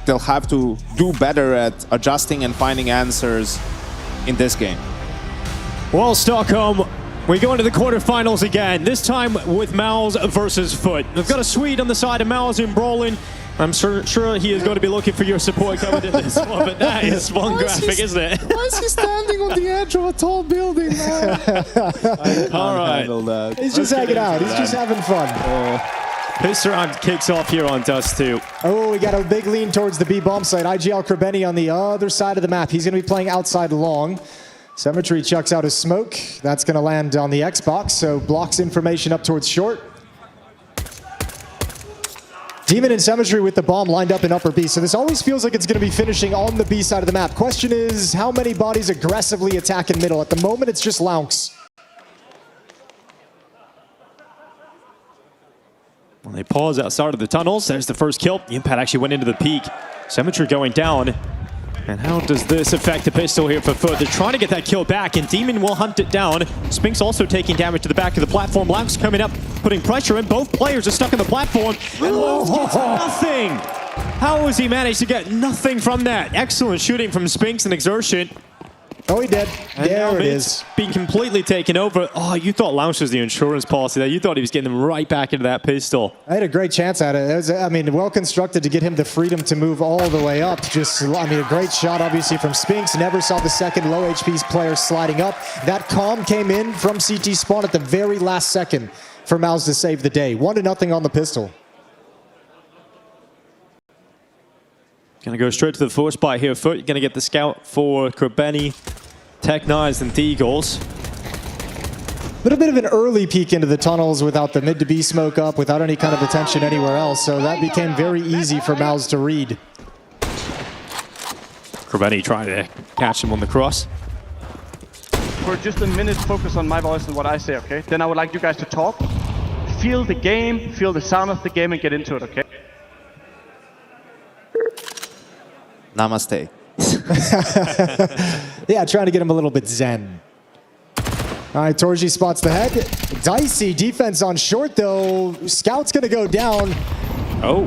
they'll have to do better at adjusting and finding answers in this game. Well, Stockholm, we go into the quarterfinals again, this time with MOUZ versus FUT. We've got a Swede on the side of MOUZ in Brolin. I'm sure he is going to be looking for your support coming in this one, but that is one graphic, isn't it? Why is he standing on the edge of a tall building, man? All right. He's just hanging out. He's just having fun. This round kicks off here on Dust2. Oh, we got a big lean towards the B bomb site. IGL Krabeni on the other side of the map. He's going to be playing outside long. Symmetry chucks out his smoke. That's going to land on the Xbox, so blocks information up towards short. Demon and Symmetry with the bomb lined up in upper B, so this always feels like it's going to be finishing on the B side of the map. Question is, how many bodies aggressively attack in middle? At the moment, it's just Lounks. Well, they pause outside of the tunnels. There's the first kill. The impact actually went into the peak. Symmetry going down. And how does this affect the pistol here for FUT? They're trying to get that kill back, and Demon will hunt it down. Spinks also taking damage to the back of the platform. Lounks coming up, putting pressure in. Both players are stuck on the platform. And Lounks gets nothing. How has he managed to get nothing from that? Excellent shooting from Spinks and Exertion. Oh, he did. And there it is. Being completely taken over. Oh, you thought Lounge was the insurance policy there. You thought he was getting them right back into that pistol. I had a great chance at it. It was, I mean, well constructed to get him the freedom to move all the way up. Just, I mean, a great shot, obviously, from Spinks. Never saw the second low HP's player sliding up. That calm came in from CT spawn at the very last second for MOUZ to save the day. 1-0 on the pistol. Gonna go straight to the force buy here. FUT gonna get the scout for Krabeni, Tech9s, and Deagles. A little bit of an early peek into the tunnels without the mid to B smoke up, without any kind of attention anywhere else. So that became very easy for MOUZ to read. Krabeni trying to catch him on the cross. For just a minute, focus on my voice and what I say, okay? Then I would like you guys to talk, feel the game, feel the sound of the game, and get into it, okay? Namaste. Yeah, trying to get him a little bit zen. All right, Torji spots the head. Dicey defense on short, though. Scout's going to go down. Oh.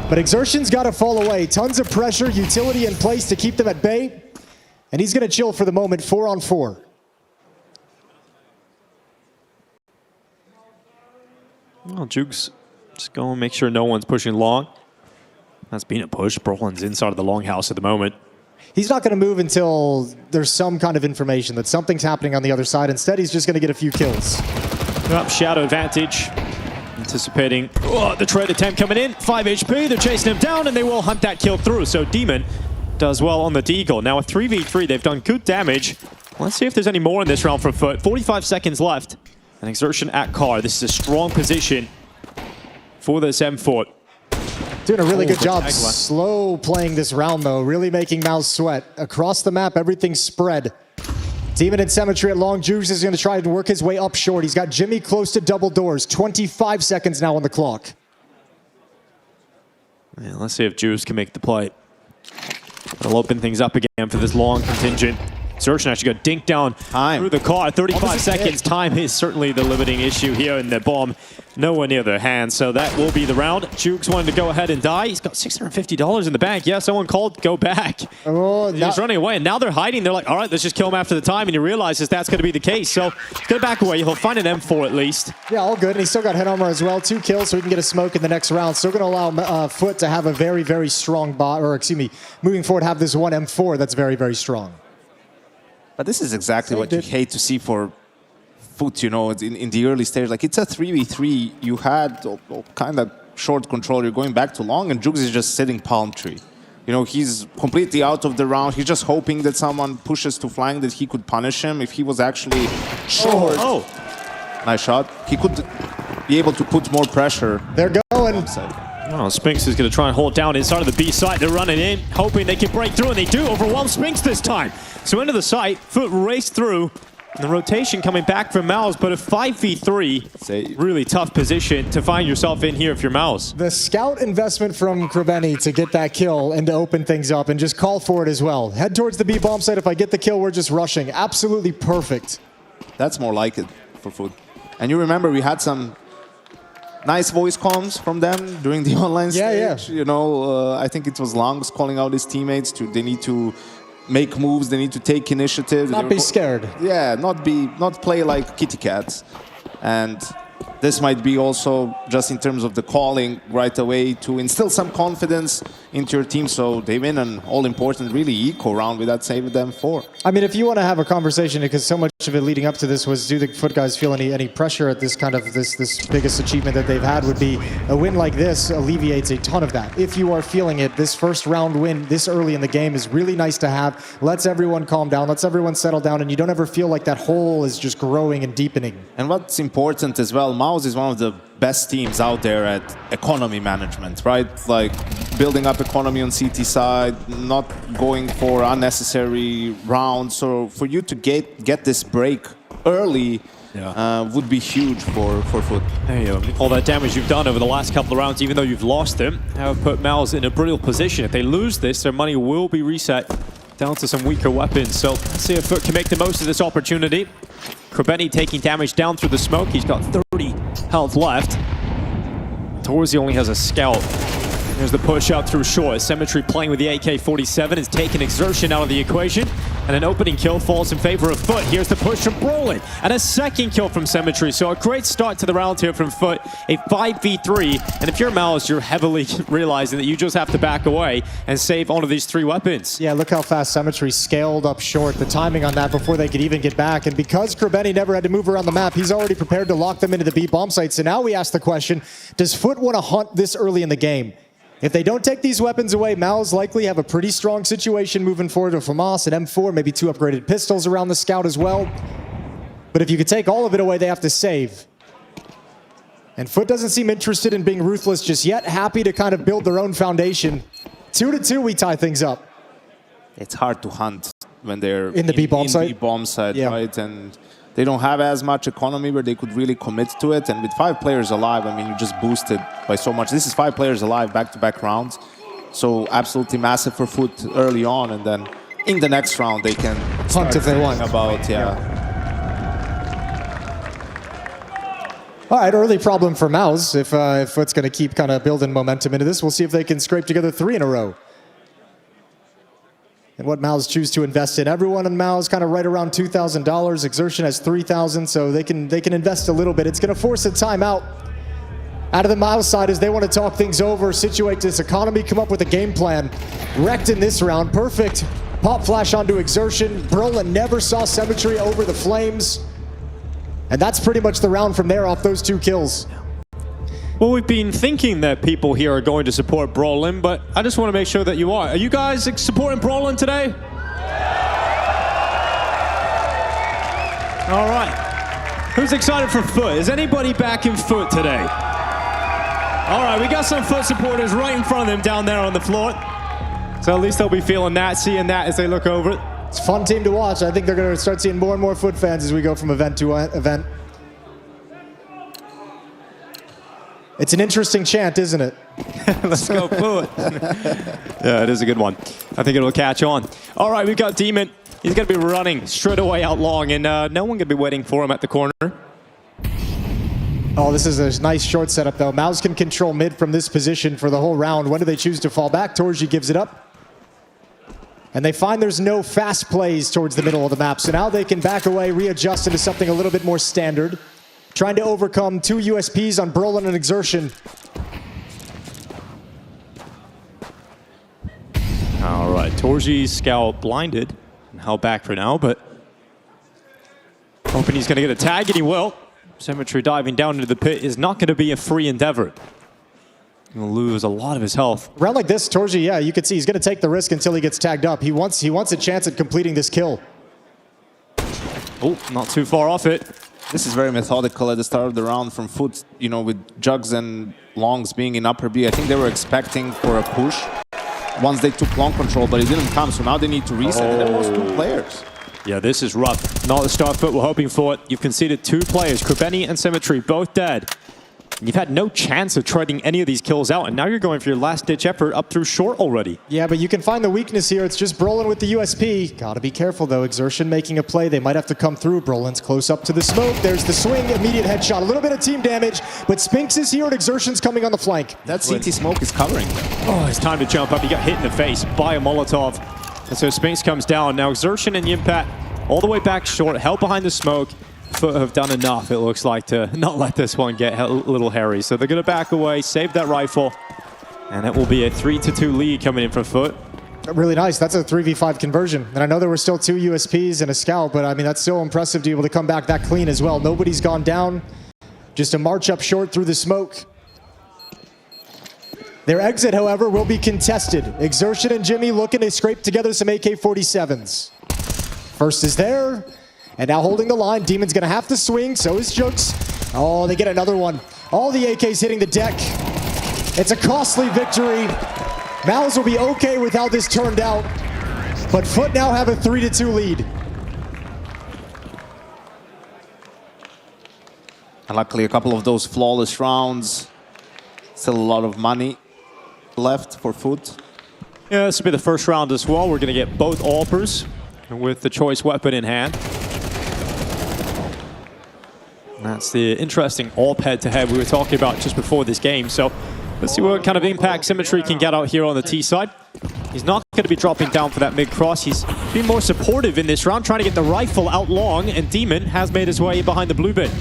But Exertion's got to fall away. Tons of pressure, utility in place to keep them at bay. And he's going to chill for the moment, 4-on-4. Well, Jukes just go and make sure no one's pushing long. That's been a push. Brolin's inside of the longhouse at the moment. He's not going to move until there's some kind of information that something's happening on the other side. Instead, he's just going to get a few kills. Up shadow advantage. Anticipating the trade attempt coming in. 5 HP. They're chasing him down, and they will hunt that kill through. So Demon does well on the Deagle. Now a 3v3. They've done good damage. Let's see if there's any more in this round for FUT. 45 seconds left. An Exertion at car. This is a strong position for this M4. Doing a really good job slow playing this round, though. Really making MOUZ sweat. Across the map, everything's spread. Demon and Symmetry at long. Juice is going to try to work his way up short. He's got Jimmy close to double doors. 25 seconds now on the clock. Yeah, let's see if Juice can make the play. It'll open things up again for this long contingent. Exertion actually got dinked down through the car. 35 seconds. Time is certainly the limiting issue here, and the bomb nowhere near their hands. So that will be the round. Jukes wanted to go ahead and die. He's got $650 in the bank. Yeah, someone called, go back. Oh, he's running away, and now they're hiding. They're like, all right, let's just kill him after the time, and he realizes that's going to be the case. So he's going to back away. He'll find an M4 at least. Yeah, all good, and he's still got head armor as well. 2 kills, so he can get a smoke in the next round. Still going to allow FUT to have a very, very strong bot, or excuse me, moving forward, have this one M4 that's very, very strong. But this is exactly what you hate to see for FUT, you know, in the early stage. Like, it's a 3v3. You had kind of short control. You're going back to long, and Jugs is just sitting palm tree. You know, he's completely out of the round. He's just hoping that someone pushes to flank, that he could punish him. If he was actually short, nice shot, he could be able to put more pressure. They're going. Well, Spinks is going to try and hold down inside of the B site. They're running in, hoping they can break through, and they do. Overwhelm Spinks this time. So into the site, FUT race through. And the rotation coming back from MOUZ, but a 5v3, really tough position to find yourself in here if you're MOUZ. The scout investment from Krabeni to get that kill and to open things up and just call for it as well. Head towards the B bomb site. If I get the kill, we're just rushing. Absolutely perfect. That's more like it for FUT. And you remember we had some nice voice comms from them during the online stage. Yeah. You know, I think it was Longs calling out his teammates they need to make moves, they need to take initiative. Not be scared. Yeah, not play like kitty cats. And this might be also just in terms of the calling right away to instill some confidence into your team so they win an all-important, really eco round without saving them 4. I mean, if you want to have a conversation, because so much of it leading up to this was, do the FUT guys feel any pressure at this kind of this biggest achievement that they've had? Would be a win like this alleviates a ton of that. If you are feeling it, this first round win this early in the game is really nice to have. Lets everyone calm down, lets everyone settle down, and you don't ever feel like that hole is just growing and deepening. And what's important as well, MOUZ is one of the best teams out there at economy management, right? Like building up economy on CT side, not going for unnecessary rounds. So for you to get this break early would be huge for FUT. There you go. All that damage you've done over the last couple of rounds, even though you've lost them, have put MOUZ in a brilliant position. If they lose this, their money will be reset down to some weaker weapons. So let's see if FUT can make the most of this opportunity. Krebeni taking damage down through the smoke. He's got 30 health left. Torzy only has a scout. There's the push up through short. Symmetry playing with the AK-47 is taking Exertion out of the equation. And an opening kill falls in favor of FUT. Here's the push from Brolin. And a second kill from Symmetry. So a great start to the round here from FUT. A 5v3. And if you're MOUZ, you're heavily realizing that you just have to back away and save one of these 3 weapons. Yeah, look how fast Symmetry scaled up short. The timing on that before they could even get back. And because Krebeni never had to move around the map, he's already prepared to lock them into the B bomb site. So now we ask the question, does FUT want to hunt this early in the game? If they don't take these weapons away, MOUZ likely have a pretty strong situation moving forward with FAMAS and M4, maybe 2 upgraded pistols around the scout as well. But if you could take all of it away, they have to save. And FUT doesn't seem interested in being ruthless just yet, happy to kind of build their own foundation. 2-2, we tie things up. It's hard to hunt when they're in the B bomb site. B bomb site, right? And they don't have as much economy where they could really commit to it. And with 5 players alive, I mean, you just boosted by so much. This is 5 players alive, back-to-back rounds. So absolutely massive for FUT early on. And then in the next round, they can hunt if they want. About, All right, early problem for MOUZ. If FUT's going to keep kind of building momentum into this, we'll see if they can scrape together 3 in a row. And what MOUZ choose to invest in. Everyone in MOUZ kind of right around $2,000. Exertion has $3,000, so they can invest a little bit. It's going to force a timeout out of the MOUZ side as they want to talk things over, situate this economy, come up with a game plan. Wrecked in this round. Perfect pop flash onto Exertion. Brolin never saw Symmetry over the flames. And that's pretty much the round from there off those 2 kills. Well, we've been thinking that people here are going to support Brolin, but I just want to make sure that you are. Are you guys supporting Brolin today? All right. Who's excited for FUT? Is anybody back in FUT today? All right, we got some FUT supporters right in front of them down there on the floor. So at least they'll be feeling that, seeing that as they look over it. It's a fun team to watch. I think they're going to start seeing more and more FUT fans as we go from event to event. It's an interesting chant, isn't it? Let's go FUT. Yeah, it is a good one. I think it'll catch on. All right, we've got Demon. He's going to be running straight away out long, and no one going to be waiting for him at the corner. Oh, this is a nice short setup, though. MOUZ can control mid from this position for the whole round. When do they choose to fall back? Torzy gives it up. And they find there's no fast plays towards the middle of the map, so now they can back away, readjust into something a little bit more standard. Trying to overcome 2 USPs on Brolin and Exertion. All right, Torzi's scout blinded and held back for now, but hoping he's going to get a tag, and he will. Symmetry diving down into the pit is not going to be a free endeavor. He'll lose a lot of his health. Around like this, Torzy, yeah, you can see he's going to take the risk until he gets tagged up. He wants a chance at completing this kill. Oh, not too far off it. This is very methodical at the start of the round from FUT, you know, with Jugs and Longs being in upper B. I think they were expecting for a push once they took long control, but it didn't come, so now they need to reset, and they lost 2 players. Yeah, this is rough. Not the start FUT we're hoping for. You've conceded 2 players, Krebeni and Symmetry, both dead. You've had no chance of trading any of these kills out, and now you're going for your last-ditch effort up through short already. Yeah, but you can find the weakness here. It's just Brolin with the USP. Gotta be careful, though. Exertion making a play. They might have to come through. Brolin's close up to the smoke. There's the swing, immediate headshot. A little bit of team damage, but Spinks is here, and Exertion's coming on the flank. That CT smoke is covering them. Oh, it's time to jump up. He got hit in the face by a Molotov. And so Spinks comes down. Now Exertion and Yimpat all the way back short, held behind the smoke. FUT have done enough, it looks like, to not let this one get a little hairy. So they're going to back away, save that rifle, and it will be a 3-2 lead coming in from FUT. Really nice. That's a 3v5 conversion. And I know there were still 2 USPs and a scout, but I mean, that's still impressive to be able to come back that clean as well. Nobody's gone down. Just a march up short through the smoke. Their exit, however, will be contested. Exertion and Jimmy looking to scrape together some AK-47s. First is there. And now holding the line, Demon's gonna have to swing, so is Jugs. Oh, they get another one. All the AKs hitting the deck. It's a costly victory. MOUZ will be okay with how this turned out, but FUT now have a 3-2 lead. And luckily, a couple of those flawless rounds. Still a lot of money left for FUT. Yeah, this will be the first round as well. We're gonna get both AWPers with the choice weapon in hand. That's the interesting AWP head-to-head we were talking about just before this game. So let's see what kind of impact Symmetry can get out here on the T side. He's not going to be dropping down for that mid-cross. He's been more supportive in this round, trying to get the rifle out long, and Demon has made his way behind the blue bin.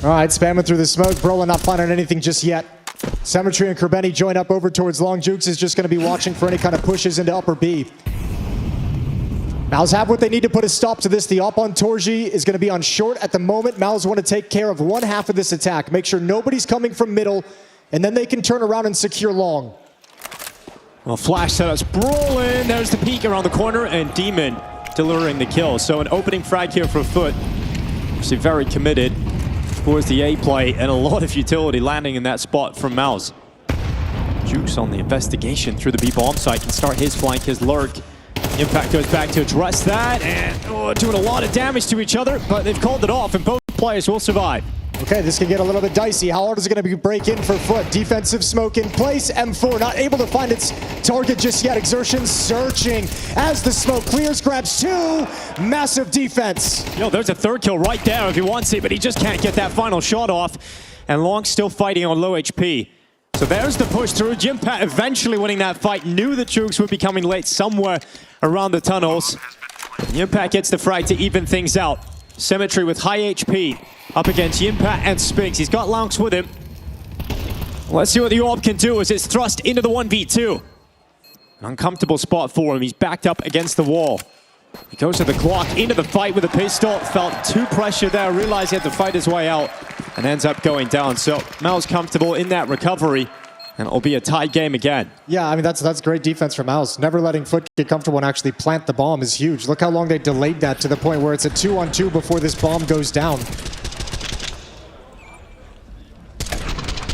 All right, spamming through the smoke. Brolin not finding anything just yet. Symmetry and Kerbeni join up over towards long. Jukes is just going to be watching for any kind of pushes into upper B. MOUZ have what they need to put a stop to this. The op on Torji is going to be on short at the moment. MOUZ want to take care of one half of this attack. Make sure nobody's coming from middle, and then they can turn around and secure long. Well, flash setups. Brolin, there's the peek around the corner, and Demon delivering the kill. So an opening frag here for FUT. Obviously very committed towards the A play, and a lot of utility landing in that spot from MOUZ. Jukes on the investigation through the B bomb site can start his flank, his lurk. Impact goes back to address that, and doing a lot of damage to each other, but they've called it off, and both players will survive. Okay, this can get a little bit dicey. How hard is it going to be break in for FUT? Defensive smoke in place. M4 not able to find its target just yet. Exertion searching as the smoke clears, grabs 2. Massive defense. Yo, there's a third kill right there if he wants it, but he just can't get that final shot off. And Long still fighting on low HP. So there's the push through. Jimpat eventually winning that fight. Knew the Jukes would be coming late somewhere around the tunnels. Jimpat gets the frag to even things out. Symmetry with high HP up against Yimpat and Spinks. He's got Lounks with him. Let's see what the AWP can do as it's thrust into the 1v2. An uncomfortable spot for him. He's backed up against the wall. He goes to the clock, into the fight with a pistol. Felt too pressure there, realized he had to fight his way out, and ends up going down. So MOUZ comfortable in that recovery, and it'll be a tied game again. Yeah, I mean, that's great defense from MOUZ. Never letting FUT get comfortable and actually plant the bomb is huge. Look how long they delayed that to the point where it's a 2-on-2 before this bomb goes down.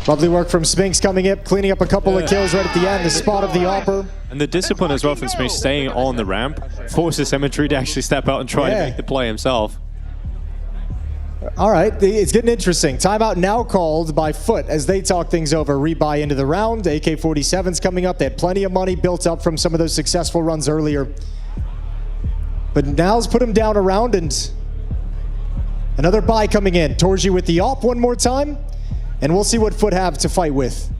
Lovely work from Spinks coming up, cleaning up a couple of kills right at the end, the spot of the AWPer. And the discipline as well from Spinks staying on the ramp forces Symmetry to actually step out and try to make the play himself. All right, it's getting interesting. Timeout now called by FUT as they talk things over. Rebuy into the round. AK-47's coming up. They had plenty of money built up from some of those successful runs earlier. But now's put him down around, and another buy coming in. Torji with the AWP one more time. And we'll see what FUT have to fight with.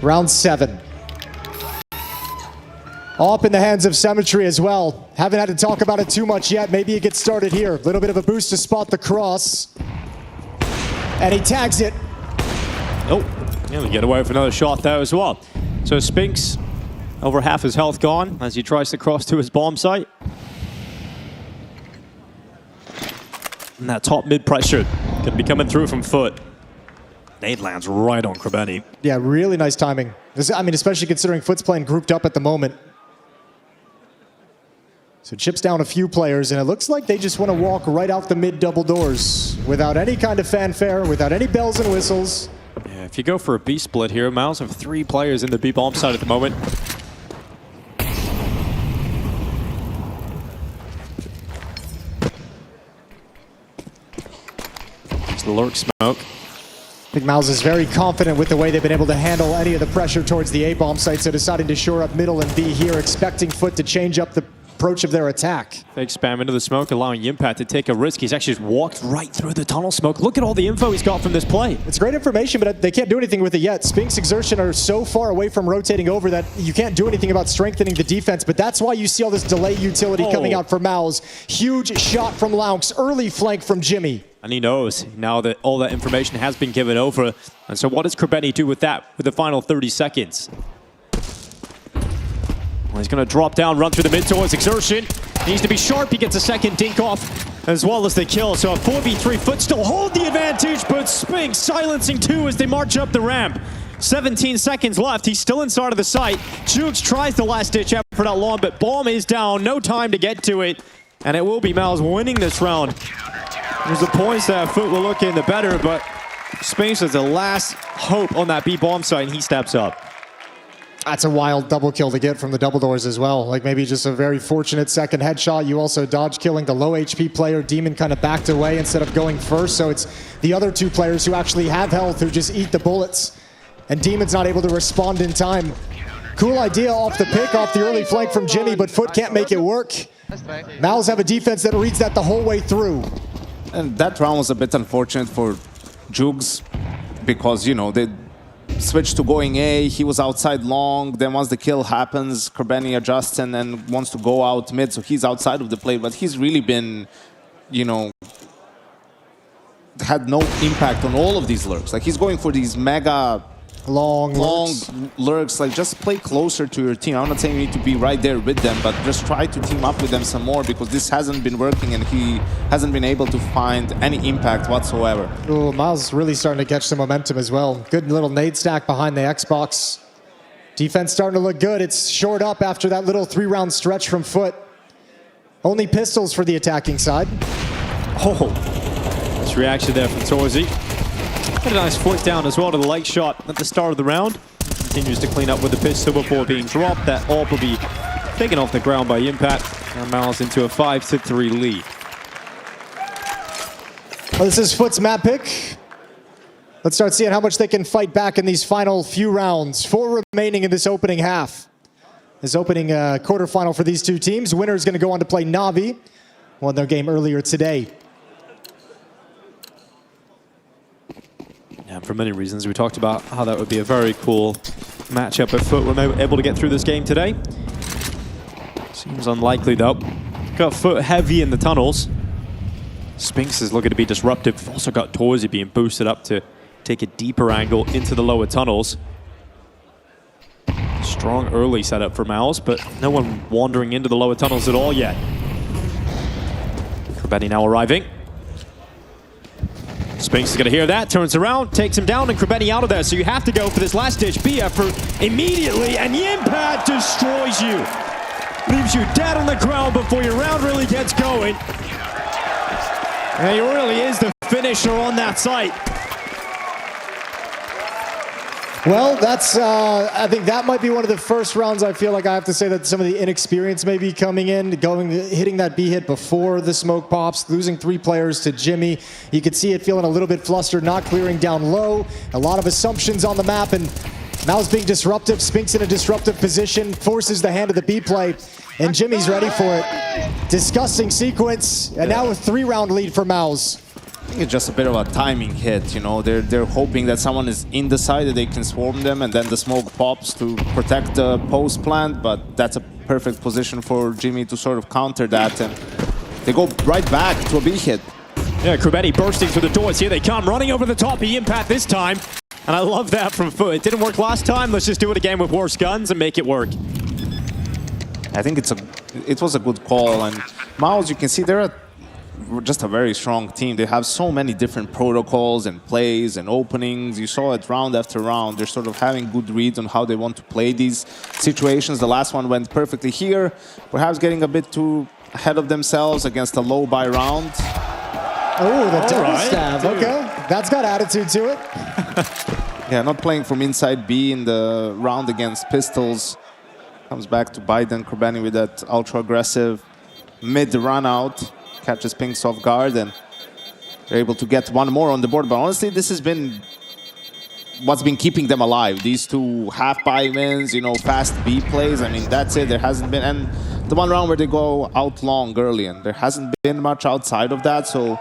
Round 7. Up in the hands of Symmetry as well. Haven't had to talk about it too much yet. Maybe it gets started here. A little bit of a boost to spot the cross. And he tags it. Oh, he'll get away with another shot there as well. So Spinks, over half his health gone as he tries to cross to his bomb site. And that top mid pressure could be coming through from FUT. Nade lands right on Kerbeni. Yeah, really nice timing. I mean, especially considering FUT's playing grouped up at the moment. So chips down a few players, and it looks like they just want to walk right out the mid double doors without any kind of fanfare, without any bells and whistles. Yeah, If you go for a B split here, MOUZ have 3 players in the B bomb side at the moment. There's the lurk smoke. I think MOUZ is very confident with the way they've been able to handle any of the pressure towards the A-bomb site, so deciding to shore up middle and B here, expecting FUT to change up the approach of their attack. They spam into the smoke, allowing Yimpat to take a risk. He's actually just walked right through the tunnel smoke. Look at all the info he's got from this play. It's great information, but they can't do anything with it yet. Spinks Exertion are so far away from rotating over that you can't do anything about strengthening the defense, but that's why you see all this delay utility coming out for MOUZ. Huge shot from Laux, early flank from Jimmy. And he knows now that all that information has been given over. And so what does Krabeni do with that with the final 30 seconds? Well, he's going to drop down, run through the mid towards Exertion. Needs to be sharp. He gets a second dink off as well as the kill. So a 4v3, FUT still hold the advantage, but Spinks silencing 2 as they march up the ramp. 17 seconds left. He's still inside of the site. Jugs tries the last-ditch effort out long, but bomb is down. No time to get to it. And it will be MOUZ winning this round. There's the points that FUT will look in the better, but Spinks is the last hope on that B bomb site, and he steps up. That's a wild double kill to get from the double doors as well. Like maybe just a very fortunate second headshot. You also dodge killing the low HP player. Demon kind of backed away instead of going first. So it's the other 2 players who actually have health who just eat the bullets. And Demon's not able to respond in time. Cool idea off the pick, off the early flank from Jimmy, but FUT can't make it work. MOUZ have a defense that reads that the whole way through. And that round was a bit unfortunate for Jugs because, you know, they switched to going A, he was outside long, then once the kill happens, Krabeni adjusts and then wants to go out mid, so he's outside of the play, but he's really been, you know, had no impact on all of these lurks. Like, he's going for these mega long lurks. Like, just play closer to your team. I'm not saying you need to be right there with them, but just try to team up with them some more because this hasn't been working and he hasn't been able to find any impact whatsoever. Oh, MOUZ really starting to catch some momentum as well. Good little nade stack behind the Xbox. Defense starting to look good. It's shored up after that little 3-round stretch from FUT. Only pistols for the attacking side. Oh, nice reaction there from Torzi. Got a nice flick down as well to the light shot at the start of the round. Continues to clean up with the pistol before being dropped. That AWP will be taken off the ground by Impact. And MOUZ into a 5-3 lead. Well, this is FUT's map pick. Let's start seeing how much they can fight back in these final few rounds. 4 remaining in this opening half. This opening quarterfinal for these 2 teams. Winner is going to go on to play Na'Vi. Won their game earlier today. Yeah, for many reasons. We talked about how that would be a very cool matchup if FUT were able to get through this game today. Seems unlikely though. Got FUT heavy in the tunnels. Spinks is looking to be disruptive. We've also got Torzi being boosted up to take a deeper angle into the lower tunnels. Strong early setup for MOUZ, but no one wandering into the lower tunnels at all yet. Krabeni now arriving. Spinks is going to hear that, turns around, takes him down, and Krabeni out of there. So you have to go for this last-ditch B effort immediately, and Yimpat destroys you. Leaves you dead on the ground before your round really gets going. And he really is the finisher on that site. Well, that's, I think that might be one of the first rounds I feel like I have to say that some of the inexperience may be coming in, hitting that B hit before the smoke pops, losing 3 players to Jimmy. You could see it feeling a little bit flustered, not clearing down low. A lot of assumptions on the map, and MOUZ being disruptive, Spinks in a disruptive position, forces the hand of the B play, and Jimmy's ready for it. Disgusting sequence, and now a 3-round lead for MOUZ. I think it's just a bit of a timing hit, you know. They're hoping that someone is in the side, that they can swarm them, and then the smoke pops to protect the post plant, but that's a perfect position for Jimmy to sort of counter that, and they go right back to a B hit. Yeah, Krabeni bursting through the doors. Here they come, running over the top of Impact this time. And I love that from FUT. It didn't work last time. Let's just do it again with worse guns and make it work. I think it was a good call, and MOUZ, you can see they're just a very strong team. They have so many different protocols and plays and openings. You saw it round after round. They're sort of having good reads on how they want to play these situations. The last one went perfectly here, perhaps getting a bit too ahead of themselves against a low buy round. Oh, the double stab. Okay, that's got attitude to it. Yeah, not playing from inside B in the round against Pistols. Comes back to Biden. Krbeny with that ultra-aggressive mid-run out. Catches Pinks off guard, and they're able to get one more on the board. But honestly, this has been what's been keeping them alive. These two half-buy wins, you know, fast B plays. I mean, that's it. There hasn't been... And the one round where they go out long early, and there hasn't been much outside of that. So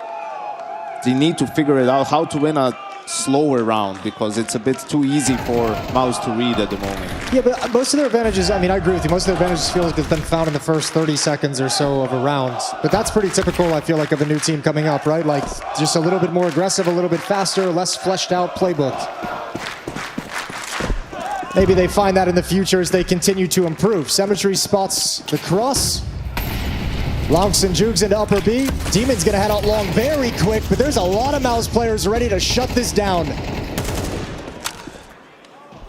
they need to figure it out, how to win a slower round, because it's a bit too easy for MOUZ to read at the moment. Yeah, but most of their advantages, I mean, I agree with you. Most of their advantages feel like it's been found in the first 30 seconds or so of a round. But that's pretty typical, I feel like, of a new team coming up, right? Like, just a little bit more aggressive, a little bit faster, less fleshed out playbook. Maybe they find that in the future as they continue to improve. Symmetry spots the cross. Lonks and Jugs into upper B. Demon's gonna head out long very quick, but there's a lot of MOUZ players ready to shut this down.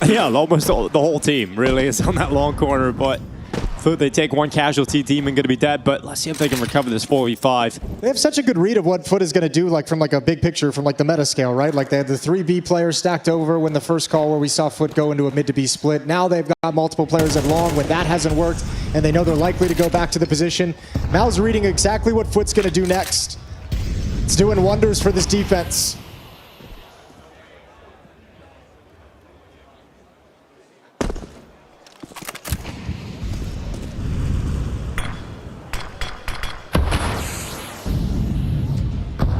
Yeah, almost the whole team really is on that long corner, but FUT, they take one casualty, Demon gonna be dead, but let's see if they can recover this 4v5. They have such a good read of what FUT is gonna do, like from like a big picture, from like the meta scale, right? Like they had the 3 B players stacked over when the first call where we saw FUT go into a mid to B split. Now they've got multiple players at long when that hasn't worked, and they know they're likely to go back to the position. MOUZ reading exactly what FUT's gonna do next. It's doing wonders for this defense.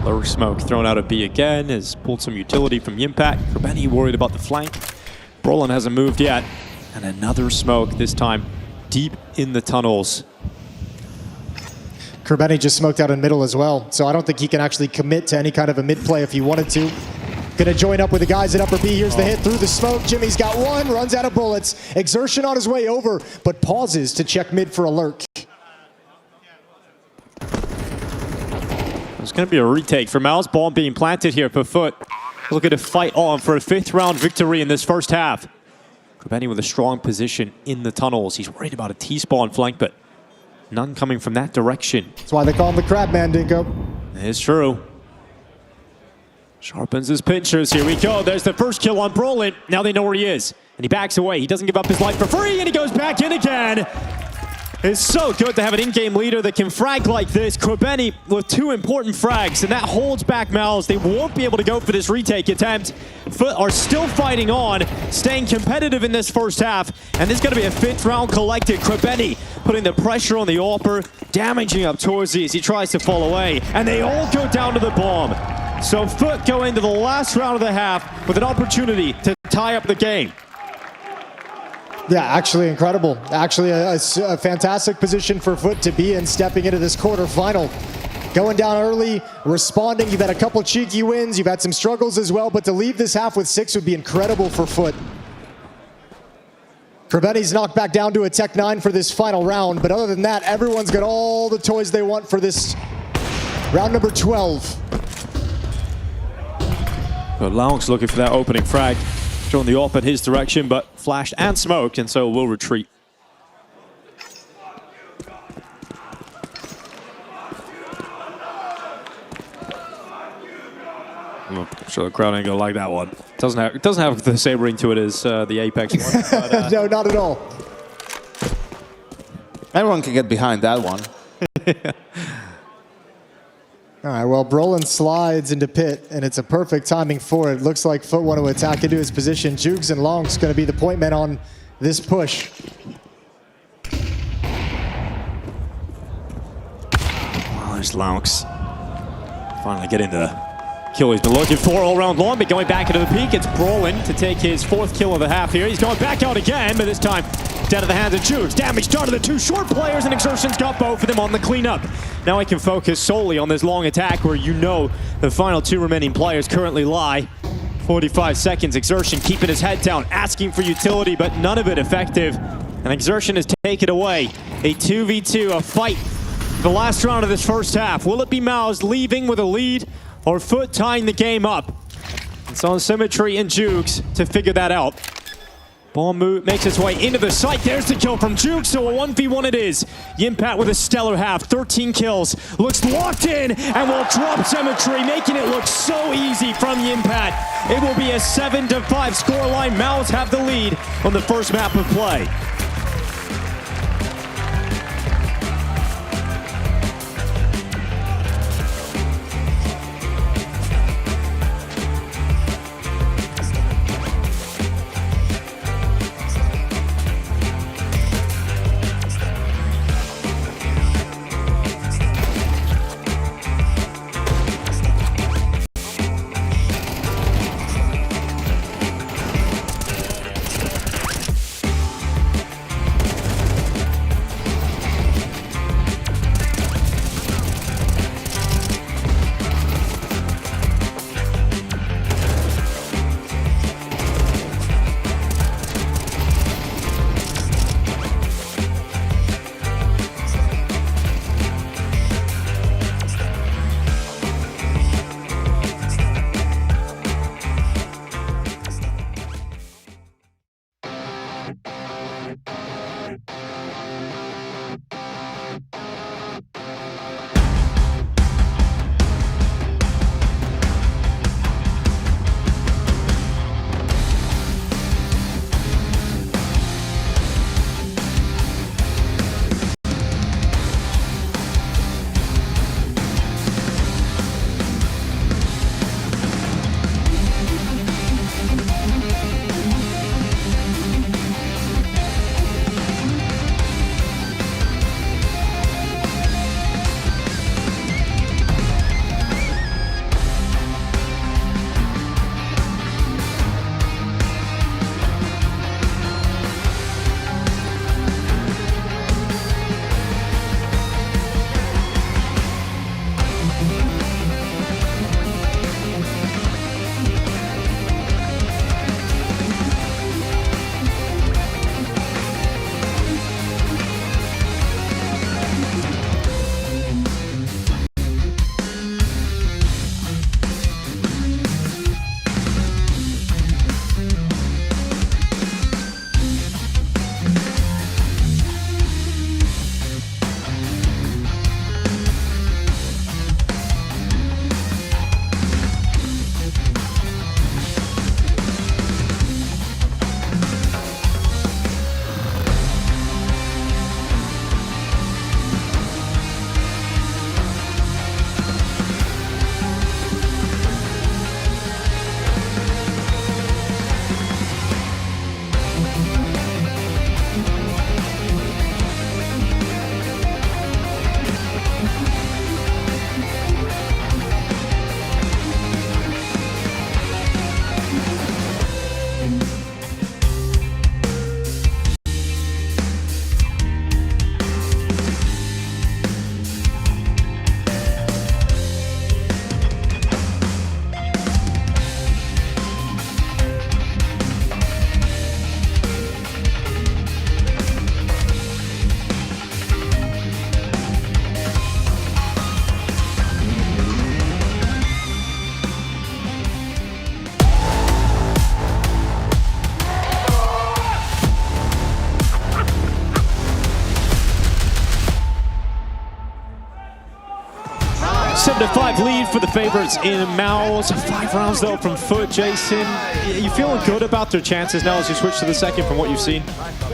Lower smoke thrown out of B again, has pulled some utility from Yimpact. Krbeny worried about the flank. Brolin hasn't moved yet. And another smoke, this time deep in the tunnels. Krbeny just smoked out in middle as well, so I don't think he can actually commit to any kind of a mid play if he wanted to. Gonna join up with the guys at upper B. Here's the hit through the smoke. Jimmy's got one, runs out of bullets. Exertion on his way over, but pauses to check mid for a lurk. There's going to be a retake for MOUZ. Bomb being planted here for FUT. Looking to fight on for a 5th round victory in this first half. Krbeny with a strong position in the tunnels. He's worried about a T-spawn flank, but none coming from that direction. That's why they call him the Crab Man, Dinko. It's true. Sharpens his pinchers. Here we go. There's the first kill on Brolin. Now they know where he is. And he backs away. He doesn't give up his life for free, and he goes back in again. It's so good to have an in-game leader that can frag like this. Krbeny with 2 important frags, and that holds back MOUZ. They won't be able to go for this retake attempt. FUT are still fighting on, staying competitive in this first half, and there's going to be a 5th round collected. Krbeny putting the pressure on the AWPer, damaging up Torzi as he tries to fall away, and they all go down to the bomb. So FUT go into the last round of the half with an opportunity to tie up the game. Yeah, actually incredible. Actually a fantastic position for FUT to be in, stepping into this quarterfinal. Going down early, responding. You've had a couple cheeky wins. You've had some struggles as well, but to leave this half with 6 would be incredible for FUT. Krbeny's knocked back down to a Tech 9 for this final round, but other than that, everyone's got all the toys they want for this round number 12. But Lonks looking for that opening frag. Throwing the AWP in his direction, but flashed and smoked, and so will retreat. I'm sure the crowd ain't gonna like that one. It doesn't have the same ring to it as the Apex one. But, no, not at all. Everyone can get behind that one. All right, well, Brolin slides into pit, and it's a perfect timing for it. Looks like FUT want to attack into his position. Jugs and Long's going to be the point men on this push. Oh, there's Lonks. Finally getting the kill he's been looking for all round long, but going back into the peak, it's Brolin to take his 4th kill of the half here. He's going back out again, but this time down to the hands of Jugs. Damage done to the 2 short players, and Exertion's got both of them on the cleanup. Now I can focus solely on this long attack where you know the final 2 remaining players currently lie. 45 seconds, Exertion keeping his head down, asking for utility, but none of it effective. And Exertion has taken away a 2v2, a fight, the last round of this first half. Will it be MOUZ leaving with a lead, or FUT tying the game up? It's on Symmetry and Jugs to figure that out. MOUZ makes its way into the site. There's the kill from Juke, so a 1v1 it is. Yimpat with a stellar half, 13 kills. Looks locked in and will drop Symmetry, making it look so easy from Yimpat. It will be a 7-5 scoreline. MOUZ have the lead on the first map of play. To 5 lead for the favorites in MOUZ. 5 rounds though from FUT. Jason, you feeling good about their chances now as you switch to the second from what you've seen?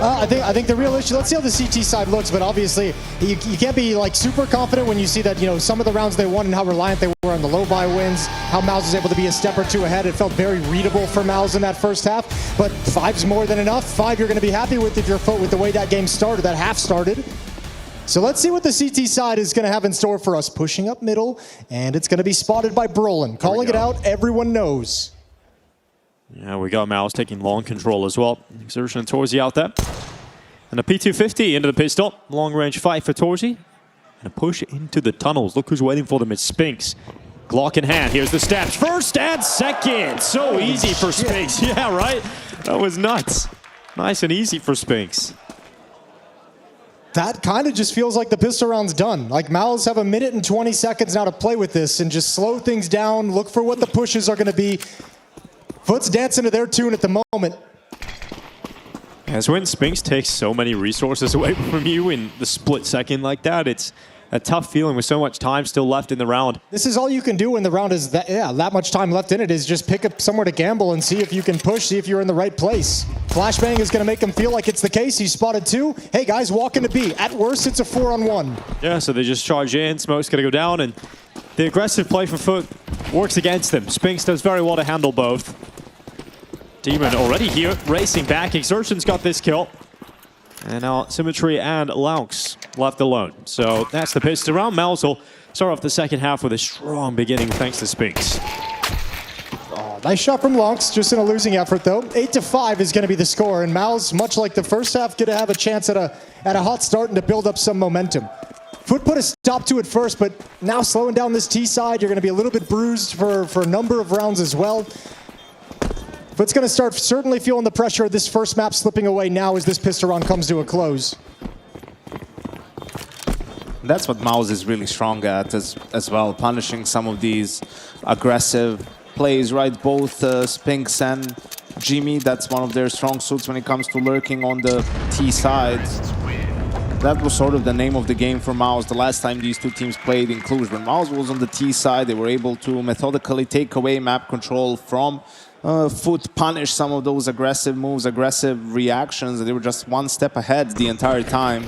I think the real issue, let's see how the CT side looks, but obviously you can't be like super confident when you see that, you know, some of the rounds they won and how reliant they were on the low buy wins, how MOUZ was able to be a step or two ahead. It felt very readable for MOUZ in that first half, but 5's more than enough. 5 you're going to be happy with if you're FUT with the way that game started, that half started. So let's see what the CT side is going to have in store for us. Pushing up middle, and it's going to be spotted by Brolin. Calling it out, everyone knows. Yeah, we got MOUZ taking long control as well. Exertion and Torzy out there. And a P250 into the pistol. Long range fight for Torzy. And a push into the tunnels. Look who's waiting for them. It's Spinks. Glock in hand. Here's the stabs. First and second. So easy for Spinks. Yeah, right? That was nuts. Nice and easy for Spinks. That kind of just feels like the pistol round's done. Like MOUZ have 1 minute and 20 seconds now to play with this and just slow things down, look for what the pushes are going to be. FUT's dancing to their tune at the moment. As when Spinks takes so many resources away from you in the split second like that, it's a tough feeling with so much time still left in the round. This is all you can do when the round is that much time left in it, is just pick up somewhere to gamble and see if you can push, see if you're in the right place. Flashbang is going to make him feel like it's the case. He's spotted 2. Hey guys, walk into B. At worst, it's a 4-on-1. Yeah, so they just charge in. Smoke's going to go down, and the aggressive play from FUT works against them. Spinks does very well to handle both. Demon already here, racing back. Exertion's got this kill. And now Symmetry and Laux left alone. So that's the pistol round. MOUZ will start off the second half with a strong beginning thanks to Spinks. Oh, nice shot from Laux, just in a losing effort though. 8-5 is going to be the score, and MOUZ, much like the first half, going to have a chance at a hot start and to build up some momentum. FUT put a stop to it first, but now slowing down this T side, you're going to be a little bit bruised for a number of rounds as well. FUT's going to start certainly feeling the pressure of this first map slipping away now as this pistol round comes to a close. That's what MOUZ is really strong at as well, punishing some of these aggressive plays, right? Both Spinks and Jimmy, that's one of their strong suits when it comes to lurking on the T side. That was sort of the name of the game for MOUZ the last time these two teams played in Cluj. When MOUZ was on the T side, they were able to methodically take away map control from FUT, punish some of those aggressive moves, aggressive reactions. They were just one step ahead the entire time.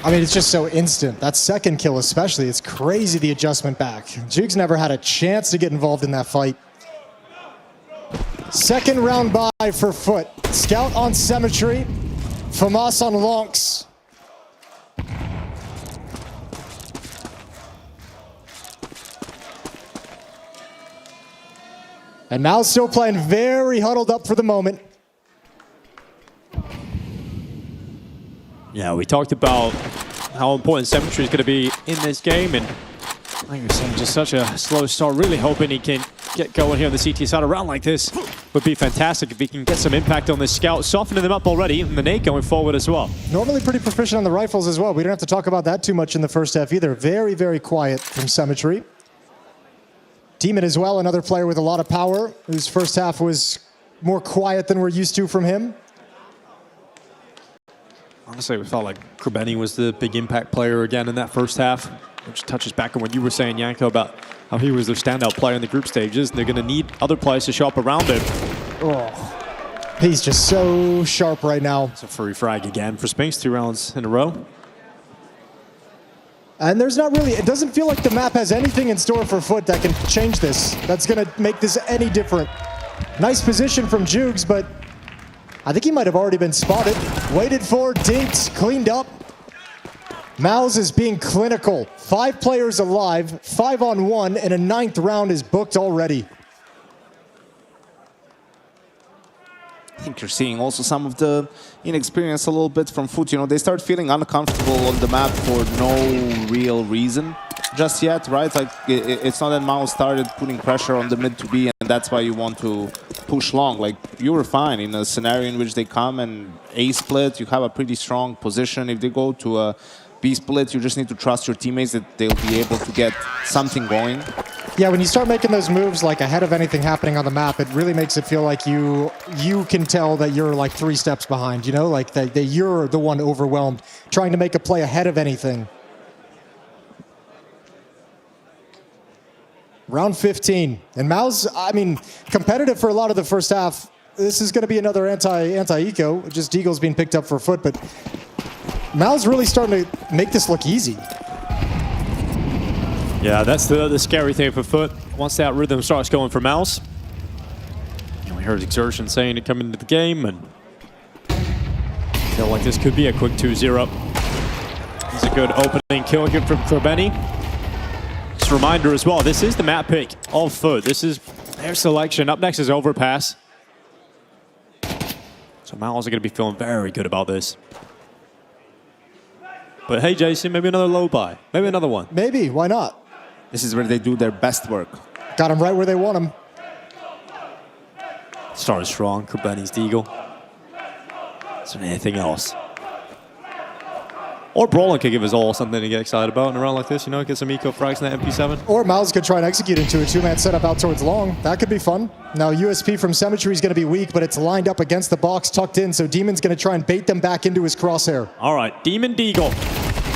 I mean, it's just so instant. That second kill especially, it's crazy the adjustment back. Jugs never had a chance to get involved in that fight. Second round bye for FUT. Scout on Symmetry, FAMAS on Laux. And now still playing very huddled up for the moment. Yeah, we talked about how important Symmetry is going to be in this game, and like you were saying, just such a slow start. Really hoping he can get going here on the CT side. A round like this would be fantastic if he can get some impact on this Scout, softening them up already, and the nade going forward as well. Normally pretty proficient on the rifles as well. We don't have to talk about that too much in the first half either. Very, very quiet from Symmetry. Demon as well, another player with a lot of power, whose first half was more quiet than we're used to from him. Honestly, we felt like Krebeni was the big impact player again in that first half, which touches back on what you were saying, Yanko, about how he was their standout player in the group stages. They're going to need other players to show up around him. Oh, he's just so sharp right now. It's a free frag again for Spinks, 2 rounds in a row. And there's not really, it doesn't feel like the map has anything in store for FUT that can change this. That's going to make this any different. Nice position from Jugs, but I think he might have already been spotted. Waited for, dinked, cleaned up. MOUZ is being clinical. 5 players alive, 5-on-1, and a 9th round is booked already. I think you're seeing also some of the inexperience a little bit from FUT. You know, they start feeling uncomfortable on the map for no real reason just yet, right? Like, it's not that MOUZ started putting pressure on the mid to B, and that's why you want to push long. Like, you were fine in a scenario in which they come and A split, you have a pretty strong position. If they go to a B split, you just need to trust your teammates that they'll be able to get something going. Yeah, when you start making those moves like ahead of anything happening on the map, it really makes it feel like you can tell that you're like 3 steps behind, you know, like that you're the one overwhelmed, trying to make a play ahead of anything. Round 15. And MOUZ, I mean, competitive for a lot of the first half. This is going to be another anti-eco, just Deagle's being picked up for FUT, but MOUZ really starting to make this look easy. Yeah, that's the scary thing for FUT. Once that rhythm starts going for MOUZ. And we heard Exertion saying to come into the game, and feel like this could be a quick 2-0. It's a good opening kill here from Krebeni. Just a reminder as well, this is the map pick of FUT. This is their selection. Up next is Overpass. So MOUZ are going to be feeling very good about this. But hey, Jason, maybe another low buy. Maybe another one. Maybe, why not? This is where they do their best work. Got him right where they want him. Started strong, Krebeni's Deagle. Is there anything else? Or Brolin could give us all something to get excited about in a round like this, you know, get some eco frags in that MP7. Or MOUZ could try and execute into a two-man setup out towards long. That could be fun. Now, USP from Symmetry is going to be weak, but it's lined up against the box, tucked in, so Demon's going to try and bait them back into his crosshair. All right, Demon Deagle.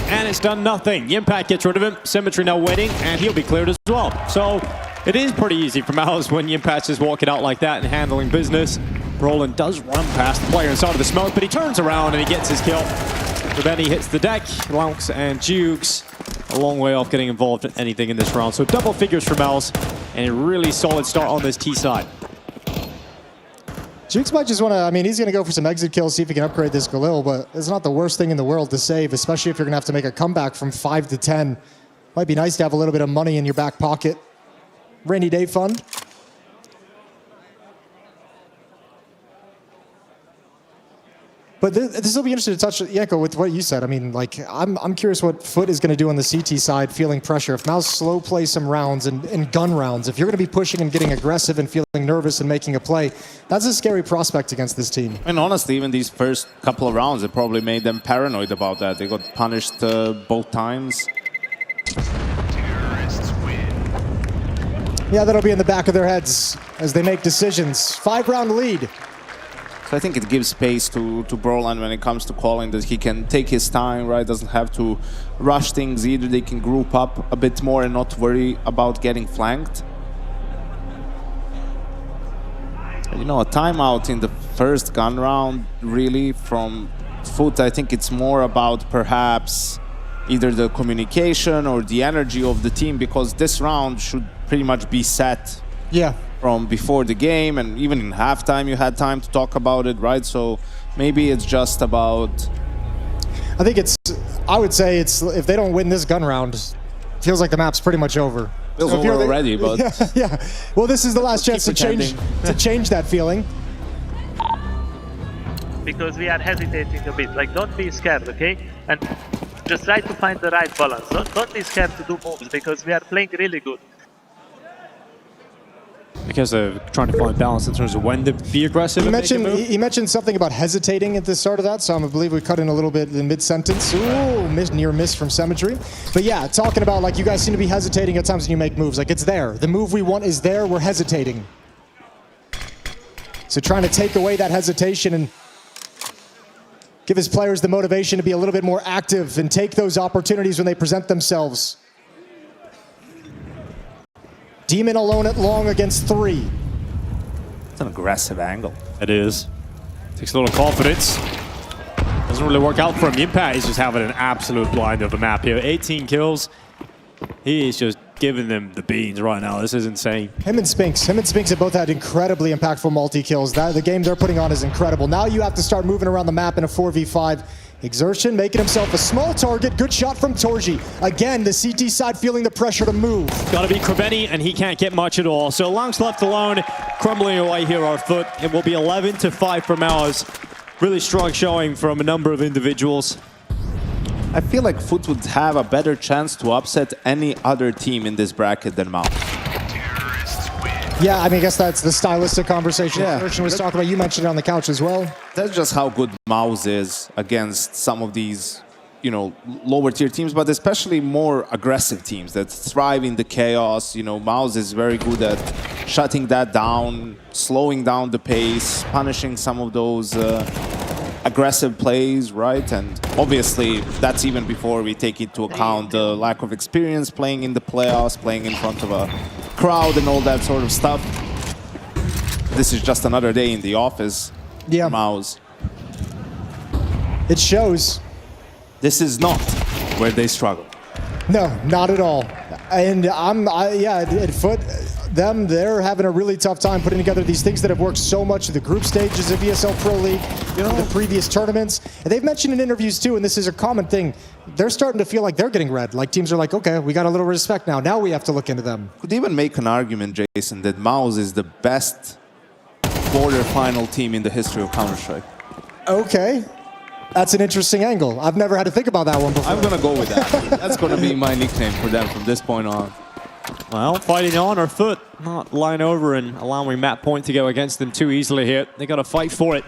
And it's done nothing. Yimpact gets rid of him. Symmetry now waiting, and he'll be cleared as well. So it is pretty easy for MOUZ when Yimpact is walking out like that and handling business. Brolin does run past the player inside of the smoke, but he turns around and he gets his kill. So then he hits the deck. Laux and Jukes a long way off getting involved in anything in this round. So double figures for MOUZ and a really solid start on this T side. Jukes might just want to, I mean, he's going to go for some exit kills, see if he can upgrade this Galil, but it's not the worst thing in the world to save, especially if you're going to have to make a comeback from 5 to 10. Might be nice to have a little bit of money in your back pocket. Rainy day fund. But this will be interesting to touch, Yenko, with what you said. I mean, like, I'm curious what FUT is going to do on the CT side, feeling pressure. If MOUZ slow play some rounds and gun rounds, if you're going to be pushing and getting aggressive and feeling nervous and making a play, that's a scary prospect against this team. And honestly, even these first couple of rounds, it probably made them paranoid about that. They got punished both times. Yeah, that'll be in the back of their heads as they make decisions. 5-round lead. So I think it gives space to Brolin when it comes to calling, that he can take his time, right? Doesn't have to rush things either. They can group up a bit more and not worry about getting flanked. And, you know, a timeout in the first gun round, really, from FUT, I think it's more about perhaps either the communication or the energy of the team, because this round should pretty much be set. Yeah. From before the game, and even in halftime you had time to talk about it, right? So maybe it's just about... I think it's, I would say it's, if they don't win this gun round, feels like the map's pretty much over. Feels over already, but... Yeah. Well, this is the last chance to change that feeling. Because we are hesitating a bit. Like, don't be scared, okay? And just try to find the right balance. Don't be scared to do moves, because we are playing really good. Because they're trying to find balance in terms of when to be aggressive. He mentioned something about hesitating at the start of that, so I believe we cut in a little bit in mid-sentence. Ooh, near miss from Symmetry. But yeah, talking about, like, you guys seem to be hesitating at times when you make moves. Like, it's there. The move we want is there. We're hesitating. So trying to take away that hesitation and give his players the motivation to be a little bit more active and take those opportunities when they present themselves. Demon alone at long against 3. It's an aggressive angle. It is. Takes a little confidence. Doesn't really work out for him. Impact is just having an absolute blind of the map here. 18 kills. He is just giving them the beans right now. This is insane. Him and Spinks have both had incredibly impactful multi-kills. The game they're putting on is incredible. Now you have to start moving around the map in a 4v5. Exertion making himself a small target. Good shot from Torji. Again, the CT side feeling the pressure to move. Gotta be Krabeni, and he can't get much at all. So Laux left alone, crumbling away here our FUT. It will be 11-5 for MOUZ. Really strong showing from a number of individuals. I feel like FUT would have a better chance to upset any other team in this bracket than MOUZ. Yeah, I mean, I guess that's the stylistic conversation Christian was talking about. You mentioned it on the couch as well. That's just how good MOUZ is against some of these, you know, lower tier teams, but especially more aggressive teams that thrive in the chaos. You know, MOUZ is very good at shutting that down, slowing down the pace, punishing some of those aggressive plays, right? And obviously, that's even before we take into account the lack of experience playing in the playoffs, playing in front of a crowd and all that sort of stuff. This is just another day in the office for MOUZ. It shows. This is not where they struggle. No, not at all. And at FUT, they're having a really tough time putting together these things that have worked so much in the group stages of ESL Pro League, the previous tournaments. And they've mentioned in interviews too, and this is a common thing, they're starting to feel like they're getting read. Like teams are like, okay, we got a little respect now. Now we have to look into them. Could even make an argument, Jason, that MOUZ is the best quarterfinal team in the history of Counter-Strike. Okay. That's an interesting angle. I've never had to think about that one before. I'm going to go with that. That's going to be my nickname for them from this point on. Well, fighting on our FUT, not line over and allowing map point to go against them too easily here. They got to fight for it.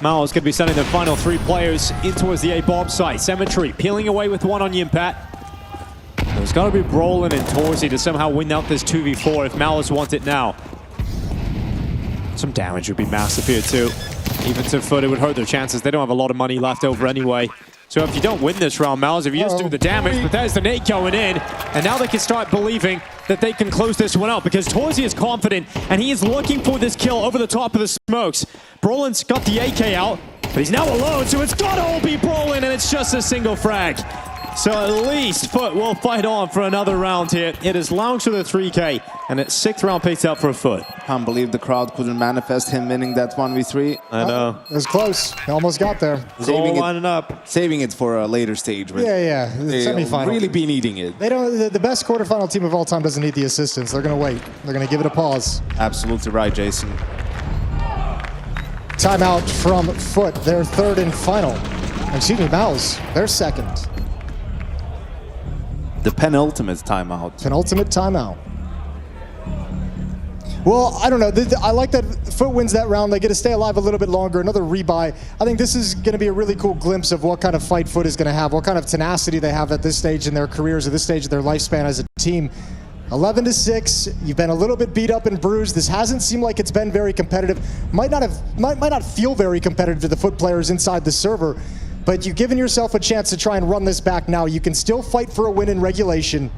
MOUZ going to be sending the final 3 players in towards the A bomb site. Cemetery peeling away with 1 on Yimpat. There's got to be Brolin and Torzi to somehow win out this 2v4 if MOUZ want it now. Some damage would be massive here too. Even to FUT, it would hurt their chances. They don't have a lot of money left over anyway. So if you don't win this round, MOUZ, if you just do the damage, but there's the nade going in, and now they can start believing that they can close this one out because Torzi is confident and he is looking for this kill over the top of the smokes. Brolin's got the AK out, but he's now alone, so it's gotta all be Brolin, and it's just a single frag. So at least FUT will fight on for another round here. It is Lounge to the 3K, and it's 6th round picks up for FUT. Can't believe the crowd couldn't manifest him winning that 1v3. I know. It was close. He almost got there. Saving it for a later stage. Yeah. The semifinal. Really be needing it. They don't. The best quarterfinal team of all time doesn't need the assistance. They're going to wait. They're going to give it a pause. Absolutely right, Jason. Timeout from FUT. Their 3rd and final. Excuse me, MOUZ. Their 2nd. The penultimate timeout. Penultimate timeout. Well, I don't know. I like that FUT wins that round. They get to stay alive a little bit longer. Another rebuy. I think this is going to be a really cool glimpse of what kind of fight FUT is going to have, what kind of tenacity they have at this stage in their careers, at this stage of their lifespan as a team. 11-6. You've been a little bit beat up and bruised. This hasn't seemed like it's been very competitive. Might not feel very competitive to the FUT players inside the server. But you've given yourself a chance to try and run this back now. You can still fight for a win in regulation.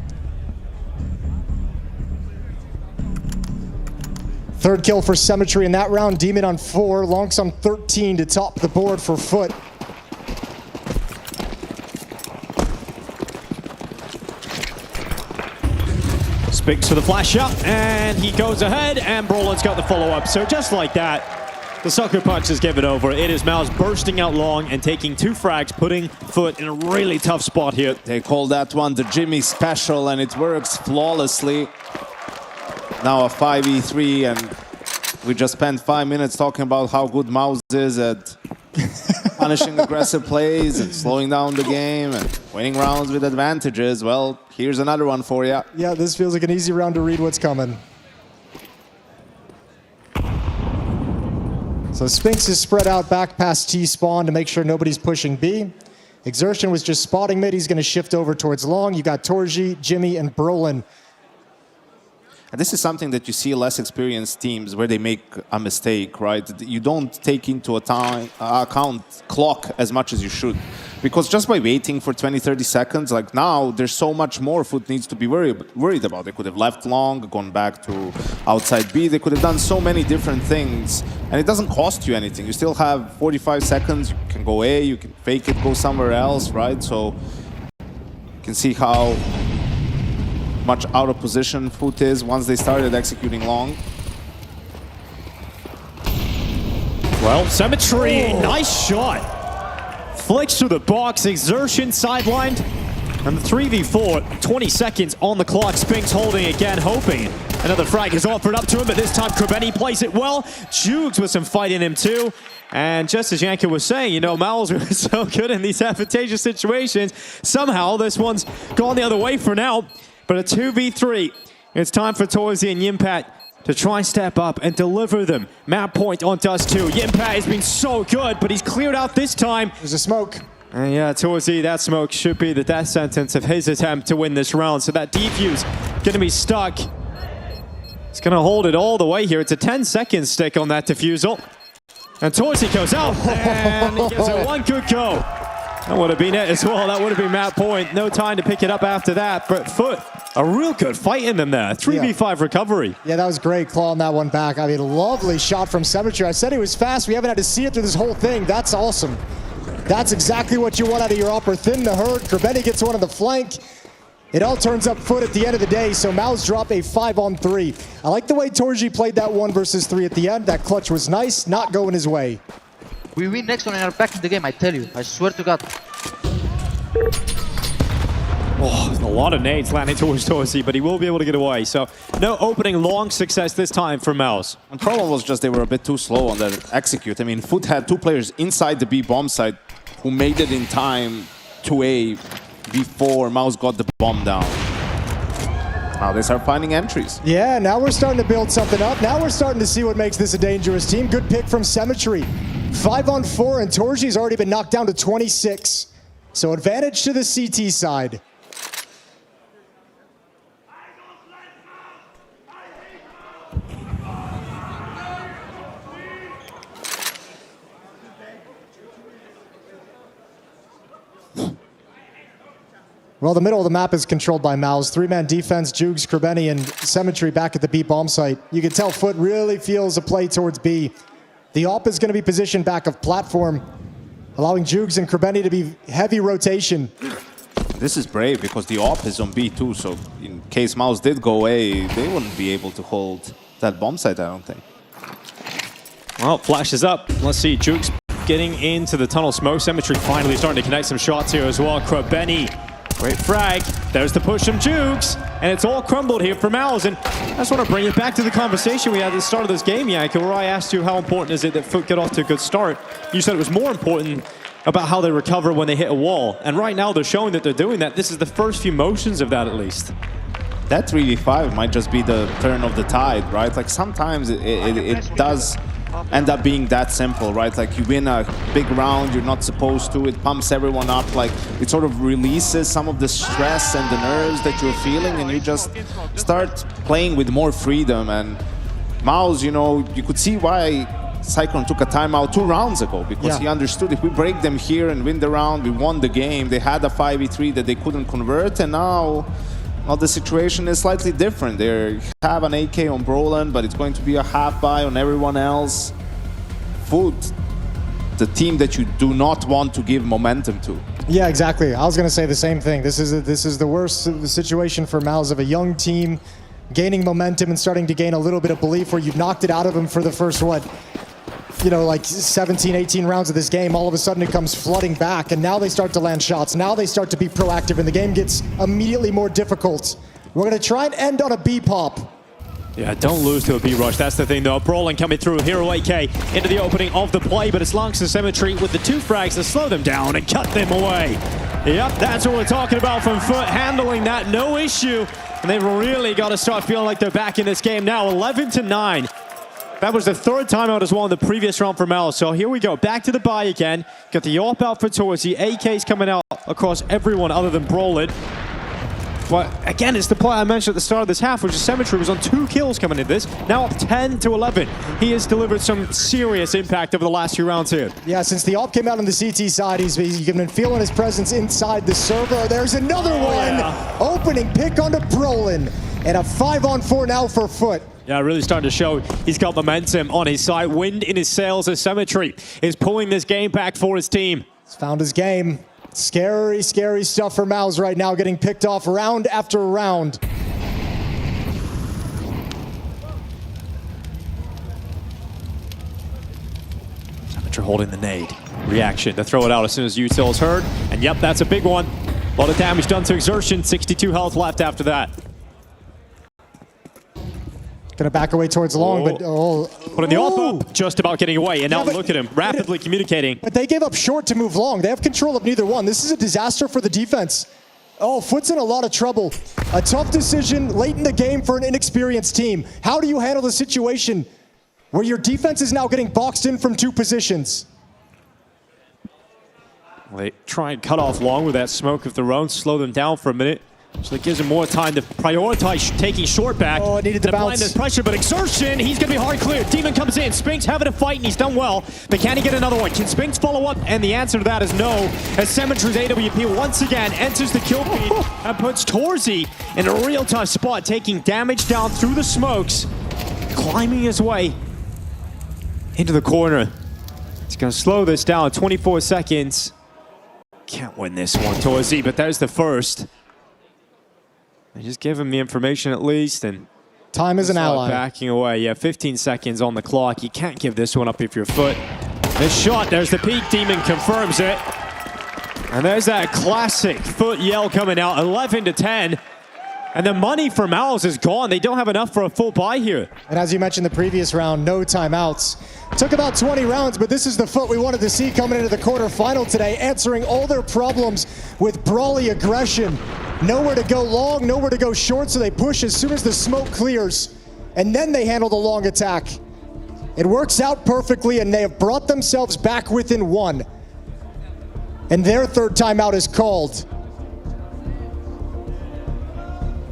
3rd kill for Cemetery in that round. Demon on 4, Lonks on 13 to top the board for FUT. Spinks for the flash shot, and he goes ahead, and Brolin's got the follow-up. So just like that, the sucker punch is given over. It is MOUZ bursting out long and taking 2 frags, putting FUT in a really tough spot here. They call that one the Jimmy special, and it works flawlessly. Now a 5v3, and we just spent 5 minutes talking about how good MOUZ is at punishing aggressive plays and slowing down the game and winning rounds with advantages. Well, here's another one for you. Yeah, this feels like an easy round to read what's coming. So Spinks is spread out back past T-spawn to make sure nobody's pushing B. Exertion was just spotting mid. He's going to shift over towards long. You got Torji, Jimmy, and Brolin. And this is something that you see less experienced teams where they make a mistake, right? You don't take into account clock as much as you should. Because just by waiting for 20-30 seconds, like now, there's so much more FUT needs to be worried about. They could have left long, gone back to outside B. They could have done so many different things. And it doesn't cost you anything. You still have 45 seconds. You can go A, you can fake it, go somewhere else, right? So you can see how much out of position FUT is once they started executing long. Well, Cemetery, nice shot. Flicks through the box, Exertion sidelined. And the 3v4, 20 seconds on the clock. Spinks holding again, hoping another frag is offered up to him, but this time Krabeni plays it well. Jugs with some fight in him too. And just as Janka was saying, you know, MOUZ are so good in these advantageous situations. Somehow this one's gone the other way for now. But a 2v3, it's time for Torzi and Yimpat to try and step up and deliver them. Map point on Dust2. Yimpat has been so good, but he's cleared out this time. There's a smoke. And yeah, Torzi, that smoke should be the death sentence of his attempt to win this round. So that defuse gonna be stuck. He's gonna hold it all the way here. It's a 10-second stick on that defusal. And Torzi goes out, and he gives it one good go. That would have been it as well. That would have been map point. No time to pick it up after that. But FUT, a real good fight in them there. 3v5 recovery. Yeah, that was great. Clawing that one back. I mean, lovely shot from Cemetery. I said he was fast. We haven't had to see it through this whole thing. That's awesome. That's exactly what you want out of your upper. Thin the herd. Krabeni gets one on the flank. It all turns up FUT at the end of the day, so MOUZ drop a 5-on-3. I like the way Torji played that 1 versus 3 at the end. That clutch was nice, not going his way. We win next one and are back in the game, I tell you. I swear to God. Oh, a lot of nades landing towards Torzi, but he will be able to get away. So no opening long success this time for MOUZ. The problem was just they were a bit too slow on that execute. I mean, FUT had 2 players inside the B bomb site who made it in time to A before MOUZ got the bomb down. Now they start finding entries. Yeah, now we're starting to build something up. Now we're starting to see what makes this a dangerous team. Good pick from Cemetery. 5-on-4, and Torji's already been knocked down to 26. So advantage to the CT side. Well, the middle of the map is controlled by MOUZ. Three-man defense, Jugs, Krebeni, and Symmetry back at the B bomb site. You can tell FUT really feels a play towards B. The AWP is going to be positioned back of platform, allowing Jugs and Krebeni to be heavy rotation. This is brave because the AWP is on B too, so in case MOUZ did go A, they wouldn't be able to hold that bomb site, I don't think. Well, flashes up. Let's see, Jugs getting into the tunnel smoke. Symmetry finally starting to connect some shots here as well. Krebeni. Great frag. There's the push from Jugs, and it's all crumbled here for MOUZ. And I just want to bring it back to the conversation we had at the start of this game, Yanko, where I asked you how important is it that FUT get off to a good start. You said it was more important about how they recover when they hit a wall. And right now they're showing that they're doing that. This is the first few motions of that, at least. That 3v5 might just be the turn of the tide, right? Like sometimes it does end up being that simple, right? Like you win a big round, you're not supposed to, it pumps everyone up, like it sort of releases some of the stress and the nerves that you're feeling, and you just start playing with more freedom. And MOUZ, you know, you could see why Cyclone took a timeout 2 rounds ago, because he understood if we break them here and win the round, we won the game. They had a 5v3 that they couldn't convert, and now the situation is slightly different. They have an AK on Brolin, but it's going to be a half buy on everyone else. FUT, the team that you do not want to give momentum to. Yeah, exactly. I was going to say the same thing. This is the worst situation for MOUZ, of a young team gaining momentum and starting to gain a little bit of belief, where you've knocked it out of them for the first, like 17, 18 rounds of this game. All of a sudden it comes flooding back, and now they start to land shots. Now they start to be proactive, and the game gets immediately more difficult. We're going to try and end on a B pop. Yeah, don't lose to a B rush. That's the thing, though. Brolin coming through, Hero AK into the opening of the play, but it's Lonks and Symmetry with the 2 frags to slow them down and cut them away. Yep, that's what we're talking about from FUT, handling that, no issue. And they've really got to start feeling like they're back in this game now, 11-9. That was the 3rd timeout as well in the previous round for MOUZ. So here we go, back to the buy again. Got the AWP out for Torzi, AK's coming out across everyone other than Brolin. But again, it's the play I mentioned at the start of this half, which is Symmetry was on 2 kills coming into this. Now up 10-11. He has delivered some serious impact over the last few rounds here. Yeah, since the AWP came out on the CT side, he's been feeling his presence inside the server. There's another one. Yeah. Opening pick onto Brolin. And a 5-on-4 now for FUT. Yeah, really starting to show he's got momentum on his side. Wind in his sails as Symmetry is pulling this game back for his team. He's found his game. Scary, scary stuff for MOUZ right now, getting picked off round after round. Symmetry holding the nade. Reaction to throw it out as soon as Util is heard. And yep, that's a big one. A lot of damage done to Exertion. 62 health left after that. Gonna back away towards long, but putting the AWP up, just about getting away, and now look at him, rapidly communicating. But they gave up short to move long. They have control of neither one. This is a disaster for the defense. Oh, FUT's in a lot of trouble. A tough decision late in the game for an inexperienced team. How do you handle the situation where your defense is now getting boxed in from 2 positions? Well, they try and cut off long with that smoke of their own, slow them down for a minute. So it gives him more time to prioritize taking short back. Oh, it needed to bounce. Blinded pressure, but Exertion, he's going to be hard clear. Demon comes in. Spinks having a fight, and he's done well. But can he get another one? Can Spinks follow up? And the answer to that is no. As Symmetry's AWP once again enters the kill feed and puts Torzi in a real tough spot, taking damage down through the smokes, climbing his way into the corner. He's going to slow this down. 24 seconds. Can't win this one, Torzi, but there's the first. They just give him the information at least, and time is an ally. Backing away, yeah, 15 seconds on the clock. You can't give this one up if you're FUT. This shot, there's the peak. Demon confirms it. And there's that classic FUT yell coming out, 11-10. And the money for MOUZ is gone. They don't have enough for a full buy here. And as you mentioned the previous round, no timeouts. Took about 20 rounds, but this is the FUT we wanted to see coming into the quarterfinal today, answering all their problems with brawly aggression. Nowhere to go long, nowhere to go short, so they push as soon as the smoke clears. And then they handle the long attack. It works out perfectly, and they have brought themselves back within one. And their third timeout is called.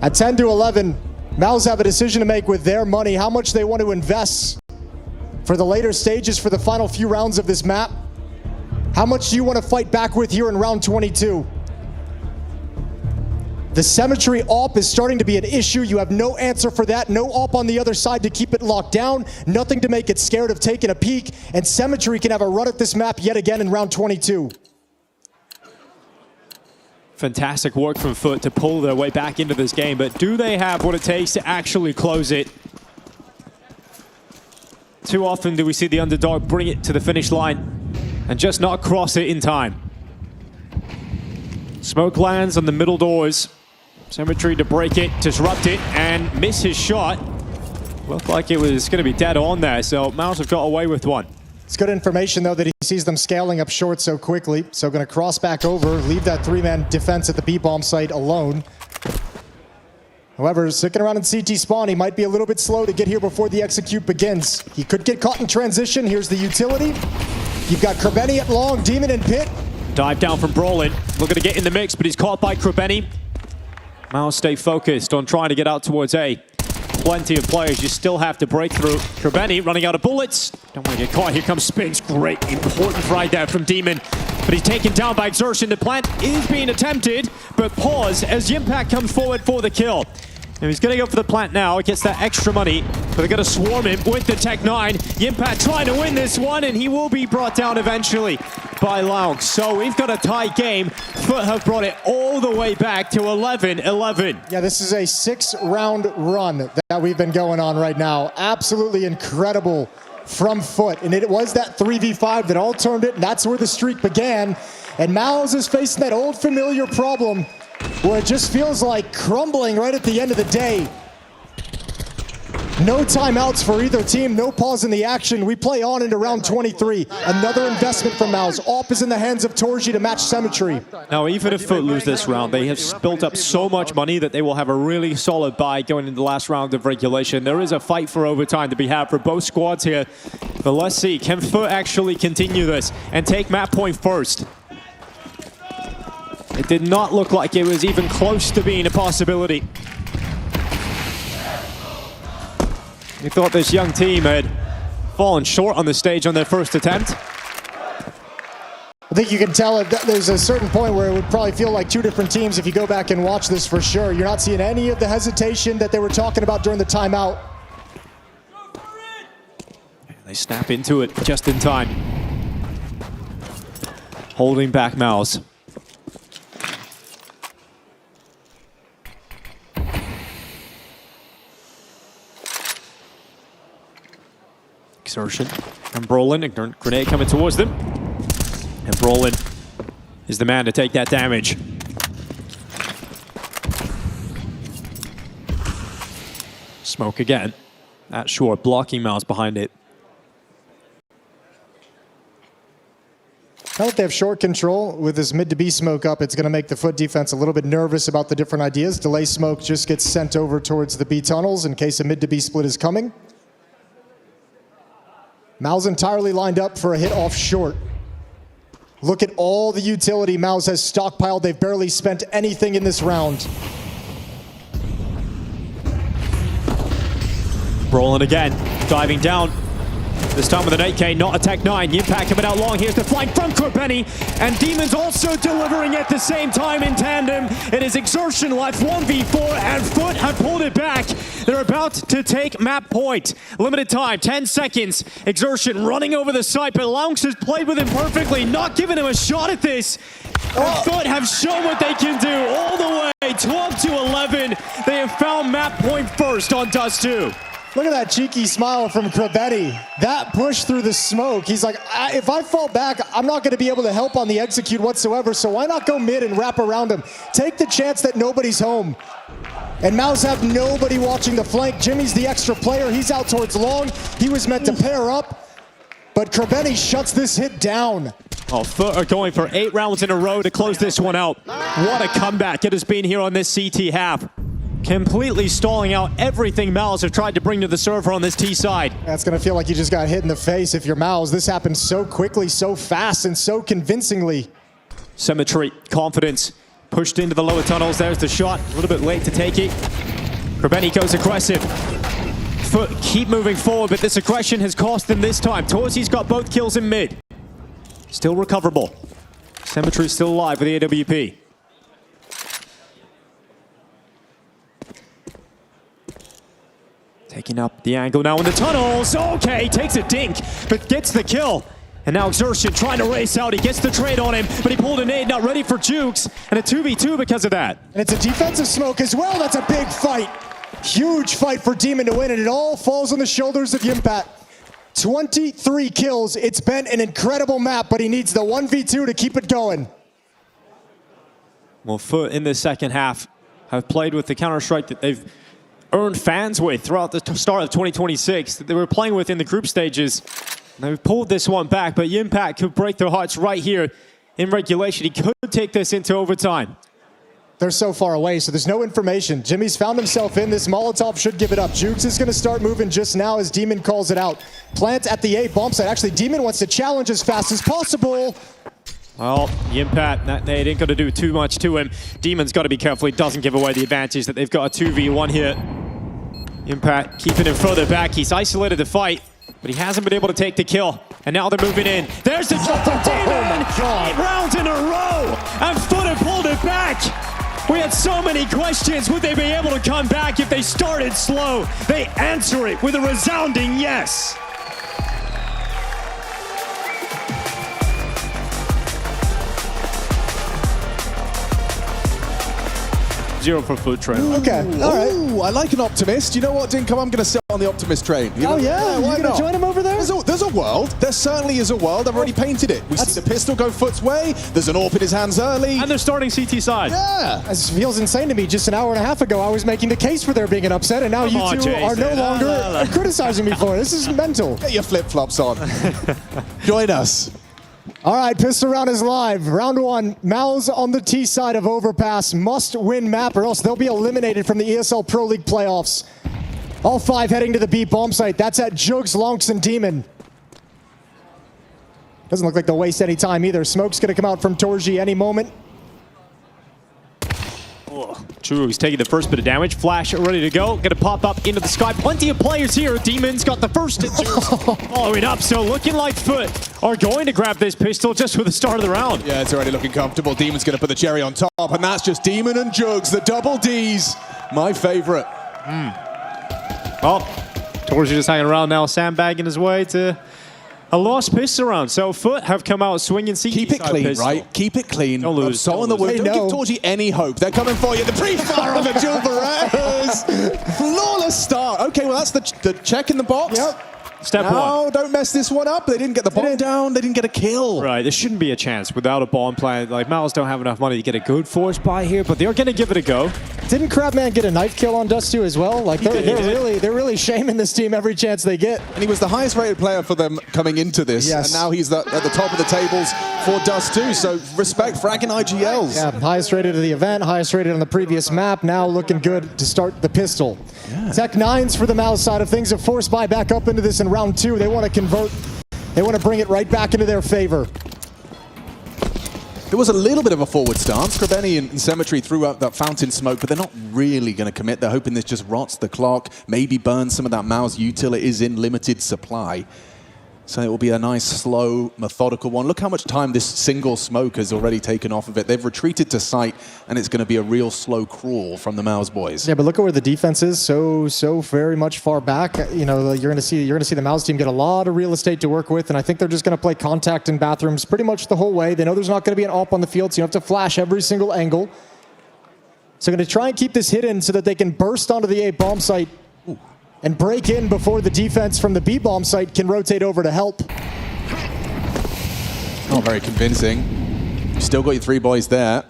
At 10-11, MOUZ have a decision to make with their money, how much they want to invest for the later stages, for the final few rounds of this map. How much do you want to fight back with here in round 22? The Symmetry AWP is starting to be an issue. You have no answer for that. No AWP on the other side to keep it locked down. Nothing to make it scared of taking a peek. And Symmetry can have a run at this map yet again in round 22. Fantastic work from FUT to pull their way back into this game, but do they have what it takes to actually close it? Too often do we see the underdog bring it to the finish line and just not cross it in time. Smoke lands on the middle doors. Symmetry to break it, disrupt it, and miss his shot. Looked like it was going to be dead on there, so MOUZ have got away with one. It's good information, though, that he sees them scaling up short so quickly. So going to cross back over, leave that three-man defense at the B-bomb site alone. However, sticking around in CT spawn, he might be a little bit slow to get here before the execute begins. He could get caught in transition. Here's the utility. You've got Krabeni at long, Demon in pit. Dive down from Brolin, looking to get in the mix, but he's caught by Krabeni. MOUZ stay focused on trying to get out towards A. Plenty of players you still have to break through. Krabeni running out of bullets. Don't want to get caught. Here comes Spinks. Great, important right there from Demon. But he's taken down by Exertion. The plant is being attempted, but pause as Yimpact comes forward for the kill. And he's going to go for the plant now. It gets that extra money, but they're going to swarm him with the Tech 9. Yimpact trying to win this one, and he will be brought down eventually by Launch. So we've got a tie game. FUT have brought it all the way back to 11-11. Yeah, this is a 6-round run that we've been going on right now. Absolutely incredible from FUT. And it was that 3v5 that all turned it, and that's where the streak began. And MOUZ is facing that old familiar problem where it just feels like crumbling right at the end of the day. No timeouts for either team, no pause in the action. We play on into round 23. Another investment from MOUZ. AWP is in the hands of Torji to match Symmetry. Now, even if FUT lose this round, they have built up so much money that they will have a really solid buy going into the last round of regulation. There is a fight for overtime to be had for both squads here. But let's see, can FUT actually continue this and take map point first? It did not look like it was even close to being a possibility. We thought this young team had fallen short on the stage on their first attempt. I think you can tell that there's a certain point where it would probably feel like two different teams if you go back and watch this for sure. You're not seeing any of the hesitation that they were talking about during the timeout. They snap into it just in time. Holding back MOUZ. Exertion from Brolin, grenade coming towards them. And Brolin is the man to take that damage. Smoke again. That short, blocking MOUZ behind it. Now that they have short control with this mid to B smoke up, it's going to make the FUT defense a little bit nervous about the different ideas. Delay smoke just gets sent over towards the B tunnels in case a mid to B split is coming. MOUZ entirely lined up for a hit off short. Look at all the utility MOUZ has stockpiled. They've barely spent anything in this round. Brolin again, diving down. This time with an 8K, not a Tech 9. Yimpact coming out long. Here's the flank from Krabeni. And Demon's also delivering at the same time in tandem. It is Exertion left 1v4, and FUT have pulled it back. They're about to take map point. Limited time, 10 seconds. Exertion running over the site, but Launch has played with him perfectly, not giving him a shot at this. And FUT have shown what they can do all the way, 12-11. They have found map point first on Dust2. Look at that cheeky smile from Krabeni. That push through the smoke. He's like, if I fall back, I'm not going to be able to help on the execute whatsoever, so why not go mid and wrap around him? Take the chance that nobody's home. And MOUZ have nobody watching the flank. Jimmy's the extra player. He's out towards long. He was meant to pair up, but Krabeni shuts this hit down. Oh, FUT are going for 8 rounds in a row to close this one out. What a comeback it has been here on this CT half. completely stalling out everything MOUZ have tried to bring to the server on this T side. That's going to feel like you just got hit in the face if you're MOUZ. This happened so quickly, so fast, and so convincingly. Symmetry, confidence, pushed into the lower tunnels. There's the shot, a little bit late to take it. Krabeni goes aggressive. FUT keep moving forward, but this aggression has cost them this time. Torzi's got both kills in mid. Still recoverable. Symmetry still alive with the AWP. Taking up the angle now in the tunnels. Okay, takes a dink, but gets the kill. And now Exertion trying to race out. He gets the trade on him, but he pulled a nade, not ready for Jukes. And a 2v2 because of that. And it's a defensive smoke as well. That's a big fight. Huge fight for Demon to win, and it all falls on the shoulders of Yimpat. 23 kills. It's been an incredible map, but he needs the 1v2 to keep it going. Well, FUT in the second half have played with the Counter-Strike that they've earned fans with throughout the start of 2026 that they were playing with in the group stages. They've pulled this one back, but Yimpat could break their hearts right here in regulation. He could take this into overtime. They're so far away, so there's no information. Jimmy's found himself in this. Molotov should give it up. Jukes is going to start moving just now as Demon calls it out. Plant at the A bomb site. Actually, Demon wants to challenge as fast as possible. Well, Yimpat, that nade ain't going to do too much to him. Demon's got to be careful he doesn't give away the advantage that they've got a 2v1 here. Yimpat keeping him further back. He's isolated the fight, but he hasn't been able to take the kill. And now they're moving in. There's the kill for Demon! 8 rounds in a row! And FUT have pulled it back! We had so many questions. Would they be able to come back if they started slow? They answer it with a resounding yes. Zero for FUT train. Okay, all right. Ooh, I like an optimist. You know what, Dinkum? I'm going to sit on the optimist train. You know? Oh yeah, why you gonna not? join him over there? There's a world. There certainly is a world. I've already painted it. We see the pistol go FUT's way. There's an AWP in his hands early. And they're starting CT side. Yeah. This feels insane to me. Just an hour and a half ago, I was making the case for there being an upset, and now you two are no longer criticizing me for it. This is mental. Get your flip-flops on. Join us. All right, Pistol Round is live. Round one, MOUZ on the T side of Overpass. Must win map or else they'll be eliminated from the ESL Pro League playoffs. All 5 heading to the B bomb site. That's at Jugs, Lonks, and Demon. Doesn't look like they'll waste any time either. Smoke's going to come out from Torji any moment. True, he's taking the first bit of damage. Flash ready to go. Gonna pop up into the sky. Plenty of players here. Demon's got the first hit. Following up, so looking like FUT are going to grab this pistol just with the start of the round. Yeah, it's already looking comfortable. Demon's going to put the cherry on top, and that's just Demon and Jugs, the double Ds. My favorite. Well, Torji just hanging around now, sandbagging his way to a lost pistol round. So FUT have come out swinging CT Keep it clean, pistol. right? Keep it clean. Don't lose. So on the wood. Don't give Torji any hope. They're coming for you. The pre-fire on the dual Barrettas. Flawless start. Okay, well, that's the check in the box. Yep. Step No, one. don't mess this one up. They didn't get the bomb down. They didn't get a kill. Right, there shouldn't be a chance without a bomb plan. Like, MOUZ don't have enough money to get a good force buy here, but they're going to give it a go. Didn't Crabman get a knife kill on Dust2 as well? Like they're really shaming this team every chance they get. And he was the highest rated player for them coming into this. Yes. And now he's at the top of the tables for Dust2. So respect fragging IGLs. Yeah, highest rated of the event, highest rated on the previous map. Now looking good to start the pistol. Yeah. Tech 9s for the MOUZ side of things. A force buy back up into this in round 2. They want to convert. They want to bring it right back into their favor. There was a little bit of a forward stance. Krabeni and Symmetry threw out that fountain smoke, but they're not really going to commit. They're hoping this just rots the clock, maybe burns some of that MOUZ util. It is in limited supply. So it will be a nice, slow, methodical one. Look how much time this single smoke has already taken off of it. They've retreated to site, and it's going to be a real slow crawl from the MOUZ boys. Yeah, but look at where the defense is. So very much far back. You know, you're going to see the MOUZ team get a lot of real estate to work with, and I think they're just going to play contact in bathrooms pretty much the whole way. They know there's not going to be an AWP on the field, so you have to flash every single angle. So going to try and keep this hidden so that they can burst onto the A bomb site and break in before the defense from the B bomb site can rotate over to help. Not very convincing. You still got your 3 boys there.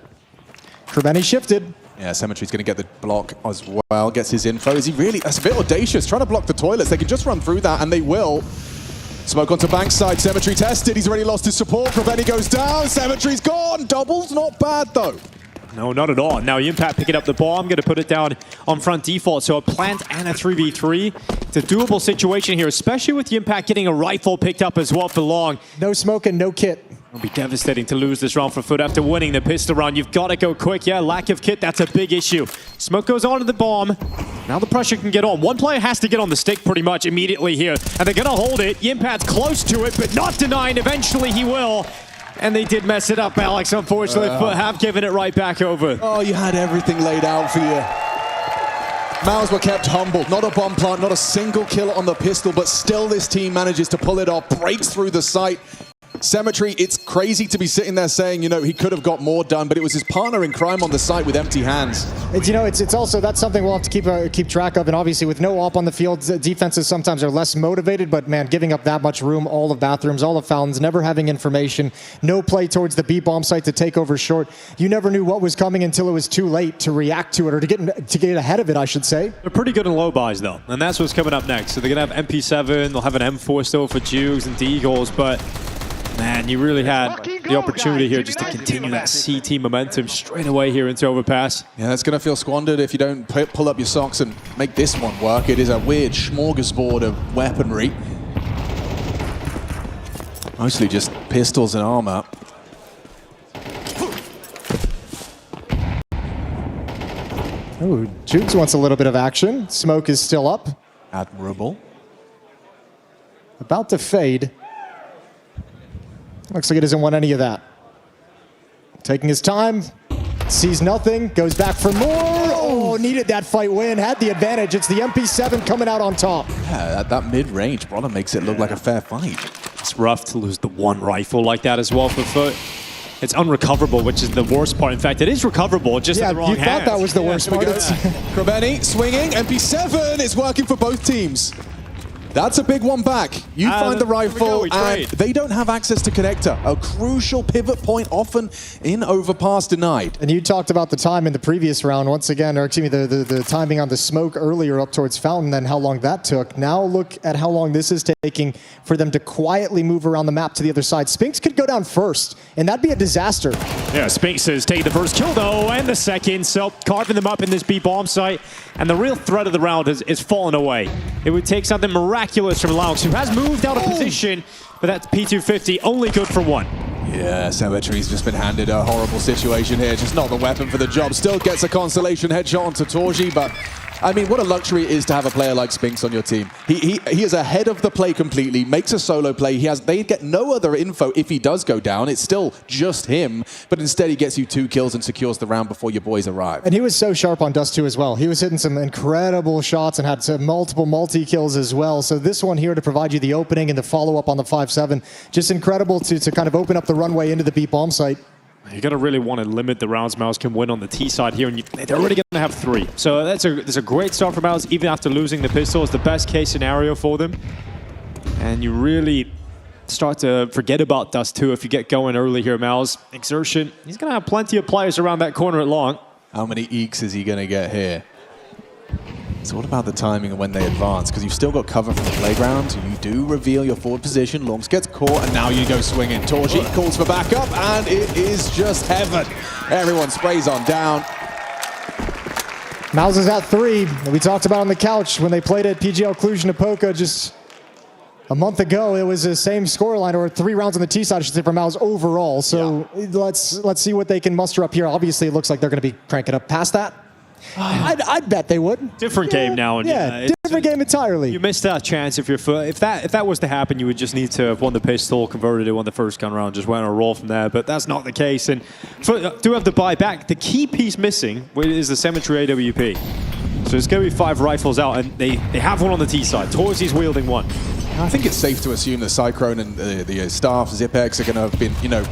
Krabeni shifted. Yeah, Symmetry's going to get the block as well, gets his info. Is he really? That's a bit audacious, trying to block the toilets. They can just run through that, and they will. Smoke onto Bankside, Symmetry tested. He's already lost his support. Krabeni goes down, Symmetry's gone. Doubles, not bad though. No, not at all. Now Impact picking up the bomb, going to put it down on front default. So a plant and a 3v3. It's a doable situation here, especially with Impact getting a rifle picked up as well for long. No smoke and no kit. It'll be devastating to lose this round for FUT after winning the pistol round. You've got to go quick. Yeah, lack of kit, that's a big issue. Smoke goes on to the bomb. Now the pressure can get on. One player has to get on the stick pretty much immediately here. And they're going to hold it. Yimpat's close to it, but not denying. Eventually he will. And they did mess it up, Alex. Unfortunately, FUT have given it right back over. Oh, you had everything laid out for you. MOUZ were kept humble. Not a bomb plant, not a single kill on the pistol, but still this team manages to pull it off, breaks through the site. Cemetery, it's crazy to be sitting there saying, you know, he could have got more done, but it was his partner in crime on the site with empty hands. It's, you know, it's also, that's something we'll have to keep track of, and obviously with no op on the field, defenses sometimes are less motivated, but man, giving up that much room, all the bathrooms, all the fountains, never having information, no play towards the B bomb site to take over short. You never knew what was coming until it was too late to react to it, or to get ahead of it, I should say. They're pretty good in low buys though, and that's what's coming up next. So they're gonna have MP7, they'll have an M4 still for Jugs and Deagles, but man, you really had the opportunity here just to continue that CT momentum straight away here into Overpass. Yeah, that's going to feel squandered if you don't pull up your socks and make this one work. It is a weird smorgasbord of weaponry. Mostly just pistols and armor. Ooh, Jugs wants a little bit of action. Smoke is still up. Admirable. About to fade. Looks like he doesn't want any of that. Taking his time, sees nothing, goes back for more. Oh, needed that fight win, had the advantage. It's the MP7 coming out on top. Yeah, that mid-range, Bronner makes it look like a fair fight. It's rough to lose the one rifle like that as well for FUT. It's unrecoverable, which is the worst part. In fact, it is recoverable, just in the wrong hands. Yeah, you thought that was the worst part. Krabeni swinging, MP7 is working for both teams. That's a big one back. You find the rifle, and they don't have access to connector. A crucial pivot point often in Overpass denied. And you talked about the time in the previous round, once again, or excuse me, the timing on the smoke earlier up towards Fountain, and how long that took. Now look at how long this is taking for them to quietly move around the map to the other side. Spinks could go down first, and that'd be a disaster. Yeah, Spinks is taking the first kill, though, and the second, so carving them up in this B bomb site. And the real threat of the round is fallen away. It would take something miraculous from Laux, who has moved out of position, but that's P250, only good for one. Yeah, Cemetery's just been handed a horrible situation here. Just not the weapon for the job. Still gets a consolation headshot onto Torji, but I mean, what a luxury it is to have a player like Spinks on your team. He is ahead of the play completely, makes a solo play. They get no other info if he does go down. It's still just him, but instead he gets you 2 kills and secures the round before your boys arrive. And he was so sharp on Dust2 as well. He was hitting some incredible shots and had some multiple multi-kills as well. So this one here to provide you the opening and the follow-up on the 5-7, just incredible to kind of open up the runway into the B bomb site. You're going to really want to limit the rounds MOUZ can win on the T side here, and they're already going to have 3. So that's a great start for MOUZ, even after losing the pistol. It's the best case scenario for them. And you really start to forget about Dust2 if you get going early here, MOUZ. Exertion, he's going to have plenty of players around that corner at long. How many eeks is he going to get here? It's all about the timing and when they advance, because you've still got cover from the playground. You do reveal your forward position. Longs gets caught, and now you go swinging. Torji calls for backup, and it is just heaven. Everyone sprays on down. MOUZ is at 3. We talked about on the couch when they played at PGL Cluj-Napoca just a month ago. It was the same scoreline, or 3 rounds on the T side, I should say, for MOUZ overall. So let's see what they can muster up here. Obviously, it looks like they're going to be cranking up past that. I'd bet they would. Different game now. And different game entirely. You missed that chance if you're FUT. If that was to happen, you would just need to have won the pistol, converted it, won the first gun round, just went on a roll from there. But that's not the case. And FUT do have to buy back. The key piece missing is the Cemetery AWP. So it's going to be 5 rifles out, and they have one on the T side. Torzi's wielding one. I think it's safe to assume that Cyclone and the staff, Zipex, are going to have been, you know,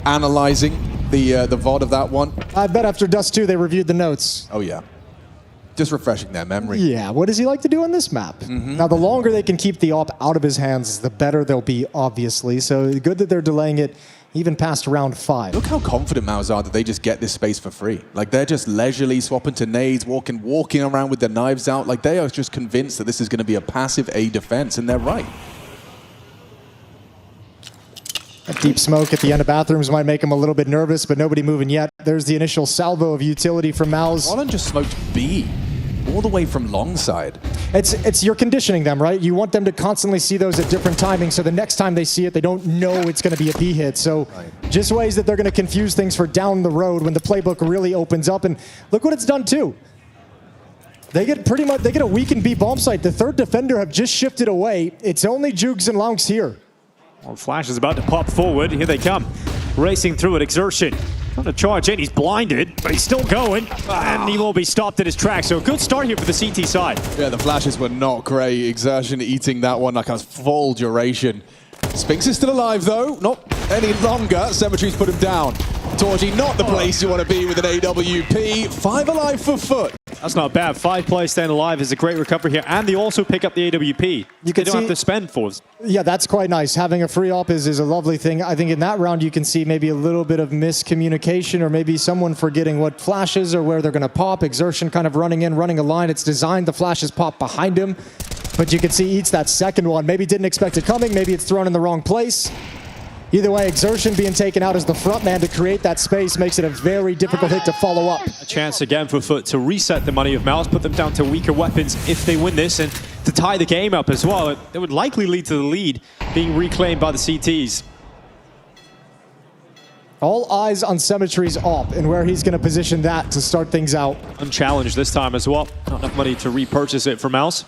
analyzing the VOD of that one. I bet after Dust2 they reviewed the notes. Oh yeah, just refreshing their memory. Yeah, what does he like to do on this map? Now the longer they can keep the op out of his hands, the better they'll be, obviously. So good that they're delaying it even past round 5. Look how confident MOUZ are that they just get this space for free. Like, they're just leisurely swapping to nades, walking around with their knives out. Like, they are just convinced that this is going to be a passive A defense, and they're right. A deep smoke at the end of bathrooms might make him a little bit nervous, but nobody moving yet. There's the initial salvo of utility from MOUZ. Roland just smoked B all the way from long side. It's you're conditioning them, right? You want them to constantly see those at different timings, so the next time they see it, they don't know it's going to be a B hit. So just ways that they're going to confuse things for down the road when the playbook really opens up. And look what it's done too. They get a weakened B bomb site. The third defender have just shifted away. It's only Jugs and Lounks here. Well, Flash is about to pop forward. Here they come. Racing through it. Exertion. Trying to charge in. He's blinded, but he's still going. And he will be stopped in his tracks. So a good start here for the CT side. Yeah, the flashes were not great. Exertion eating that one like a full duration. Spinks is still alive, though. Not any longer. Symmetry's put him down. Torgy, not the place you want to be with an AWP. 5 alive for FUT. That's not bad. 5 players staying alive is a great recovery here. And they also pick up the AWP. They don't have to spend for it. Yeah, that's quite nice. Having a free op is a lovely thing. I think in that round you can see maybe a little bit of miscommunication or maybe someone forgetting what flashes or where they're going to pop. Exertion kind of running in, running a line. It's designed the flashes pop behind him. But you can see he eats that second one. Maybe didn't expect it coming. Maybe it's thrown in the wrong place. Either way, Exertion being taken out as the front man to create that space makes it a very difficult hit to follow up. A chance again for FUT to reset the money of MOUZ, put them down to weaker weapons if they win this, and to tie the game up as well. It would likely lead to the lead being reclaimed by the CTs. All eyes on Symmetry's op and where he's going to position that to start things out. Unchallenged this time as well. Not enough money to repurchase it for MOUZ.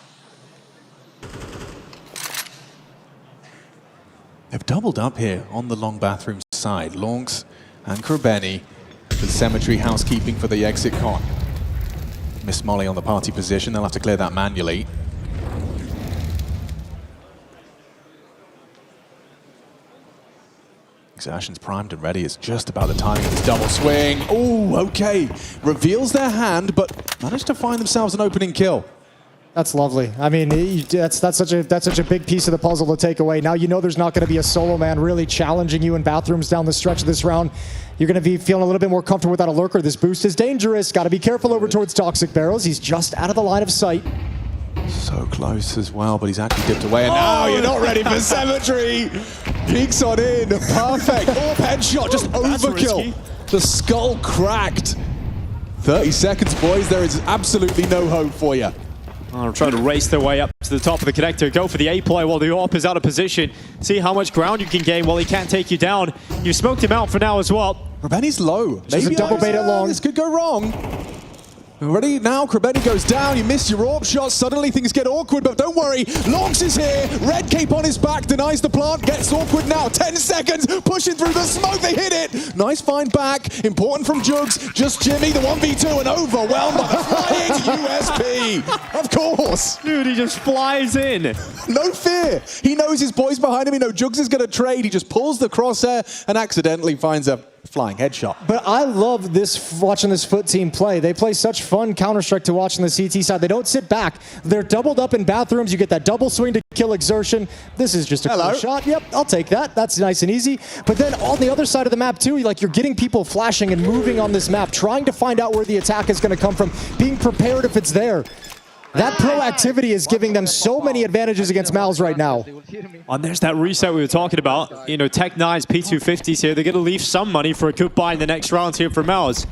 They've doubled up here on the long bathroom side. Lonks and Krabeni with Symmetry housekeeping for the exit con. Miss Molly on the party position. They'll have to clear that manually. Exertion's primed and ready. It's just about the timing of this double swing. Oh, okay. Reveals their hand, but managed to find themselves an opening kill. That's lovely. I mean, that's such a big piece of the puzzle to take away. Now you know there's not going to be a solo man really challenging you in bathrooms down the stretch of this round. You're going to be feeling a little bit more comfortable without a lurker. This boost is dangerous. Got to be careful over towards Toxic Barrels. He's just out of the line of sight. So close as well, but he's actually dipped away. And now you're not ready for Symmetry. Peeks on in. Perfect. Orb headshot. Just overkill. The skull cracked. 30 seconds, boys. There is absolutely no hope for you. They're trying to race their way up to the top of the connector. Go for the A play while the AWP is out of position. See how much ground you can gain while he can't take you down. You smoked him out for now as well. Krabeni's low. Maybe a double bait it long. This could go wrong. Ready now, Krabeni goes down, you missed your AWP shot, suddenly things get awkward, but don't worry, Lonks is here, red cape on his back, denies the plant, gets awkward now, 10 seconds, pushing through the smoke, they hit it, nice find back, important from Jugs, just Jimmy, the 1v2 and overwhelmed by the flying USP, of course. Dude, he just flies in. No fear, he knows his boys behind him, he knows Jugs is going to trade, he just pulls the crosshair and accidentally finds a flying headshot. But I love this, watching this FUT team play. They play such fun Counter-Strike to watch on the CT side. They don't sit back. They're doubled up in bathrooms. You get that double swing to kill Exertion. This is just a cool shot. Yep, I'll take that. That's nice and easy. But then on the other side of the map too, you're getting people flashing and moving on this map, trying to find out where the attack is going to come from, being prepared if it's there. That proactivity is giving them so many advantages against MOUZ right now. And there's that reset we were talking about. You know, Tech9's P250s here. They're going to leave some money for a good buy in the next round here for MOUZ.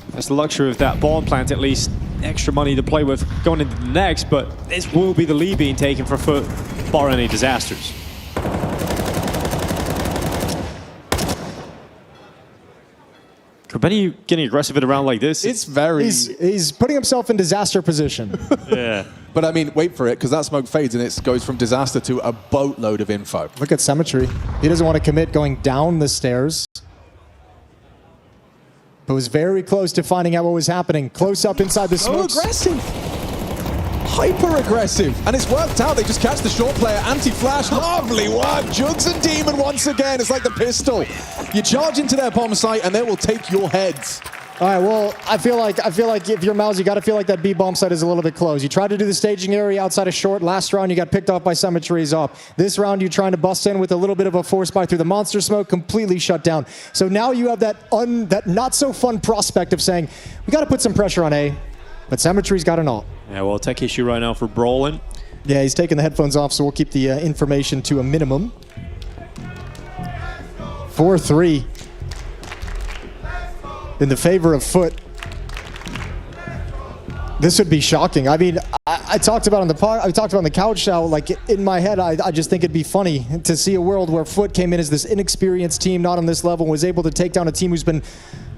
That's the luxury of that bomb plant, at least extra money to play with going into the next. But this will be the lead being taken for FUT, bar any disasters. Krabeni getting aggressive at a round like this. It's very... He's putting himself in disaster position. Yeah. But I mean, wait for it, because that smoke fades and it goes from disaster to a boatload of info. Look at Symmetry. He doesn't want to commit going down the stairs. But was very close to finding out what was happening. Close up inside the smoke. So aggressive. Hyper aggressive. And it's worked out. They just catch the short player. Anti-flash. Lovely work. Jugs and Demon once again. It's like the pistol. You charge into their bomb site and they will take your heads. All right, well, I feel like if you're MOUZ, you got to feel like that B bomb site is a little bit close. You tried to do the staging area outside of short. Last round, you got picked off by Symmetry's up. This round, you're trying to bust in with a little bit of a force buy through the monster smoke, completely shut down. So now you have that not so fun prospect of saying, we got to put some pressure on A, but Symmetry's got an alt. Yeah, well, tech issue right now for Brolin. Yeah, he's taking the headphones off, so we'll keep the information to a minimum. 4-3 in the favor of FUT. This would be shocking. I mean, I talked about on the couch how, like, in my head, I just think it'd be funny to see a world where FUT came in as this inexperienced team, not on this level, and was able to take down a team who's been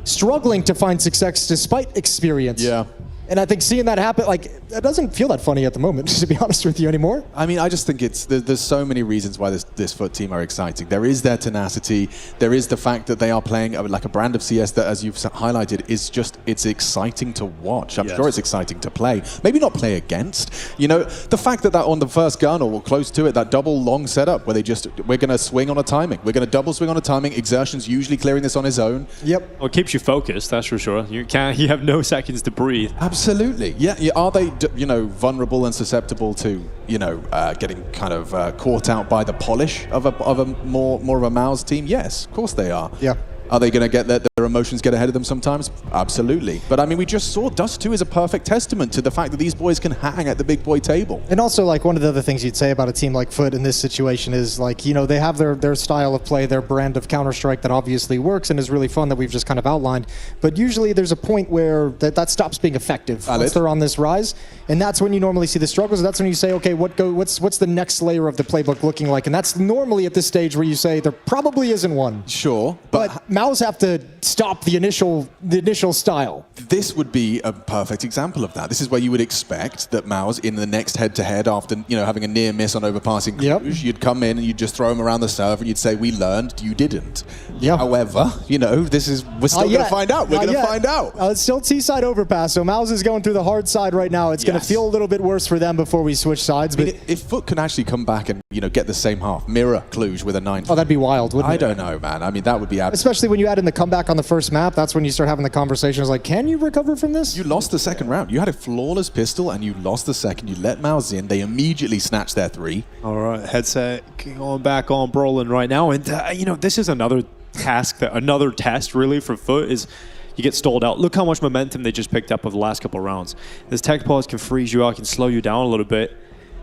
struggling to find success despite experience. Yeah. And I think seeing that happen, like, it doesn't feel that funny at the moment, to be honest with you, anymore. I mean, I just think there's so many reasons why this FUT team are exciting. There is their tenacity. There is the fact that they are playing like a brand of CS that, as you've highlighted, it's exciting to watch. I'm sure it's exciting to play. Maybe not play against. You know, the fact that on the first gun or close to it, that double long setup where we're going to swing on a timing. We're going to double swing on a timing. Exertion's usually clearing this on his own. Yep. Well, it keeps you focused, that's for sure. You have no seconds to breathe. Absolutely. Yeah. Are they, vulnerable and susceptible to, getting kind of caught out by the polish of a more of a MOUZ team? Yes, of course they are. Yeah. Are they going to get their emotions get ahead of them sometimes? Absolutely. But I mean, we just saw Dust2 is a perfect testament to the fact that these boys can hang at the big boy table. And also, like, one of the other things you'd say about a team like FUT in this situation is, like, they have their style of play, their brand of Counter-Strike that obviously works and is really fun that we've just kind of outlined. But usually there's a point where that stops being effective once they're on this rise. And that's when you normally see the struggles. That's when you say, okay, what's the next layer of the playbook looking like? And that's normally at this stage where you say there probably isn't one. Sure. But MOUZ have to stop the initial style. This would be a perfect example of that. This is where you would expect that MOUZ in the next head-to-head after having a near miss on overpassing Cluj, you'd come in and you'd just throw him around the server and you'd say, we learned, you didn't. Yeah. However, we're still going to find out. We're going to find out. It's still T-side overpass, so MOUZ is going through the hard side right now. It's going to feel a little bit worse for them before we switch sides. But if FUT can actually come back and get the same half, mirror Cluj with a 9. Oh, that'd be wild, wouldn't it? I don't know, man. I mean, that would be especially when you add in the comeback on the first map. That's when you start having the conversations like, can you recover from this? You lost the second round. You had a flawless pistol and you lost the second. You let MOUZ in. They immediately snatched their 3. All right, headset going back on Brolin right now. And, this is another test really for FUT is you get stalled out. Look how much momentum they just picked up over the last couple of rounds. This tech pause can freeze you out, can slow you down a little bit.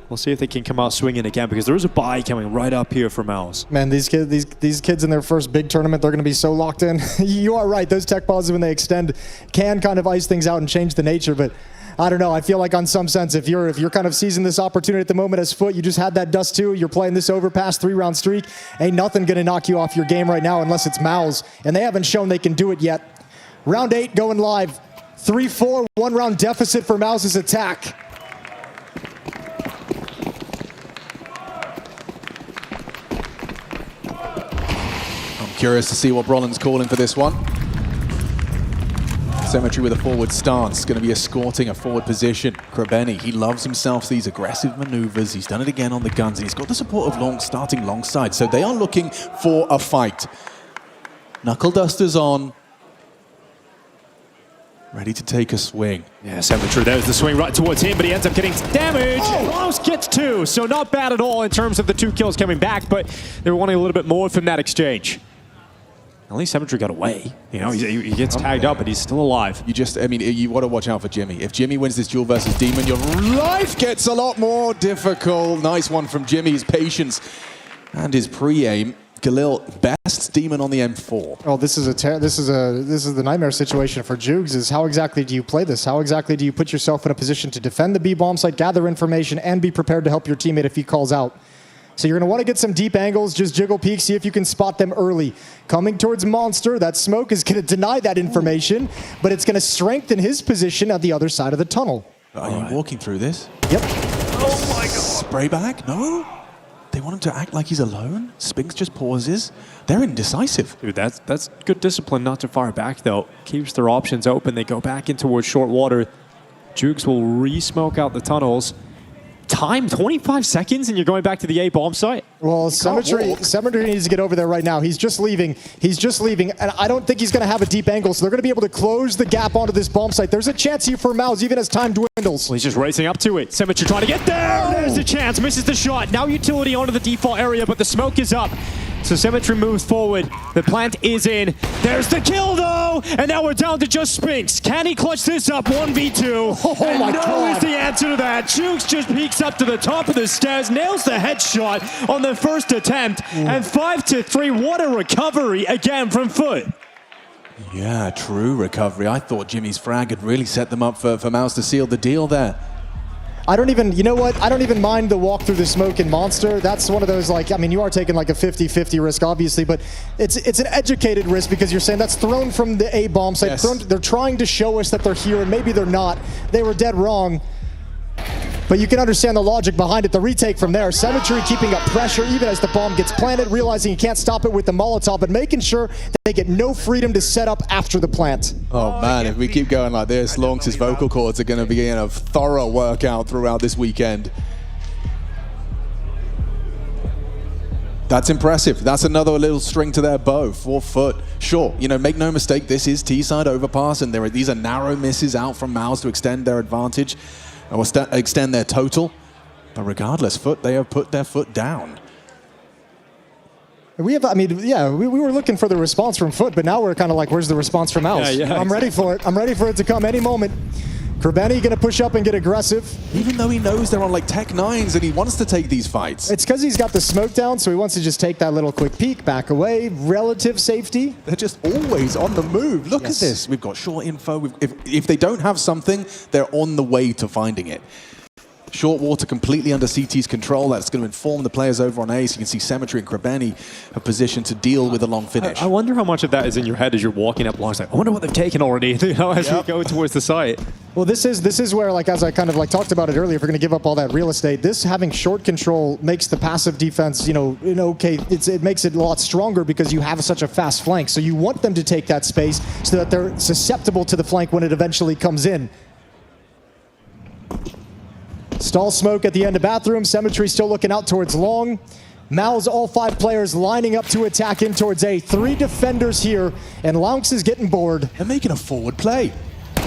We'll see if they can come out swinging again because there is a buy coming right up here for MOUZ. Man, these kids in their first big tournament, they're going to be so locked in. You are right. Those tech pauses, when they extend, can kind of ice things out and change the nature. But I don't know. I feel like, on some sense, if you're kind of seizing this opportunity at the moment as FUT, you just had that Dust2. You're playing this Overpass 3-round streak. Ain't nothing going to knock you off your game right now unless it's MOUZ, and they haven't shown they can do it yet. Round 8 going live. 3-4, 1-round deficit for MOUZ's attack. Curious to see what Brolin's calling for this one. Symmetry with a forward stance, going to be escorting a forward position. Krebeni, he loves himself these aggressive maneuvers. He's done it again on the guns, and he's got the support of starting long side. So they are looking for a fight. Knuckle Dusters on. Ready to take a swing. Yeah, Symmetry, there's the swing right towards him, but he ends up getting damage. MOUZ gets 2, so not bad at all in terms of the 2 kills coming back, but they were wanting a little bit more from that exchange. At least Symmetry got away. He gets tagged up, but he's still alive. You want to watch out for Jimmy. If Jimmy wins this duel versus Demon, your life gets a lot more difficult. Nice one from Jimmy, his patience and his pre-aim. Galil, best Demon on the M4. Oh, this is the nightmare situation for Jugs. Is how exactly do you play this? How exactly do you put yourself in a position to defend the B bomb site, gather information, and be prepared to help your teammate if he calls out? So you're going to want to get some deep angles, just jiggle peek, see if you can spot them early. Coming towards Monster, that smoke is going to deny that information, but it's going to strengthen his position at the other side of the tunnel. Are you walking through this? Yep. Oh my god. Spray back? No? They want him to act like he's alone? Spinks just pauses. They're indecisive. Dude, that's good discipline not to fire back, though. Keeps their options open. They go back in towards short water. Jukes will re-smoke out the tunnels. Time, 25 seconds, and you're going back to the A bomb site? Well, Symmetry needs to get over there right now. He's just leaving, and I don't think he's going to have a deep angle, so they're going to be able to close the gap onto this bomb site. There's a chance here for MOUZ, even as time dwindles. Well, he's just racing up to it. Symmetry trying to get there! There's the chance, misses the shot. Now utility onto the default area, but the smoke is up. So Symmetry moves forward. The plant is in. There's the kill though! And now we're down to just Spinks. Can he clutch this up 1v2? Oh my no God. is the answer to that. Jukes just peeks up to the top of the stairs, nails the headshot on the first attempt, and 5-3. What a recovery again from FUT. Yeah, true recovery. I thought Jimmy's frag had really set them up for MOUZ to seal the deal there. I don't even, you know what? I don't even mind the walk through the smoke in Monster. That's one of those, like, I mean, you are taking like a 50-50 risk, obviously, but it's an educated risk because you're saying that's thrown from the A bomb site. Yes. They're trying to show us that they're here, and maybe they're not. They were dead wrong. But you can understand the logic behind it. The retake from there. Symmetry keeping up pressure even as the bomb gets planted, realizing you can't stop it with the Molotov, but making sure that they get no freedom to set up after the plant. Oh man, if we keep going like this, Lonks' vocal cords are going to be in a thorough workout throughout this weekend. That's impressive. That's another little string to their bow for FUT. Sure, you know, make no mistake, this is T-side overpass, and these are narrow misses out from MOUZ to extend their advantage, or extend their total. But regardless, FUT, they have put their foot down. We have, I mean, yeah, we were looking for the response from FUT, but now we're kind of like, where's the response from MOUZ? Yeah, I'm ready for it. I'm ready for it to come any moment. Krebeni going to push up and get aggressive. Even though he knows they're on like Tech 9s and he wants to take these fights. It's because he's got the smoke down, so he wants to just take that little quick peek, back away, relative safety. They're just always on the move. Look at this. We've got short info. If they don't have something, they're on the way to finding it. Short water completely under CT's control. That's going to inform the players over on A. So you can see Symmetry and Krebeni are positioned to deal with a long finish. I wonder how much of that is in your head as you're walking up long. Like, I wonder what they've taken already, you know, as we go towards the site. Well, this is where, like, as I kind of like talked about it earlier, if we're going to give up all that real estate, this having short control makes the passive defense, you know, okay, it makes it a lot stronger because you have such a fast flank. So you want them to take that space so that they're susceptible to the flank when it eventually comes in. Stall smoke at the end of bathroom. Symmetry still looking out towards long. MOUZ, all 5 players lining up to attack in towards A. 3 defenders here, and Lonks is getting bored. They're making a forward play.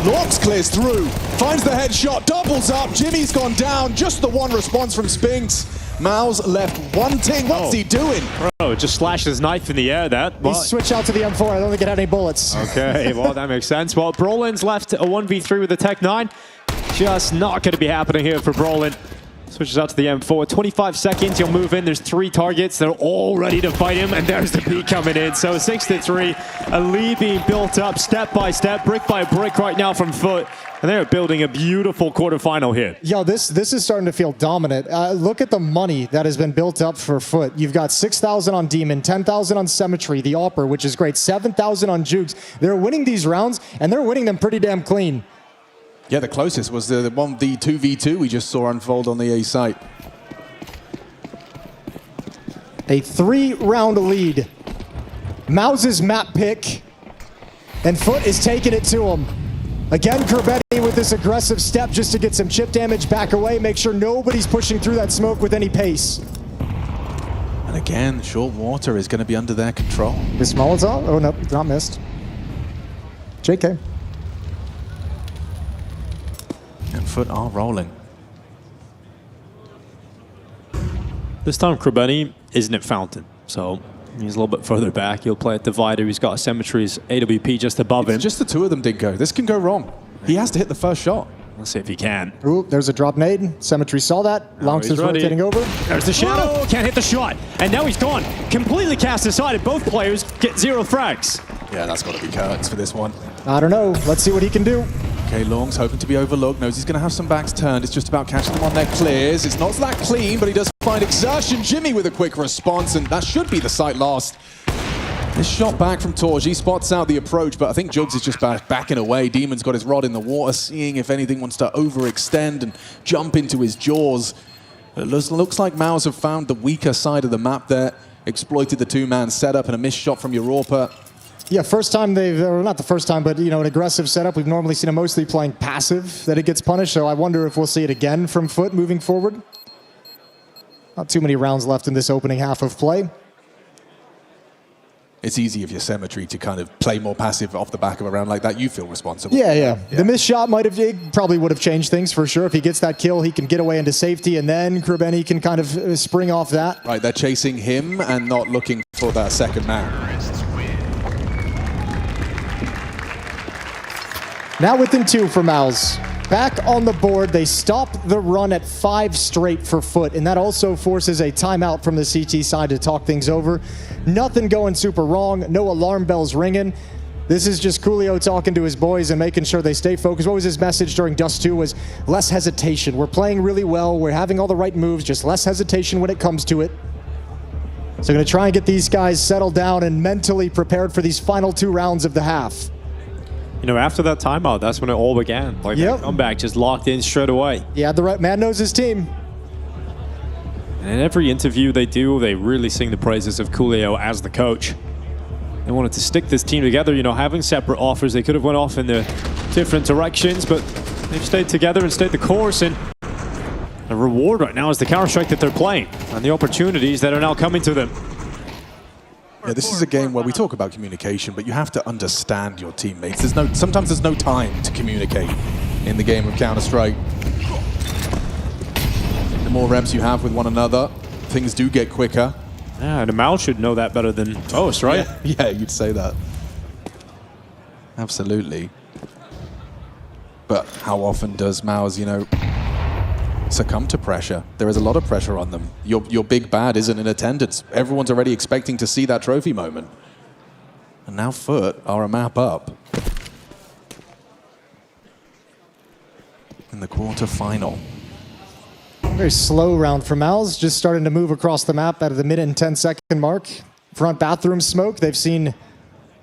Lonks clears through, finds the headshot, doubles up. Jimmy's gone down. Just the one response from Spinks. MOUZ left wanting. What's he doing? Bro, just slashed his knife in the air. He switched out to the M4. I don't think it had any bullets. Okay, well, that makes sense. Well, Brolin's left a 1v3 with the Tech 9. Just not going to be happening here for Brolin. Switches out to the M4. 25 seconds, he'll move in. There's 3 targets. They're all ready to fight him, and there's the P coming in. So 6-3, a lead being built up step by step, brick by brick right now from FUT. And they're building a beautiful quarterfinal here. Yo, this is starting to feel dominant. Look at the money that has been built up for FUT. You've got 6,000 on Demon, 10,000 on Symmetry, the Opera, which is great, 7,000 on Jukes. They're winning these rounds, and they're winning them pretty damn clean. Yeah, the closest was the 2v2 we just saw unfold on the A site. A 3-round lead. MOUZ's map pick, and FUT is taking it to him. Again, Krebeni with this aggressive step just to get some chip damage back away, make sure nobody's pushing through that smoke with any pace. And again, short water is going to be under their control. Miss Molotov? Oh, no, not missed. JK. And FUT are rolling. This time, Krebeni isn't at Fountain, so he's a little bit further back. He'll play at Divider. He's got Symmetry's AWP just above him. Just the 2 of them did go. This can go wrong. He has to hit the first shot. Let's see if he can. Ooh, there's a drop nade. Symmetry saw that. Lonks is rotating over. There's the shadow. Whoa. Can't hit the shot. And now he's gone. Completely cast aside, and both players get 0 frags. Yeah, that's got to be curtains for this one. I don't know. Let's see what he can do. Okay, Long's hoping to be overlooked. Knows he's going to have some backs turned. It's just about catching them on their clears. It's not that clean, but he does find exertion. Jimmy with a quick response, and that should be the site last. This shot back from Torj. He spots out the approach, but I think Jugs is just backing away. Demon's got his rod in the water, seeing if anything wants to overextend and jump into his jaws. It looks like MOUZ have found the weaker side of the map there, exploited the 2-man setup and a missed shot from Europa. Yeah, first time or not the first time, but, you know, an aggressive setup. We've normally seen him mostly playing passive, that it gets punished, so I wonder if we'll see it again from FUT moving forward. Not too many rounds left in this opening half of play. It's easy if you're Symmetry to kind of play more passive off the back of a round like that. You feel responsible. Yeah. The missed shot probably would have changed things for sure. If he gets that kill, he can get away into safety, and then Krebeni can kind of spring off that. Right, they're chasing him and not looking for that second man. Now within 2 for MOUZ. Back on the board, they stop the run at 5 straight for FUT, and that also forces a timeout from the CT side to talk things over. Nothing going super wrong, no alarm bells ringing. This is just Coolio talking to his boys and making sure they stay focused. What was his message during Dust2 was less hesitation. We're playing really well, we're having all the right moves, just less hesitation when it comes to it. So going to try and get these guys settled down and mentally prepared for these final 2 rounds of the half. You know, after that timeout, that's when it all began. Like, that comeback just locked in straight away. Yeah, the right man knows his team. And in every interview they do, they really sing the praises of Coolio as the coach. They wanted to stick this team together, you know, having separate offers. They could have went off in the different directions, but they've stayed together and stayed the course. And the reward right now is the Counter-Strike that they're playing and the opportunities that are now coming to them. Yeah, this is a game where we talk about communication, but you have to understand your teammates. Sometimes there's no time to communicate in the game of Counter-Strike. The more reps you have with one another, things do get quicker. Yeah, and MOUZ should know that better than most, right? Yeah, you'd say that. Absolutely. But how often does MOUZ, you know, succumb to pressure? There is a lot of pressure on them. Your big bad isn't in attendance. Everyone's already expecting to see that trophy moment. And now FUT are a map up in the quarter-final. Very slow round for MOUZ, just starting to move across the map at the minute and 10-second mark. Front bathroom smoke, they've seen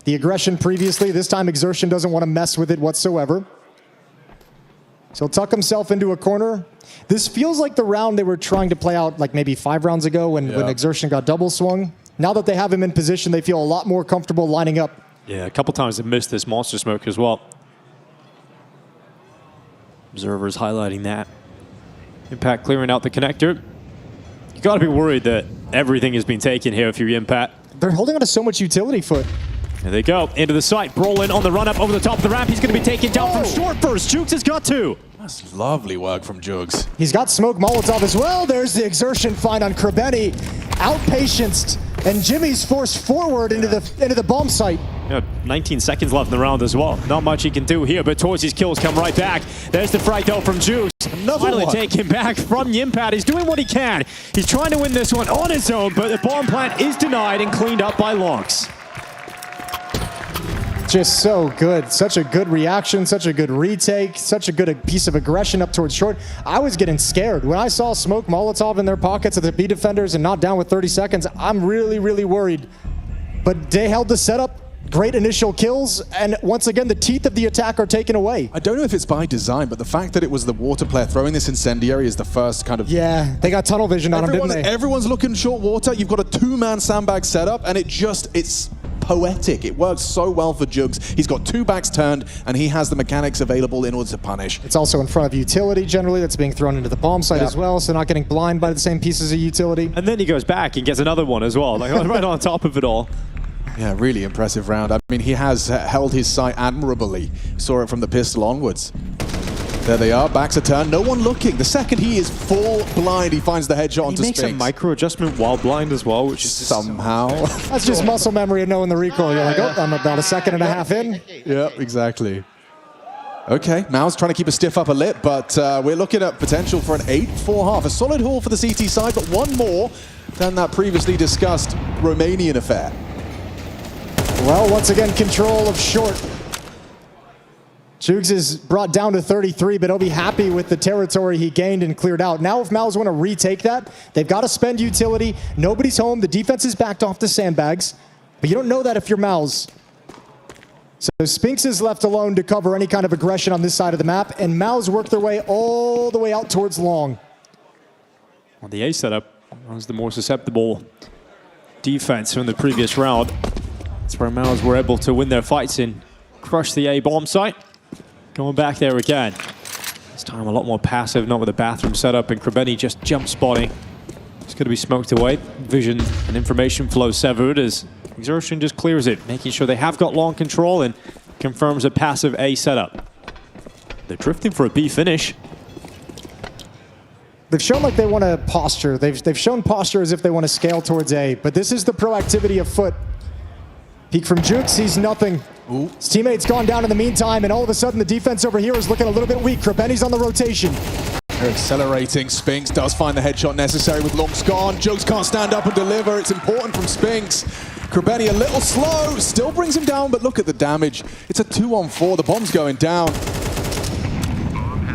the aggression previously. This time Exertion doesn't want to mess with it whatsoever. So he'll tuck himself into a corner. This feels like the round they were trying to play out like maybe 5 rounds ago when Exertion got double swung. Now that they have him in position, they feel a lot more comfortable lining up. Yeah, a couple times they missed this monster smoke as well. Observers highlighting that. Impact clearing out the connector. You got to be worried that everything has been taken here if you're Impact. They're holding on to so much utility FUT. There they go, into the site. Brolin on the run-up over the top of the ramp. He's going to be taken down from short first. Jukes has got 2. That's lovely work from Jugs. He's got smoke Molotov as well. There's the Exertion find on Krabeni. Outpatience, and Jimmy's forced forward into the bomb site. Yeah, 19 seconds left in the round as well. Not much he can do here, but Torzy's kills come right back. There's the frag though from Juice. Finally take him back from Yimpat. He's doing what he can. He's trying to win this one on his own, but the bomb plant is denied and cleaned up by Lonks. Just so good. Such a good reaction, such a good retake, such a good piece of aggression up towards short. I was getting scared. When I saw smoke Molotov in their pockets at the B defenders and not down with 30 seconds, I'm really, really worried. But they held the setup. Great initial kills, and once again, the teeth of the attack are taken away. I don't know if it's by design, but the fact that it was the water player throwing this incendiary is the first kind of... Yeah, they got tunnel vision on him, didn't they? Everyone's looking short water. You've got a 2-man sandbag setup, and it's poetic. It works so well for Jugs. He's got 2 backs turned, and he has the mechanics available in order to punish. It's also in front of utility, generally, that's being thrown into the bomb site as well, so not getting blind by the same pieces of utility. And then he goes back and gets another one as well, like right on top of it all. Yeah, really impressive round. I mean, he has held his sight admirably. Saw it from the pistol onwards. There they are, backs are turned, no one looking. The second he is full blind, he finds the headshot onto Spinks. He makes a micro adjustment while blind as well, which is somehow. That's just muscle memory of knowing the recoil. You're like, oh, I'm about 1.5 seconds in. Yeah, exactly. Okay, MOUZ trying to keep a stiff upper lip, but we're looking at potential for an 8-4 half. A solid haul for the CT side, but one more than that previously discussed Romanian affair. Well, once again, control of short. Jugs is brought down to 33, but he'll be happy with the territory he gained and cleared out. Now if MOUZ want to retake that, they've got to spend utility. Nobody's home. The defense is backed off the sandbags, but you don't know that if you're MOUZ. So Spinks is left alone to cover any kind of aggression on this side of the map, and MOUZ work their way all the way out towards long. Well, the A setup was the more susceptible defense from the previous round. That's where MOUZ were able to win their fights and crush the A bomb site. Going back there again. This time a lot more passive, not with a bathroom setup, and Krabeni just jump spotting. It's going to be smoked away. Vision and information flow severed as Exertion just clears it, making sure they have got long control and confirms a passive A setup. They're drifting for a B finish. They've shown like they want to posture. They've shown posture as if they want to scale towards A, but this is the proactivity of FUT. Peek from Juke sees nothing. Ooh. His teammate's gone down in the meantime, and all of a sudden the defense over here is looking a little bit weak. Krabeni's on the rotation. They're accelerating. Spinks does find the headshot necessary with Long's gone. Jokes can't stand up and deliver. It's important from Spinks. Krabeni a little slow, still brings him down, but look at the damage. It's a 2-on-4, the bomb's going down.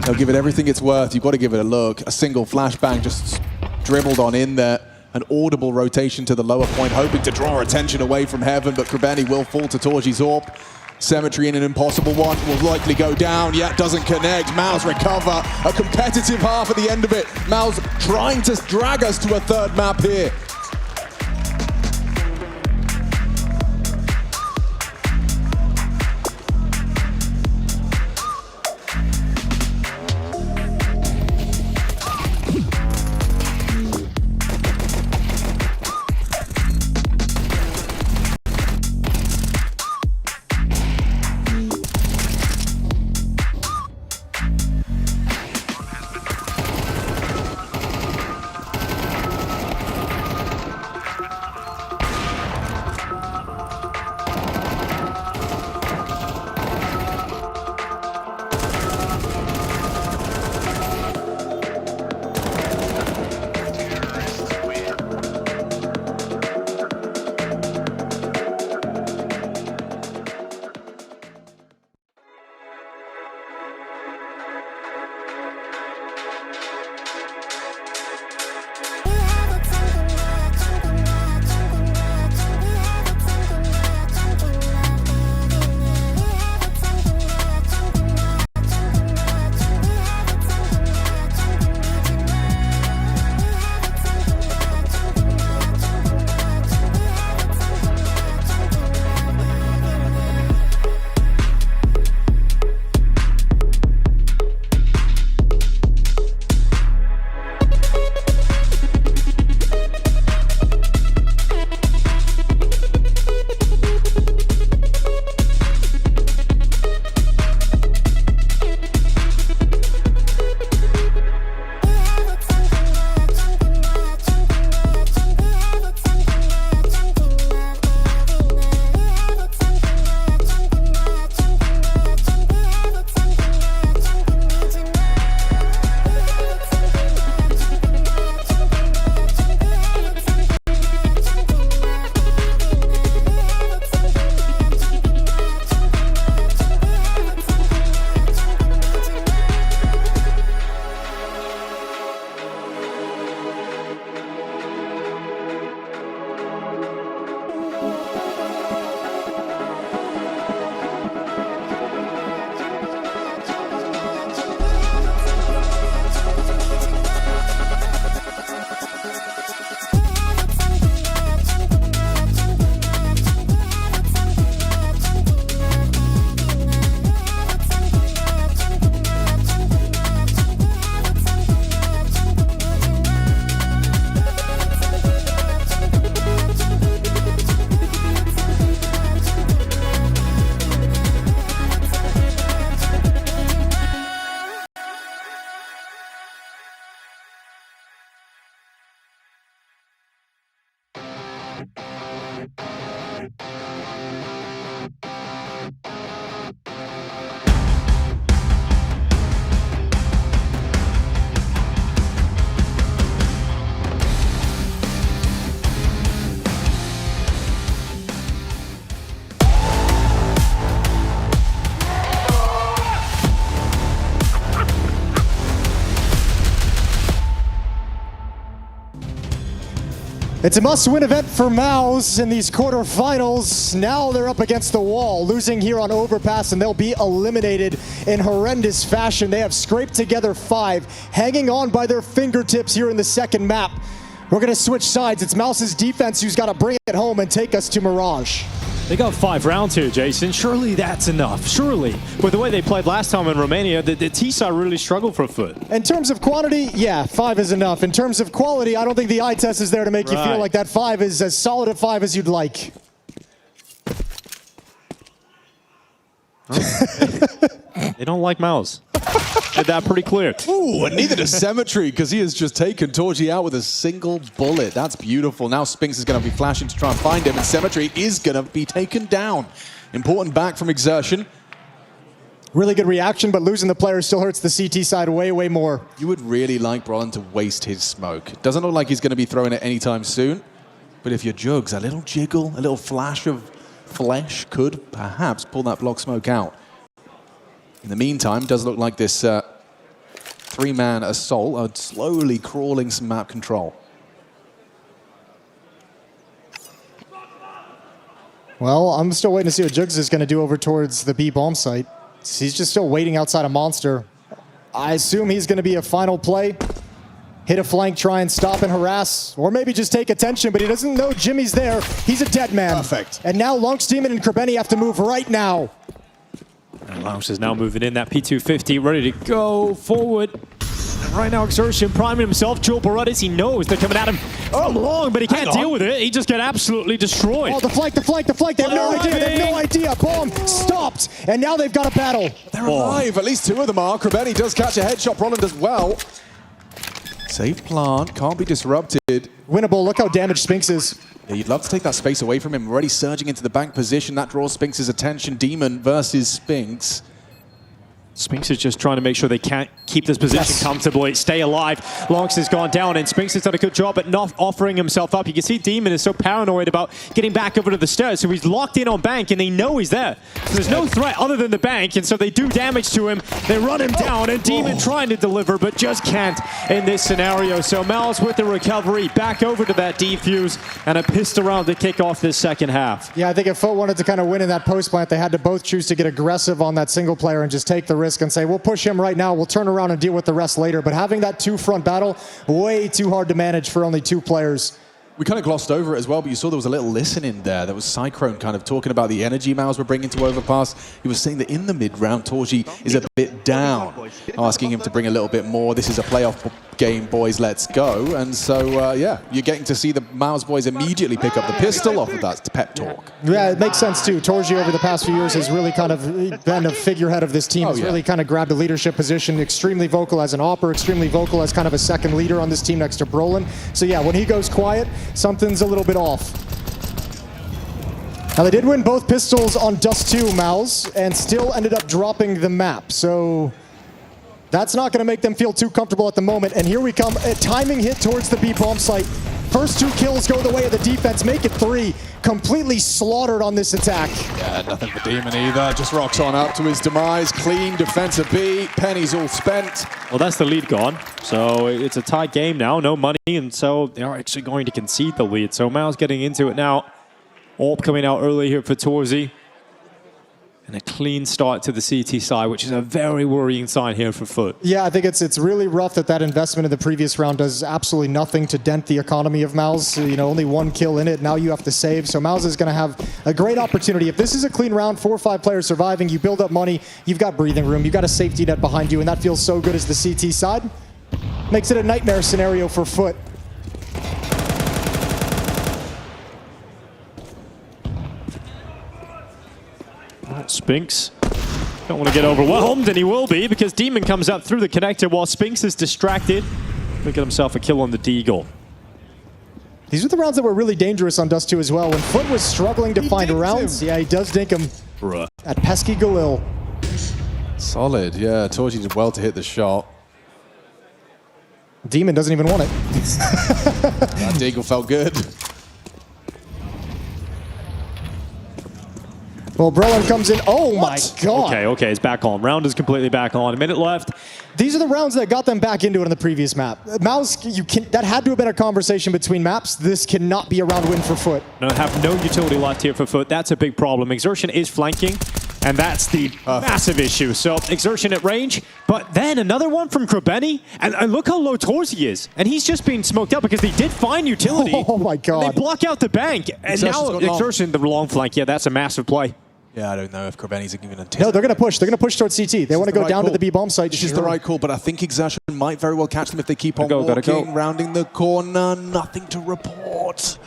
They'll give it everything it's worth. You've got to give it a look. A single flashbang just dribbled on in there. An audible rotation to the lower point, hoping to draw attention away from Heaven, but Krabeni will fall to Torji's AWP. Symmetry in an impossible one will likely go down, yet doesn't connect. MOUZ recover. A competitive half at the end of it. MOUZ trying to drag us to a third map here. It's a must-win event for MOUZ in these quarterfinals. Now they're up against the wall, losing here on Overpass, and they'll be eliminated in horrendous fashion. They have scraped together 5, hanging on by their fingertips here in the second map. We're going to switch sides. It's MOUZ's defense who's got to bring it home and take us to Mirage. They got 5 rounds here, Jason. Surely that's enough. Surely. With the way they played last time in Romania, the T-side really struggled for FUT. In terms of quantity, yeah, 5 is enough. In terms of quality, I don't think the eye test is there to make you feel like that 5 is as solid a 5 as you'd like. They don't like MOUZ. Made that pretty clear. Ooh, and neither does Symmetry, because he has just taken Torji out with a single bullet. That's beautiful. Now Spinks is going to be flashing to try and find him, and Symmetry is going to be taken down. Important back from Exertion. Really good reaction, but losing the player still hurts the CT side way, way more. You would really like Brolin to waste his smoke. Doesn't look like he's going to be throwing it anytime soon. But if you're Jugs, a little jiggle, a little flash of flesh could perhaps pull that block smoke out. In the meantime, does look like this three-man assault are slowly crawling some map control. Well, I'm still waiting to see what Jugs is going to do over towards the B bomb site. He's just still waiting outside a Monster. I assume he's going to be a final play. Hit a flank, try and stop and harass, or maybe just take attention, but he doesn't know Jimmy's there. He's a dead man. Perfect. And now Lunks Demon and Krebeni have to move right now. And Lunks is now moving in that P250, ready to go forward. And right now, Exertion priming himself. Joel Barutis, he knows they're coming at him from long, but he can't deal with it. He just got absolutely destroyed. Oh, the flank. They have no idea. They have no idea. Bomb stopped. And now they've got a battle. They're alive. At least two of them are. Krebeni does catch a headshot. Brolin does well. Safe plant. Can't be disrupted. Winnable. Look how damaged Spinks is. Yeah, you'd love to take that space away from him. Already surging into the bank position. That draws Spinks' attention. Demon versus Spinks. Spinks is just trying to make sure they can't keep this position comfortably, stay alive. Lonks has gone down, and Spinks has done a good job at not offering himself up. You can see Demon is so paranoid about getting back over to the stairs, so he's locked in on bank, and they know he's there. So there's no threat other than the bank, and so they do damage to him. They run him down, and Demon trying to deliver, but just can't in this scenario. So MOUZ with the recovery, back over to that defuse, and a pistol round to kick off this second half. Yeah, I think if FUT wanted to kind of win in that post plant, they had to both choose to get aggressive on that single player and just take the risk and say, we'll push him right now, we'll turn around and deal with the rest later. But having that two-front battle, way too hard to manage for only two players. We kind of glossed over it as well, but you saw there was a little listening there. There was Cyclone kind of talking about the energy MOUZ were bringing to Overpass. He was saying that in the mid-round, Torji is a bit down, asking him to bring a little bit more. This is a playoff game, boys, let's go. And so, yeah, you're getting to see the MOUZ boys immediately pick up the pistol off of that pep talk. Yeah, it makes sense, too. Torji, over the past few years, has really kind of been a figurehead of this team. He's really kind of grabbed a leadership position, extremely vocal as an opper, extremely vocal as kind of a second leader on this team next to Brolin. So, yeah, when he goes quiet, something's a little bit off. Now, they did win both pistols on Dust2 MOUZ and still ended up dropping the map. So that's not going to make them feel too comfortable at the moment. And here we come, a timing hit towards the B bomb site. First two kills go the way of the defense, make it three. Completely slaughtered on this attack. Yeah, nothing for Demon either. Just rocks on up to his demise. Clean defensive B. Penny's all spent. Well, that's the lead gone. So it's a tight game now, no money, and so they're actually going to concede the lead. So MOUZ getting into it now. AWP coming out early here for Torzi. And a clean start to the CT side, which is a very worrying sign here for FUT. Yeah, I think it's really rough that investment in the previous round does absolutely nothing to dent the economy of MOUZ. You know, only one kill in it. Now you have to save. So MOUZ is going to have a great opportunity. If this is a clean round, 4 or 5 players surviving, you build up money, you've got breathing room, you've got a safety net behind you, and that feels so good as the CT side. Makes it a nightmare scenario for FUT. Spinks don't want to get overwhelmed, and he will be because Demon comes up through the connector while Spinks is distracted. Look at himself a kill on the Deagle. These are the rounds that were really dangerous on Dust2 as well. When FUT was struggling to find rounds, yeah, he does dink him at pesky Galil. Solid, yeah. Torji did well to hit the shot. Demon doesn't even want it. That Deagle felt good. Well, Brolin comes in. Oh my God. Okay, it's back on. Round is completely back on. A minute left. These are the rounds that got them back into it on the previous map. MOUZ, that had to have been a conversation between maps. This cannot be a round win for FUT. No, have no utility left here for FUT. That's a big problem. Exertion is flanking, and that's the massive issue. So Exertion at range, but then another one from Krebeni, and look how low Torzi is. And he's just being smoked up because they did find utility. Oh my God. They block out the bank, and now Exertion, the long flank. Yeah, that's a massive play. Yeah, I don't know if Krebeni's even anticipating. No, they're going to push. They're going to push towards CT. They want to go down to the B bomb site. This is the right call, but I think Exertion might very well catch them if they keep on walking, rounding the corner. Nothing to report.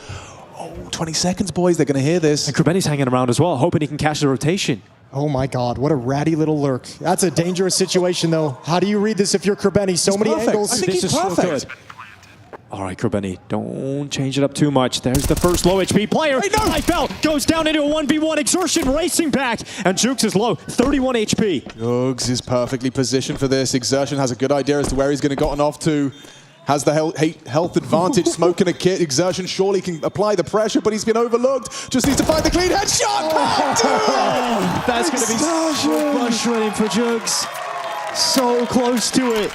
Oh, 20 seconds, boys. They're going to hear this. And Krebeni's hanging around as well, hoping he can catch the rotation. Oh my God, what a ratty little lurk. That's a dangerous situation though. How do you read this if you're Kerbeni? So many angles. I think This he's is so perfect. good. All right, Kerbeni, don't change it up too much. There's the first low HP player. Life out, goes down into a 1v1. Exertion racing back, and Jukes is low, 31 HP. Jugs is perfectly positioned for this. Exertion has a good idea as to where he's going to gotten off to. Has the health advantage, smoking a kit. Exertion surely can apply the pressure, but he's been overlooked. Just needs to find the clean headshot. That's going to be so frustrating for Jukes. So close to it.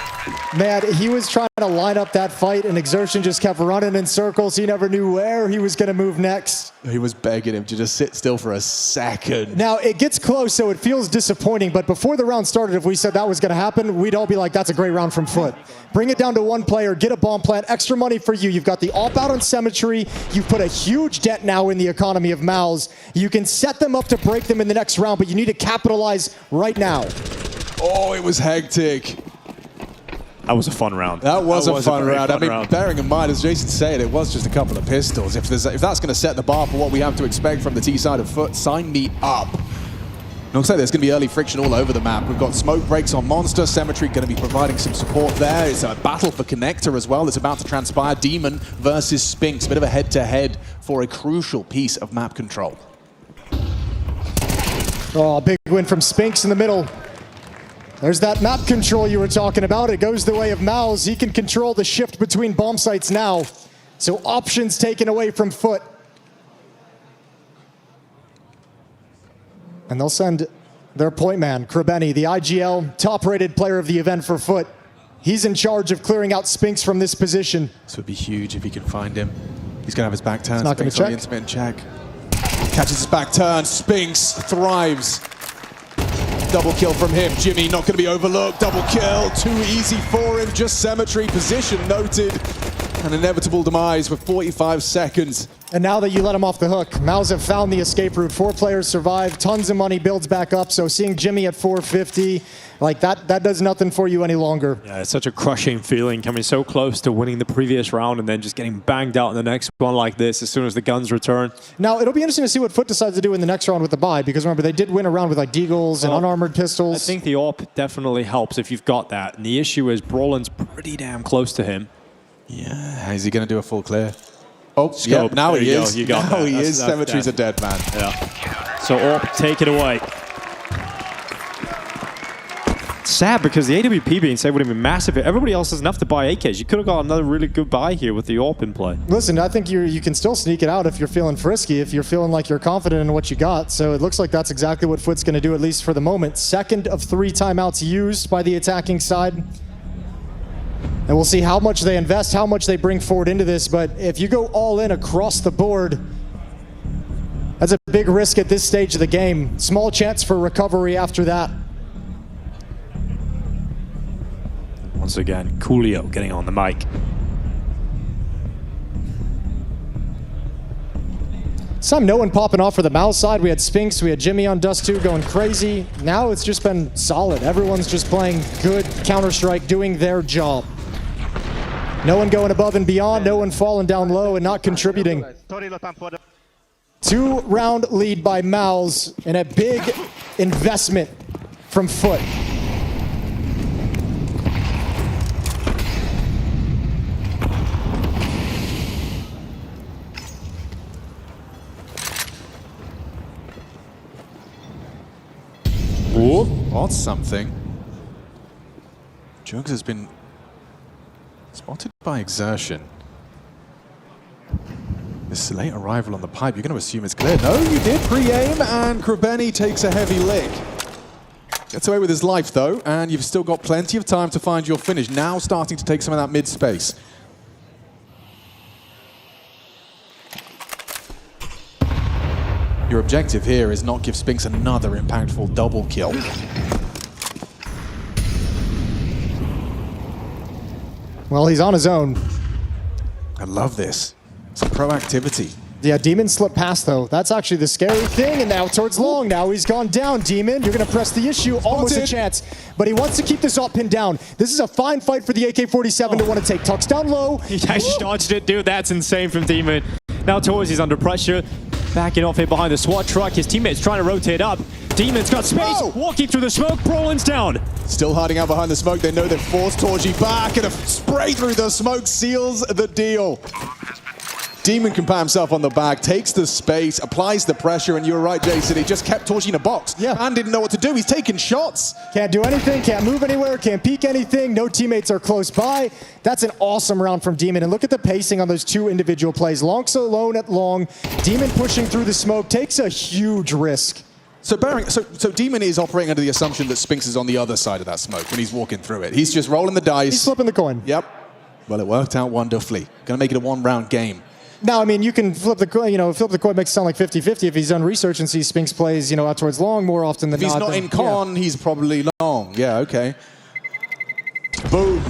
Man, he was trying to line up that fight, and Exertion just kept running in circles. He never knew where he was going to move next. He was begging him to just sit still for a second. Now, it gets close, so it feels disappointing, but before the round started, if we said that was going to happen, we'd all be like, that's a great round from FUT. Bring it down to one player, get a bomb plant, extra money for you. You've got the AWP out on Symmetry. You've put a huge dent now in the economy of MOUZ. You can set them up to break them in the next round, but you need to capitalize right now. Oh, it was hectic. That was a fun round. That was a fun very round. fun I mean, round. bearing in mind, as Jason said, it was just a couple of pistols. If that's going to set the bar for what we have to expect from the T side of FUT, sign me up. Looks like there's going to be early friction all over the map. We've got smoke breaks on Monster. Symmetry going to be providing some support there. It's a battle for Connector as well that's about to transpire. Demon versus Spinks. A bit of a head-to-head for a crucial piece of map control. Oh, big win from Spinks in the middle. There's that map control you were talking about. It goes the way of MOUZ. He can control the shift between bomb sites now. So options taken away from FUT. And they'll send their point man, Kerbeni, the IGL top-rated player of the event for FUT. He's in charge of clearing out Spinks from this position. This would be huge if he can find him. He's going to have his back turn. He's not going to Spinks on the intermittent check. Catches his back turn. Spinks thrives. Double kill from him. Jimmy not going to be overlooked. Double kill. Too easy for him. Just Symmetry. Position noted. An inevitable demise with 45 seconds. And now that you let him off the hook, MOUZ have found the escape route. 4 players survive, tons of money builds back up. So seeing Jimmy at 450, like that does nothing for you any longer. Yeah, it's such a crushing feeling coming so close to winning the previous round and then just getting banged out in the next one like this as soon as the guns return. Now, it'll be interesting to see what FUT decides to do in the next round with the buy, because remember, they did win a round with like Deagles and unarmored pistols. I think the AWP definitely helps if you've got that. And the issue is Brolin's pretty damn close to him. Yeah, is he going to do a full clear? Oh, Scope. yeah, now There he you go. is. You got now that. he is. That's Symmetry's a dead man. Yeah. So AWP, take it away. Sad because the AWP being saved would have been massive. Everybody else has enough to buy AKs. You could have got another really good buy here with the AWP in play. Listen, I think you can still sneak it out if you're feeling frisky, if you're feeling like you're confident in what you got. So it looks like that's exactly what FUT's going to do, at least for the moment. Second of 3 timeouts used by the attacking side. And we'll see how much they invest, how much they bring forward into this. But if you go all in across the board, that's a big risk at this stage of the game. Small chance for recovery after that. Once again, Coolio getting on the mic. Some no one popping off for the MOUZ side. We had Spinks, we had Jimmy on Dust2 going crazy. Now it's just been solid. Everyone's just playing good Counter-Strike, doing their job. No one going above and beyond, no one falling down low and not contributing. 2-round lead by MOUZ and a big investment from FUT. Ooh, that's something. Jugs has been spotted by Exertion. This late arrival on the pipe, you're going to assume it's clear. No, you did pre-aim, and Kerbeni takes a heavy lick. Gets away with his life, though, and you've still got plenty of time to find your finish. Now starting to take some of that mid-space. Your objective here is not give Spinks another impactful double kill. Well, he's on his own. I love this. Some proactivity. Yeah, Demon slipped past, though. That's actually the scary thing, and now towards Long. Now he's gone down, Demon. You're going to press the issue. Almost a chance, but he wants to keep this AWP pinned down. This is a fine fight for the AK-47 to want to take. Tucks down low. He actually dodged it, dude. That's insane from Demon. Now Torres is under pressure. Backing off here behind the SWAT truck. His teammate's trying to rotate up. Demon's got space, walking through the smoke. Brolin's down. Still hiding out behind the smoke. They know they've forced Torji back, and a spray through the smoke seals the deal. Demon can pat himself on the back, takes the space, applies the pressure, and you're right, Jason, he just kept Torji in a box. Yeah. Man didn't know what to do. He's taking shots. Can't do anything, can't move anywhere, can't peek anything, no teammates are close by. That's an awesome round from Demon, and look at the pacing on those two individual plays. Lonx alone at long, Demon pushing through the smoke, takes a huge risk. So Demon is operating under the assumption that Spinks is on the other side of that smoke when he's walking through it. He's just rolling the dice. He's flipping the coin. Yep. Well, it worked out wonderfully. Gonna make it a one-round game. Now, I mean, you can flip the coin, flip the coin makes it sound like 50-50 if he's done research and sees Spinks plays, out towards long more often than not. If he's not in con, he's probably long. Yeah, okay. Boom.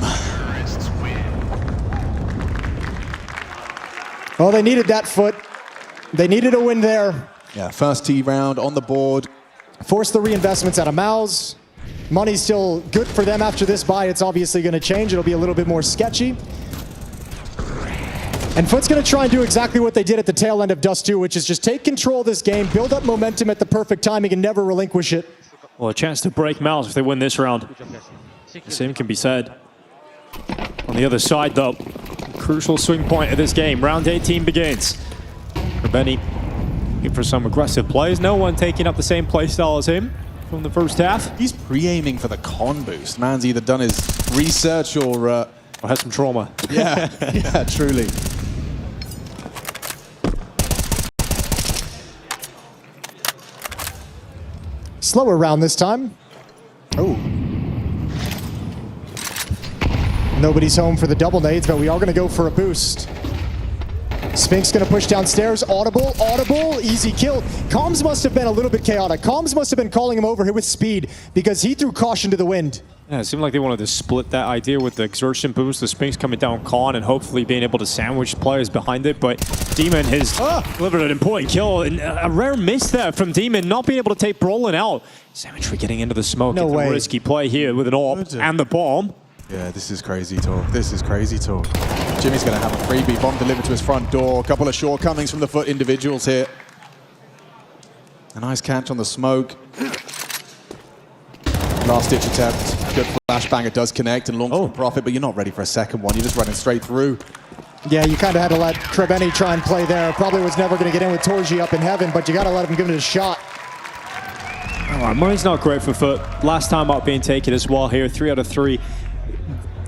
Well, they needed that foot. They needed a win there. Yeah, first T round on the board. Force the reinvestments out of MOUZ. Money's still good for them after this buy. It's obviously going to change. It'll be a little bit more sketchy. And FUT's going to try and do exactly what they did at the tail end of Dust2, which is just take control of this game, build up momentum at the perfect timing, and never relinquish it. Well, a chance to break MOUZ if they win this round. The same can be said. On the other side, though, crucial swing point of this game. Round 18 begins. Benny looking for some aggressive plays. No one taking up the same play style as him from the first half. He's pre-aiming for the con boost. Man's either done his research or has some trauma. Yeah, yeah, truly. Slower round this time. Oh. Nobody's home for the double nades, but we are going to go for a boost. Spinks going to push downstairs. Audible, easy kill. Comms must have been a little bit chaotic. Comms must have been calling him over here with speed because he threw caution to the wind. Yeah, it seemed like they wanted to split that idea with the exertion boost, the Spinks coming down con, and hopefully being able to sandwich players behind it. But Demon has delivered an important kill, and a rare miss there from Demon, not being able to take Brolin out. Symmetry getting into the smoke. No way. A risky play here with an AWP and the bomb. Yeah, this is crazy talk. This is crazy talk. Jimmy's going to have a freebie bomb delivered to his front door. A couple of shortcomings from the FUT individuals here. A nice catch on the smoke. Last ditch attempt. Good flashbang. It does connect and launch for profit, but you're not ready for a second one. You're just running straight through. Yeah, you kind of had to let Krebeni try and play there. Probably was never going to get in with Torji up in heaven, but you got to let him give it a shot. Money's not great for FUT. Last time out being taken as well here, 3 out of 3.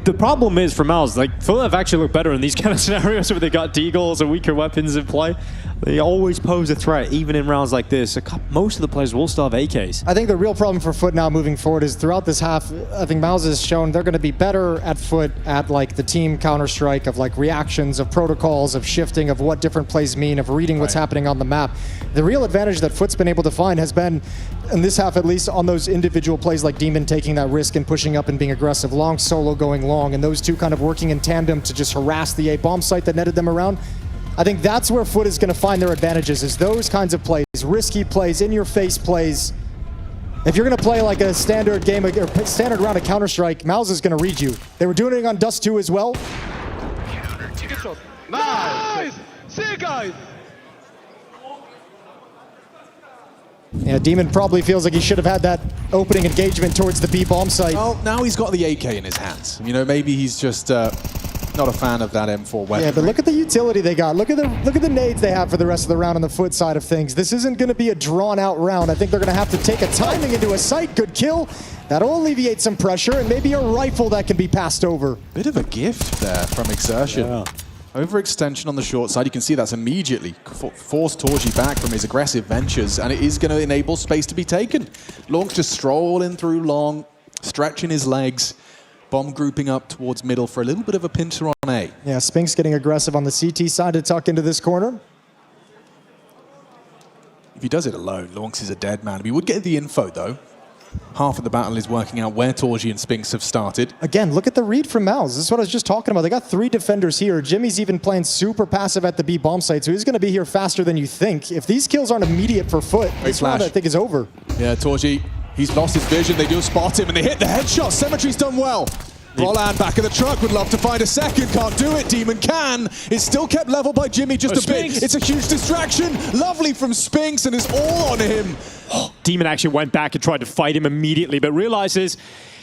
The problem is for MOUZ, like, FUT have actually looked better in these kind of scenarios where they got deagles or weaker weapons in play. They always pose a threat, even in rounds like this. Most of the players will still have AKs. I think the real problem for FUT now moving forward is throughout this half, I think MOUZ has shown they're going to be better at FUT at like the team Counter-Strike, of like reactions, of protocols, of shifting, of what different plays mean, of reading what's happening on the map. The real advantage that FUT's been able to find has been, in this half at least, on those individual plays like Demon taking that risk and pushing up and being aggressive, long solo going long, and those two kind of working in tandem to just harass the A bomb site that netted them around. I think that's where FUT is going to find their advantages, is those kinds of plays, risky plays, in-your-face plays. If you're going to play like a standard game, or standard round of Counter-Strike, MOUZ is going to read you. They were doing it on Dust2 as well. Nice! See, guys! Yeah, Demon probably feels like he should have had that opening engagement towards the B bomb site. Well, now he's got the AK in his hands. Maybe he's just not a fan of that M4 weapon. Yeah, but look at the utility they got. Look at the nades they have for the rest of the round on the FUT side of things. This isn't going to be a drawn-out round. I think they're going to have to take a timing into a sight. Good kill. That'll alleviate some pressure, and maybe a rifle that can be passed over. Bit of a gift there from Exertion. Yeah. Overextension on the short side. You can see that's immediately forced Torji back from his aggressive ventures, and it is going to enable space to be taken. Long's just strolling through long, stretching his legs. Bomb grouping up towards middle for a little bit of a pincher on A. Yeah, Spinks getting aggressive on the CT side to tuck into this corner. If he does it alone, Lonx is a dead man. We would get the info, though. Half of the battle is working out where Torji and Spinks have started. Again, look at the read from MOUZ. This is what I was just talking about. They got 3 defenders here. Jimmy's even playing super passive at the B bomb site, so he's going to be here faster than you think. If these kills aren't immediate for FUT, this round I think is over. Yeah, Torji, he's lost his vision. They do spot him, and they hit the headshot. Symmetry's done well. Brollan back of the truck, would love to find a second, can't do it. Demon can. It's still kept level by Jimmy just a bit. It's a huge distraction. Lovely from Spinks, and it's all on him. Demon actually went back and tried to fight him immediately, but realizes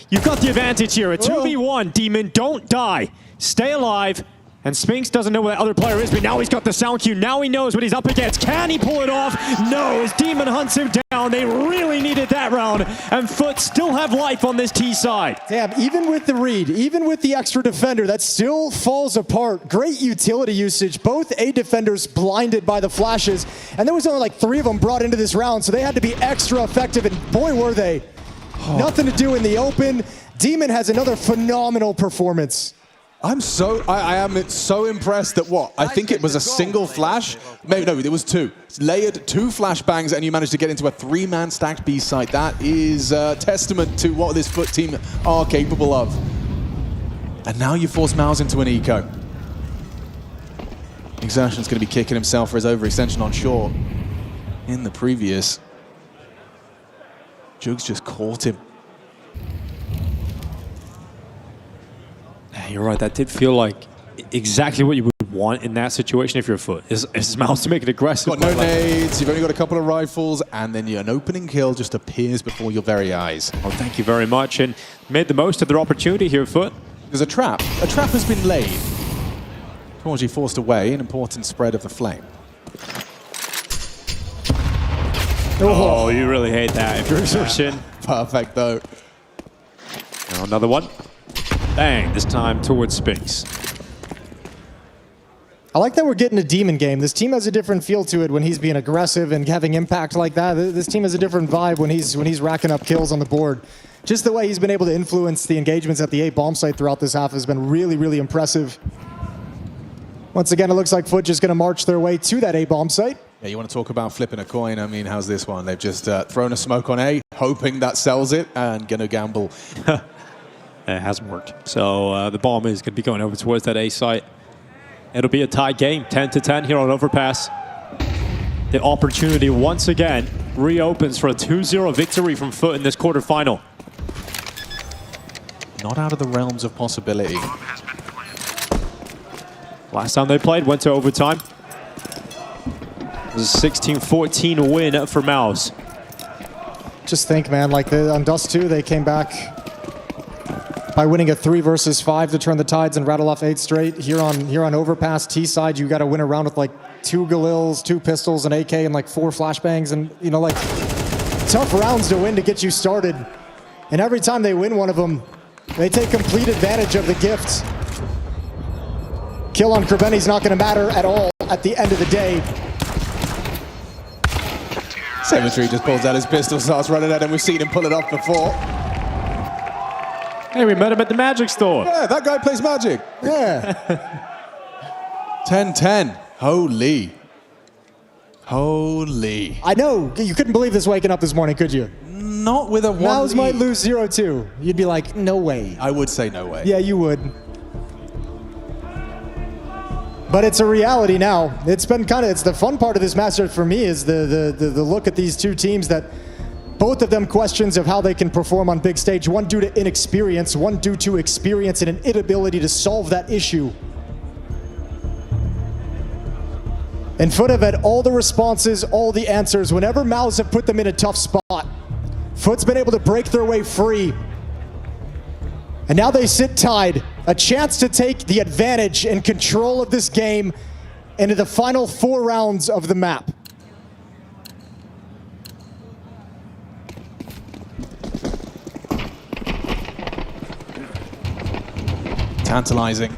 you've got the advantage here. A 2v1, Demon, don't die. Stay alive. And Spinks doesn't know where the other player is, but now he's got the sound cue. Now he knows what he's up against. Can he pull it off? No, as Demon hunts him down. They really needed that round. And FUT still have life on this T side. Damn, even with the read, even with the extra defender, that still falls apart. Great utility usage. Both A defenders blinded by the flashes. And there was only like 3 of them brought into this round, so they had to be extra effective. And boy, were they. Nothing to do in the open. Demon has another phenomenal performance. I am so impressed that I think it was a single flash. Maybe, no, it was 2. Layered 2 flashbangs, and you managed to get into a 3-man stacked B site. That is a testament to what this FUT team are capable of. And now you force MOUZ into an eco. Exertion's going to be kicking himself for his overextension on short. In the previous, Jugs just caught him. You're right, that did feel like exactly what you would want in that situation if you're FUT. Is MOUZ to make it aggressive. Got no nades, you've only got a couple of rifles, and then an opening kill just appears before your very eyes. Well, thank you very much, and made the most of their opportunity here, FUT. There's a trap. A trap has been laid. Torgy forced away, an important spread of the flame. Oh, you really hate that if you're Exertion. Perfect, though. Now another one. Bang, this time towards Spinks. I like that we're getting a Demon game. This team has a different feel to it when he's being aggressive and having impact like that. This team has a different vibe when he's racking up kills on the board. Just the way he's been able to influence the engagements at the A bomb site throughout this half has been really, really impressive. Once again, it looks like FUT just going to march their way to that A bomb site. Yeah, you want to talk about flipping a coin? I mean, how's this one? They've just thrown a smoke on A, hoping that sells it, and going to gamble. It hasn't worked. So the bomb is going to be going over towards that A site. It'll be a tie game, 10-10 here on Overpass. The opportunity once again reopens for a 2-0 victory from FUT in this quarterfinal. Not out of the realms of possibility. Last time they played went to overtime. It was a 16-14 win for MOUZ. Just think, man, like on Dust2, they came back by winning a 3 versus 5 to turn the tides and rattle off 8 straight. Here on Overpass T side, you got to win a round with like 2 Galils, 2 pistols, an AK, and like 4 flashbangs, and you know, like tough rounds to win to get you started. And every time they win one of them, they take complete advantage of the gift. Kill on Krebeni's not going to matter at all at the end of the day. Cemetery just pulls out his pistol, starts running at him. We've seen him pull it off before. Hey, we met him at the Magic store. Yeah, that guy plays Magic. Yeah. 10-10. Holy. Holy. I know. You couldn't believe this waking up this morning, could you? Not with a 1 MOUZ might lead. lose 0-2. You'd be like, no way. I would say no way. Yeah, you would. But it's a reality now. It's been it's the fun part of this matchup for me is the look at these two teams that both of them questions of how they can perform on big stage. One due to inexperience, one due to experience and an inability to solve that issue. And FUT have had all the responses, all the answers. Whenever MOUZ have put them in a tough spot, FUT's been able to break their way free. And now they sit tied. A chance to take the advantage and control of this game into the final 4 rounds of the map. Tantalizing.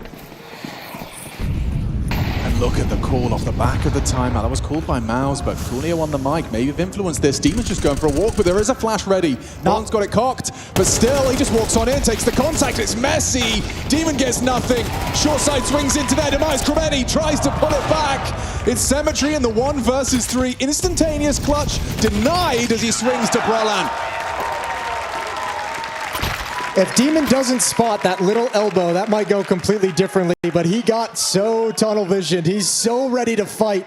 And look at the call off the back of the timeout. That was called by MOUZ, but Coolio on the mic may have influenced this. Demon's just going for a walk, but there is a flash ready. Nolan's got it cocked, but still, he just walks on in, takes the contact. It's messy. Demon gets nothing. Short side swings into their demise. Krebeni tries to pull it back. It's Cemetery in the 1 versus 3. Instantaneous clutch denied as he swings to Brollan. If Demon doesn't spot that little elbow, that might go completely differently, but he got so tunnel visioned. He's so ready to fight.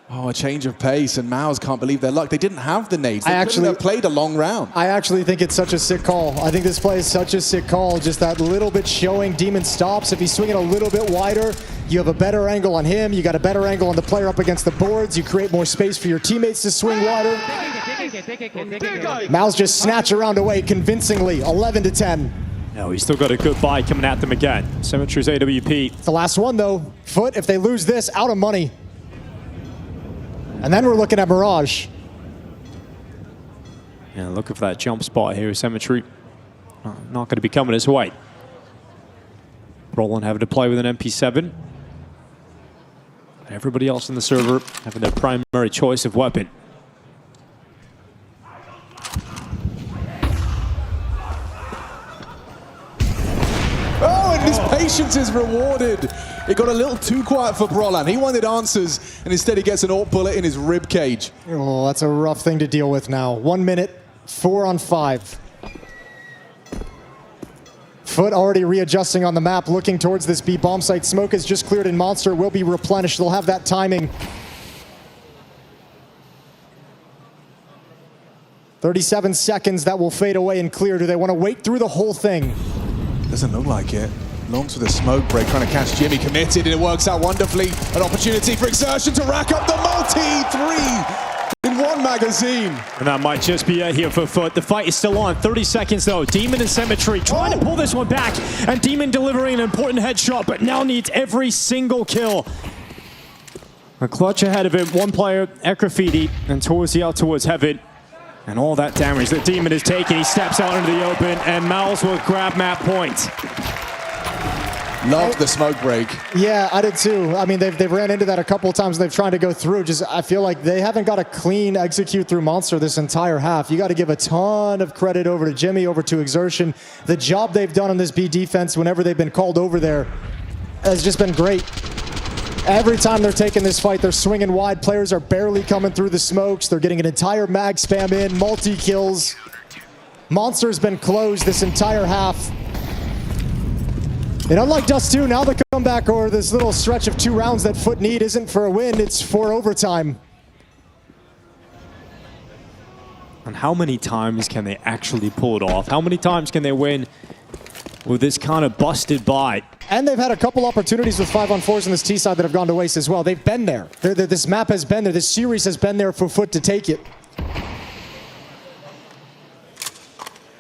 Oh, a change of pace, and MOUZ can't believe their luck. They didn't have the nades. They couldn't have played a long round. I actually think it's such a sick call. I think this play is such a sick call. Just that little bit showing Demon stops. If he's swinging a little bit wider, you have a better angle on him. You got a better angle on the player up against the boards. You create more space for your teammates to swing wider. MOUZ just snatch a round away convincingly, 11-10. No, he's still got a good buy coming at them again. Symmetry's AWP. It's the last one though. FUT, if they lose this, out of money. And then we're looking at Mirage. Yeah, looking for that jump spot here. Symmetry not going to be coming his way. Roland having to play with an MP7. Everybody else in the server having their primary choice of weapon. Oh, and his patience is rewarded. It got a little too quiet for Brolan. He wanted answers, and instead he gets an AWP bullet in his rib cage. Oh, that's a rough thing to deal with now. 1 minute, 4 on 5. FUT already readjusting on the map, looking towards this B bomb site. Smoke is just cleared and Monster will be replenished. They'll have that timing. 37 seconds, that will fade away and clear. Do they want to wait through the whole thing? Doesn't look like it. Longs with a smoke break, trying to catch Jimmy, committed, and it works out wonderfully. An opportunity for Exertion to rack up the multi-3 in one magazine. And that might just be it here for FUT. The fight is still on. 30 seconds though. Demon and Symmetry trying to pull this one back, and Demon delivering an important headshot, but now needs every single kill. A clutch ahead of him. One player at Graffiti, and towards out towards Heaven. And all that damage that Demon is taking, he steps out into the open, and MOUZ will grab map point. Loved the smoke break. Yeah, I did too. I mean, they've ran into that a couple of times. They've tried to go through. Just I feel like they haven't got a clean execute through Monster this entire half. You got to give a ton of credit over to Jimmy, over to Exertion. The job they've done on this B defense whenever they've been called over there has just been great. Every time they're taking this fight, they're swinging wide. Players are barely coming through the smokes. They're getting an entire mag spam in, multi-kills. Monster's been closed this entire half. And unlike Dust2, now the comeback or this little stretch of 2 rounds that FUT need isn't for a win, it's for overtime. And how many times can they actually pull it off? How many times can they win with this kind of busted buy? And they've had a couple opportunities with 5-on-4s on this T side that have gone to waste as well. They've been there. This map has been there. This series has been there for FUT to take it.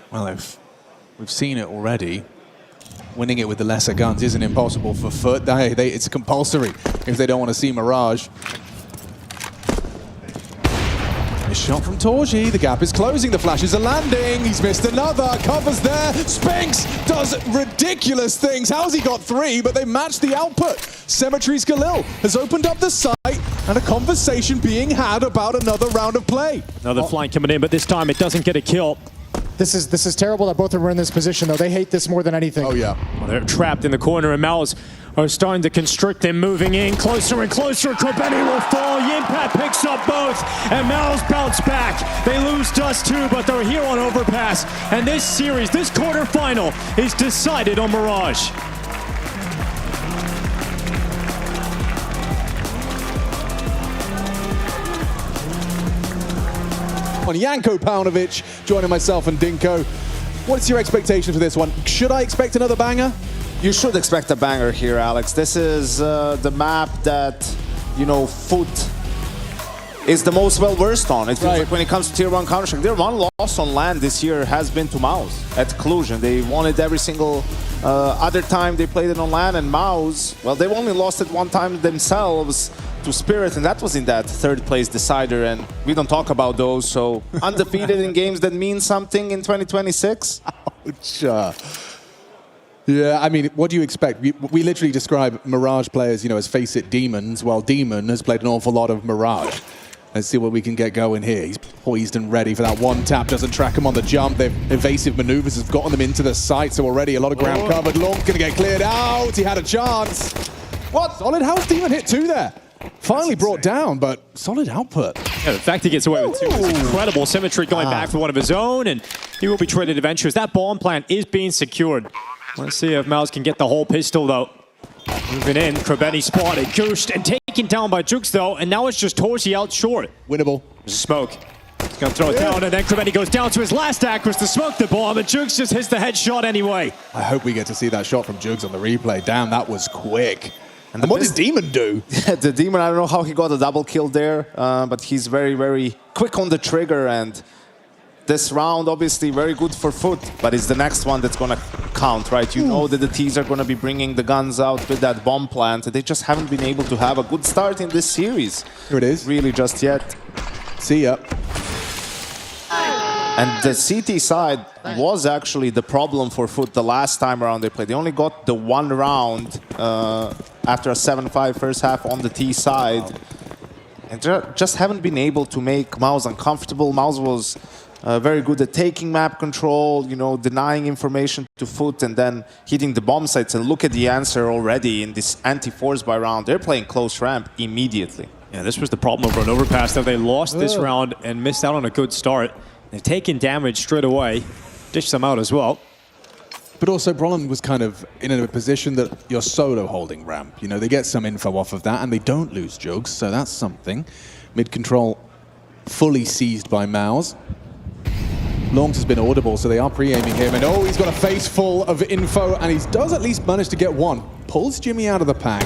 Well, we've seen it already. Winning it with the lesser guns isn't impossible for FUT. It's compulsory if they don't want to see Mirage. A shot from Torji. The gap is closing. The flashes are landing. He's missed another. Covers there. Spinks does ridiculous things. How's he got 3? But they matched the output. Symmetry's Galil has opened up the site, and a conversation being had about another round of play. Another flank coming in, but this time it doesn't get a kill. This is terrible that both of them are in this position, though. They hate this more than anything. Oh, yeah. Well, they're trapped in the corner, and MOUZ are starting to constrict them, moving in closer and closer. Corbeni will fall. Yimpat picks up both, and MOUZ bounce back. They lose Dust2, but they're here on Overpass. And this series, this quarterfinal, is decided on Mirage. On Janko Paunovic, joining myself and Dinko. What's your expectation for this one? Should I expect another banger? You should expect a banger here, Alex. This is the map that, you know, FUT is the most well-versed on. It feels like when it comes to Tier 1 Counter-Strike, their one loss on land this year has been to MOUZ at Cluj. They won it every single other time they played it on land, and MOUZ, well, they've only lost it one time themselves to Spirit, and that was in that 3rd place decider, and we don't talk about those, so undefeated in games that mean something in 2026. Ouch. Yeah, I mean, what do you expect? We literally describe Mirage players, you know, as face it demons, while Demon has played an awful lot of Mirage. Let's see what we can get going here. He's poised and ready for that one tap. Doesn't track him on the jump. Their evasive maneuvers have gotten them into the site, so already a lot of ground covered. Long's going to get cleared out. He had a chance. What? Solid house. Demon hit 2 there. Finally brought down, but solid output. Yeah, the fact he gets away with 2 is incredible. Symmetry going back for one of his own, and he will be traded eventually. That bomb plant is being secured. Let's see if MOUZ can get the whole pistol, though. Moving in, Krabeni spotted, goosed, and taken down by Jugs though, and now it's just Torsi out short. Winnable. Smoke. He's gonna throw it down, and then Krabeni goes down to his last act, was to smoke the bomb, and Jugs just hits the headshot anyway. I hope we get to see that shot from Jugs on the replay. Damn, that was quick. And what did Demon do? The Demon, I don't know how he got a double kill there, but he's very, very quick on the trigger, and this round, obviously, very good for FUT, but it's the next one that's going to count, right? You know that the T's are going to be bringing the guns out with that bomb plant. They just haven't been able to have a good start in this series. Here it is. Really, just yet. See ya. And the CT side was actually the problem for FUT the last time around they played. They only got the one round after a 7-5 first half on the T side. And just haven't been able to make MOUZ uncomfortable. MOUZ was very good at taking map control, you know, denying information to FUT and then hitting the bomb sites. And look at the answer already in this anti-force by round. They're playing close ramp immediately. Yeah, this was the problem over on Overpass, that they lost this round and missed out on a good start. They've taken damage straight away, dished them out as well. But also, Brolin was kind of in a position that you're solo holding ramp. You know, they get some info off of that, and they don't lose Jugs, so that's something. Mid-control fully seized by MOUZ. Longs has been audible, so they are pre-aiming him. And oh, he's got a face full of info, and he does at least manage to get one. Pulls Jimmy out of the pack.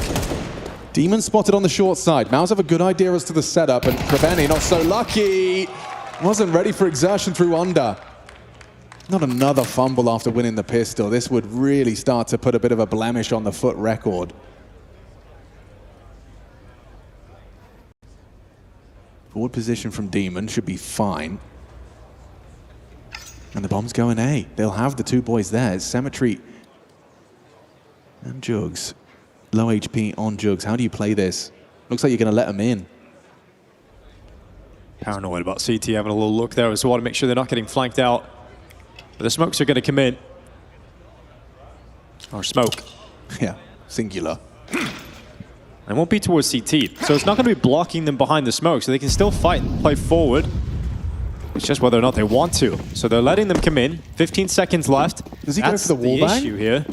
Demon spotted on the short side. MOUZ have a good idea as to the setup, and Krabeni not so lucky. Wasn't ready for exertion through under. Not another fumble after winning the pistol. This would really start to put a bit of a blemish on the FUT record. Forward position from Demon should be fine. And the bomb's going A. They'll have the two boys there. It's Symmetry and Jugs. Low HP on Jugs. How do you play this? Looks like you're going to let them in. Paranoid about CT having a little look there as well to make sure they're not getting flanked out. But the smokes are going to come in. Or smoke. Yeah, singular. It won't be towards CT, so it's not going to be blocking them behind the smoke, so they can still fight and play forward. It's just whether or not they want to. So they're letting them come in. 15 seconds left. Does he go for the wall bang? Issue here.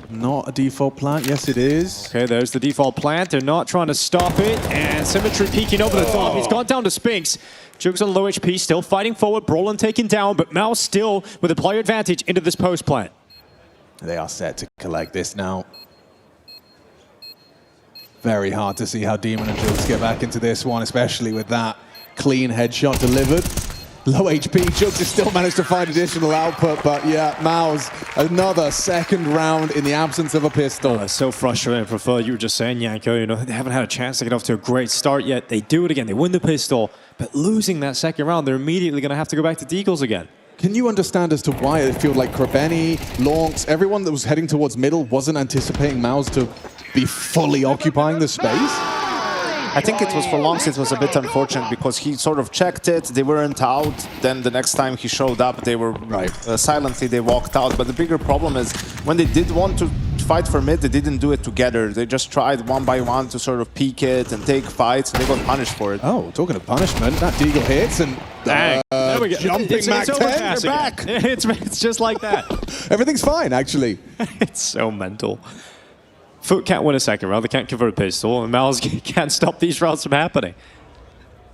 Not a default plant. Yes, it is. Okay, there's the default plant. They're not trying to stop it. And Symmetry peeking over the top. He's gone down to Spinks. Jugs on low HP, still fighting forward. Brolin taken down, but MOUZ still with a player advantage into this post plant. They are set to collect this now. Very hard to see how Demon and Jugs get back into this one, especially with that clean headshot delivered. Low HP, Jugs has still managed to find additional output, but yeah, MOUZ, another second round in the absence of a pistol. It's so frustrating for FUT. You were just saying, Yanko, you know, they haven't had a chance to get off to a great start yet. They do it again, they win the pistol, but losing that second round, they're immediately going to have to go back to Deagles again. Can you understand as to why it feels like Krabeni, Lonks, everyone that was heading towards middle wasn't anticipating MOUZ to be fully occupying the space? I think it was for Longs, it was a bit unfortunate because he sort of checked it, they weren't out, then the next time he showed up, they were silently, they walked out. But the bigger problem is when they did want to fight for mid, they didn't do it together. They just tried one by one to sort of peek it and take fights, and they got punished for it. Oh, talking of punishment, that Deagle hits and there we go. Jumping Mac 10, they're back. It's just like that. Everything's fine, actually. It's so mental. FUT can't win a second round, they can't convert a pistol, and MOUZ can't stop these rounds from happening.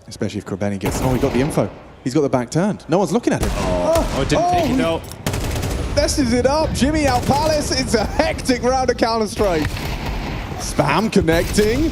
Especially if Krabeni gets... Oh, he got the info. He's got the back turned. No one's looking at him. Oh, it didn't take it, no. Messes it up. Jimmy out Palace. It's a hectic round of Counter-Strike. Spam connecting.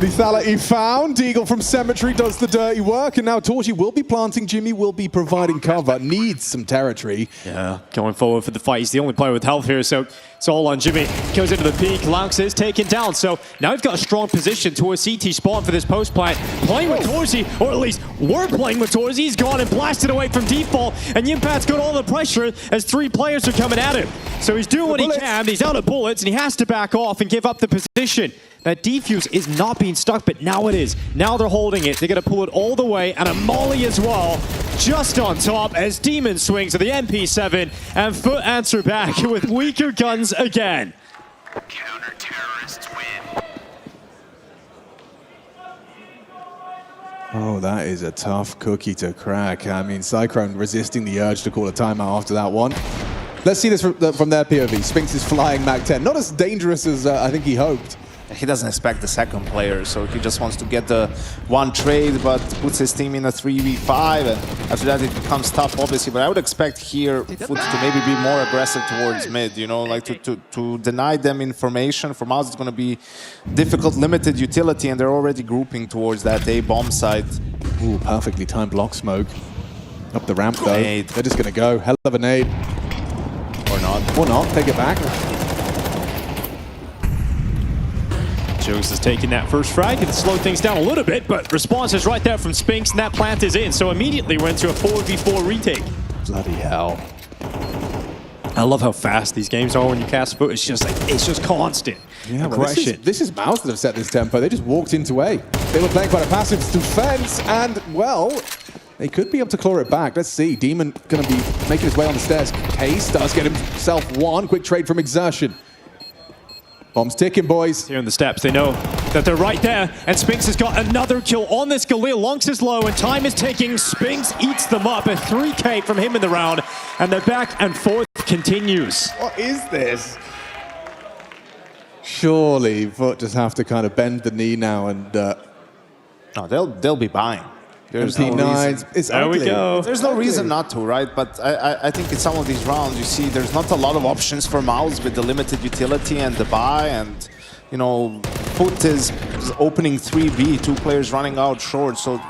Lethality found. Deagle from Symmetry does the dirty work, and now Torchi will be planting. Jimmy will be providing cover. Needs some territory. Yeah, going forward for the fight. He's the only player with health here, so it's all on Jimmy. Goes into the peak. Laux is taken down, so now we've got a strong position towards CT spawn for this post plant. Playing with Torchi, or at least we're playing with Torchi. He's gone and blasted away from default, and Yimpat's got all the pressure as three players are coming at him. So he's doing what he can. He's out of bullets, and he has to back off and give up the position. That defuse is not being stuck, but now it is. Now they're holding it. They're going to pull it all the way, and a molly as well, just on top as Demon swings to the MP7, and FUT answer back with weaker guns again. Counter-terrorists win. Oh, that is a tough cookie to crack. I mean, Cyclone resisting the urge to call a timeout after that one. Let's see this from their POV. Spinks is flying Mag 10. Not as dangerous as I think he hoped. He doesn't expect the second player, so he just wants to get the one trade, but puts his team in a 3v5, and after that it becomes tough, obviously. But I would expect here FUT to maybe be more aggressive towards mid, you know, like to deny them information. For MOUZ, it's going to be difficult, limited utility, and they're already grouping towards that A bomb site. Ooh, perfectly timed block smoke. Up the ramp, though. Nade. They're just going to go. Hell of a nade. Or not. Or not. Take it back. Jugs is taking that first frag and slow things down a little bit, but response is right there from Spinks, and that plant is in. So immediately went to a 4v4 retake. Bloody hell. I love how fast these games are when you cast FUT. It's just like, it's just constant aggression. This is MOUZ that have set this tempo. They just walked into A. They were playing quite a passive defense, and, well, they could be able to claw it back. Let's see. Demon going to be making his way on the stairs. Case does get himself one. Quick trade from Exertion. Bomb's ticking, boys. Here in the steps, they know that they're right there, and Spinks has got another kill on this Galil. Lonks is low, and time is ticking. Spinks eats them up. A 3K from him in the round, and the back and forth continues. What is this? Surely FUT just have to kind of bend the knee now and... No, they'll be buying. There's MP9s. no reason. It's there ugly. we go. There's no reason not to, right? But I think in some of these rounds, you see there's not a lot of options for MOUZ with the limited utility and the buy, and you know, FUT is opening 3B, 2 players running out short. So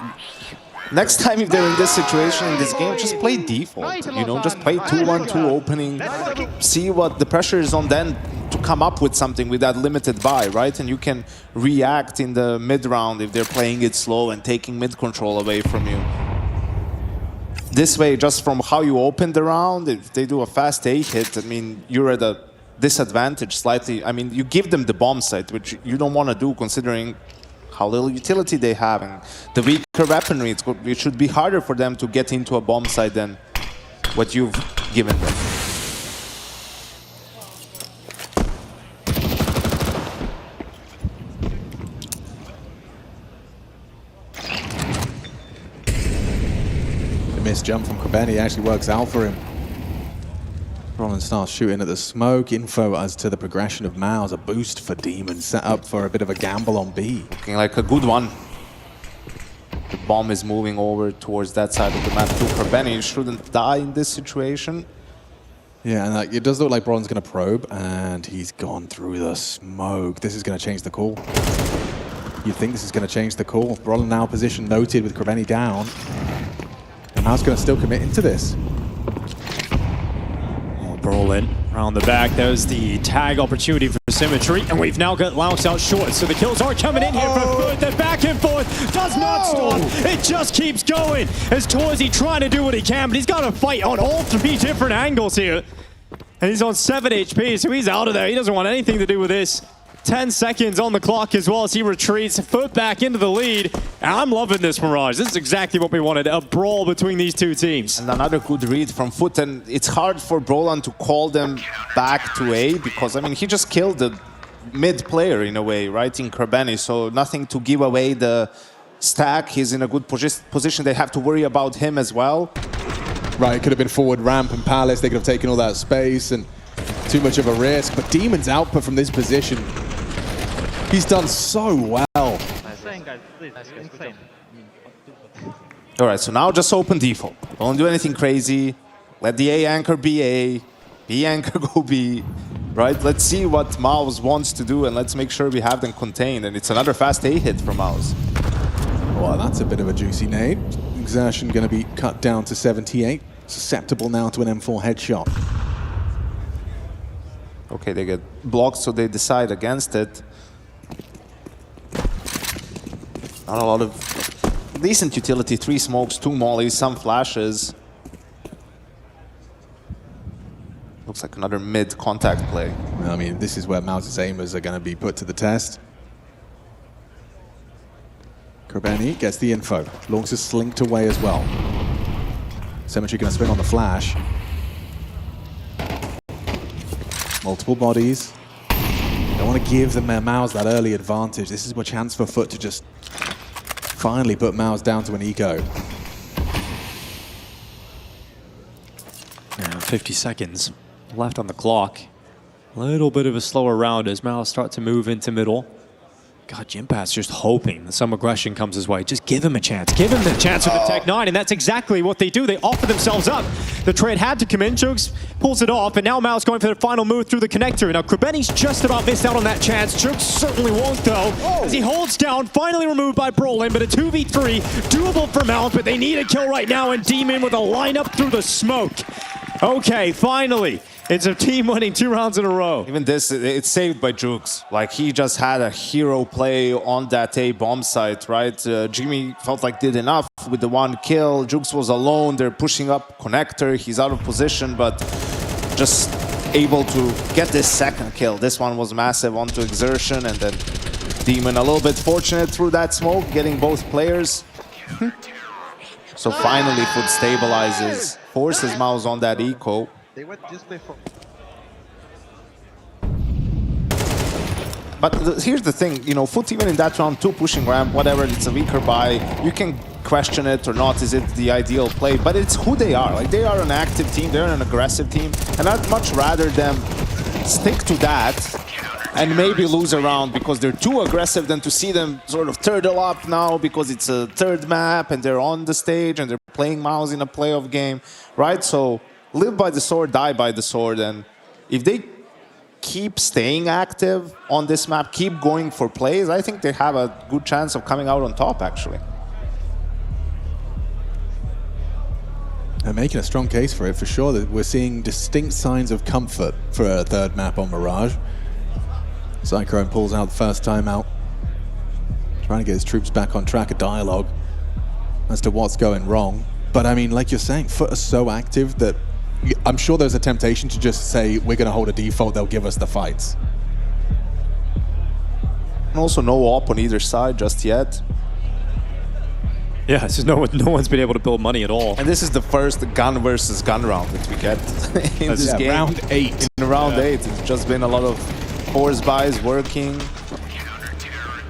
next time if they're in this situation in this game, just play default. You know, just play 2-1-2 opening. See what the pressure is on then to come up with something with that limited buy, right? And you can react in the mid round if they're playing it slow and taking mid control away from you. This way, just from how you open the round, if they do a fast A hit, I mean, you're at a disadvantage slightly. I mean, you give them the bomb site, which you don't want to do considering how little utility they have and the weaker weaponry. It should be harder for them to get into a bomb site than what you've given them. Missed jump from Krebeni actually works out for him. Roland starts shooting at the smoke. Info as to the progression of MOUZ. A boost for Demon. Set up for a bit of a gamble on B. Looking like a good one. The bomb is moving over towards that side of the map too. Krebeni shouldn't die in this situation. Yeah, and it does look like Bron's going to probe, and he's gone through the smoke. This is going to change the call. You'd think this is going to change the call. Bron now position noted with Krebeni down. And MOUZ going to still commit into this. Brawl in around the back. There's the tag opportunity for Symmetry, and we've now got Laux out short. So the kills are coming in here for FUT. The back and forth does not stop. It just keeps going as Torzy trying to do what he can, but he's got to fight on all 3 different angles here. And he's on 7 HP, so he's out of there. He doesn't want anything to do with this. 10 seconds on the clock as well as he retreats. FUT back into the lead. And I'm loving this, Mirage. This is exactly what we wanted. A brawl between these 2 teams. And another good read from FUT. And it's hard for Brolan to call them back to A because, I mean, he just killed the mid player in a way, right, in Krebeni. So nothing to give away the stack. He's in a good position. They have to worry about him as well. Right, it could have been forward ramp and Palace. They could have taken all that space and too much of a risk. But Demon's output from this position, he's done so well. Insane, guys. Please, insane. All right, so now just open default. Don't do anything crazy. Let the A anchor be A. B anchor go B. Right? Let's see what MOUZ wants to do, and let's make sure we have them contained. And it's another fast A hit from MOUZ. Well, that's a bit of a juicy nade. Exertion going to be cut down to 78. Susceptible now to an M4 headshot. Okay, they get blocked, so they decide against it. Not a lot of decent utility. 3 smokes, 2 mollies, some flashes. Looks like another mid-contact play. I mean, this is where MOUZ's aimers are going to be put to the test. Krebeni gets the info. Lonks is slinked away as well. Symmetry going to swing on the flash. Multiple bodies. Don't want to give the MOUZ that early advantage. This is a chance for FUT to just finally put MOUZ down to an eco. Yeah, 50 seconds. left on the clock. A little bit of a slower round as MOUZ start to move into middle. God, Jimpass just hoping that some aggression comes his way. Just give him a chance. Give him the chance with the Tech 9, and that's exactly what they do. They offer themselves up. The trade had to come in. Jukes pulls it off, and now MOUZ going for the final move through the connector. Now, Krabeni's just about missed out on that chance. Jukes certainly won't, though, as he holds down, finally removed by Brolin, but a 2v3, doable for MOUZ, but they need a kill right now, and Demon with a lineup through the smoke. Okay, finally. It's a team winning 2 rounds in a row. Even this, it's saved by Jukes. Like, he just had a hero play on that A bomb site, right? Jimmy felt like did enough with the 1 kill. Jukes was alone. They're pushing up connector. He's out of position, but just able to get this 2nd kill. This one was massive onto Exertion, and then Demon a little bit fortunate through that smoke, getting both players. So finally, FUT stabilizes, forces MOUZ on that eco. They went this way for. But here's the thing, you know, FUT even in that round 2 pushing ramp, whatever, it's a weaker buy. You can question it or not, is it the ideal play? But it's who they are. Like, they are an active team, they're an aggressive team, and I'd much rather them stick to that and maybe lose a round because they're too aggressive than to see them sort of turtle up now because it's a 3rd map and they're on the stage and they're playing MOUZ in a playoff game, right? So live by the sword, die by the sword, and if they keep staying active on this map, keep going for plays, I think they have a good chance of coming out on top, actually. They're making a strong case for it, for sure. That we're seeing distinct signs of comfort for a 3rd map on Mirage. Cyclone pulls out the first time out, trying to get his troops back on track, a dialogue as to what's going wrong. But I mean, like you're saying, FUT are so active that I'm sure there's a temptation to just say, we're going to hold a default, they'll give us the fights. And also no op on either side just yet. Yeah, it's just no one's been able to build money at all. And this is the first gun versus gun round that we get in this game. Round 8. In round 8, it's just been a lot of force buys working.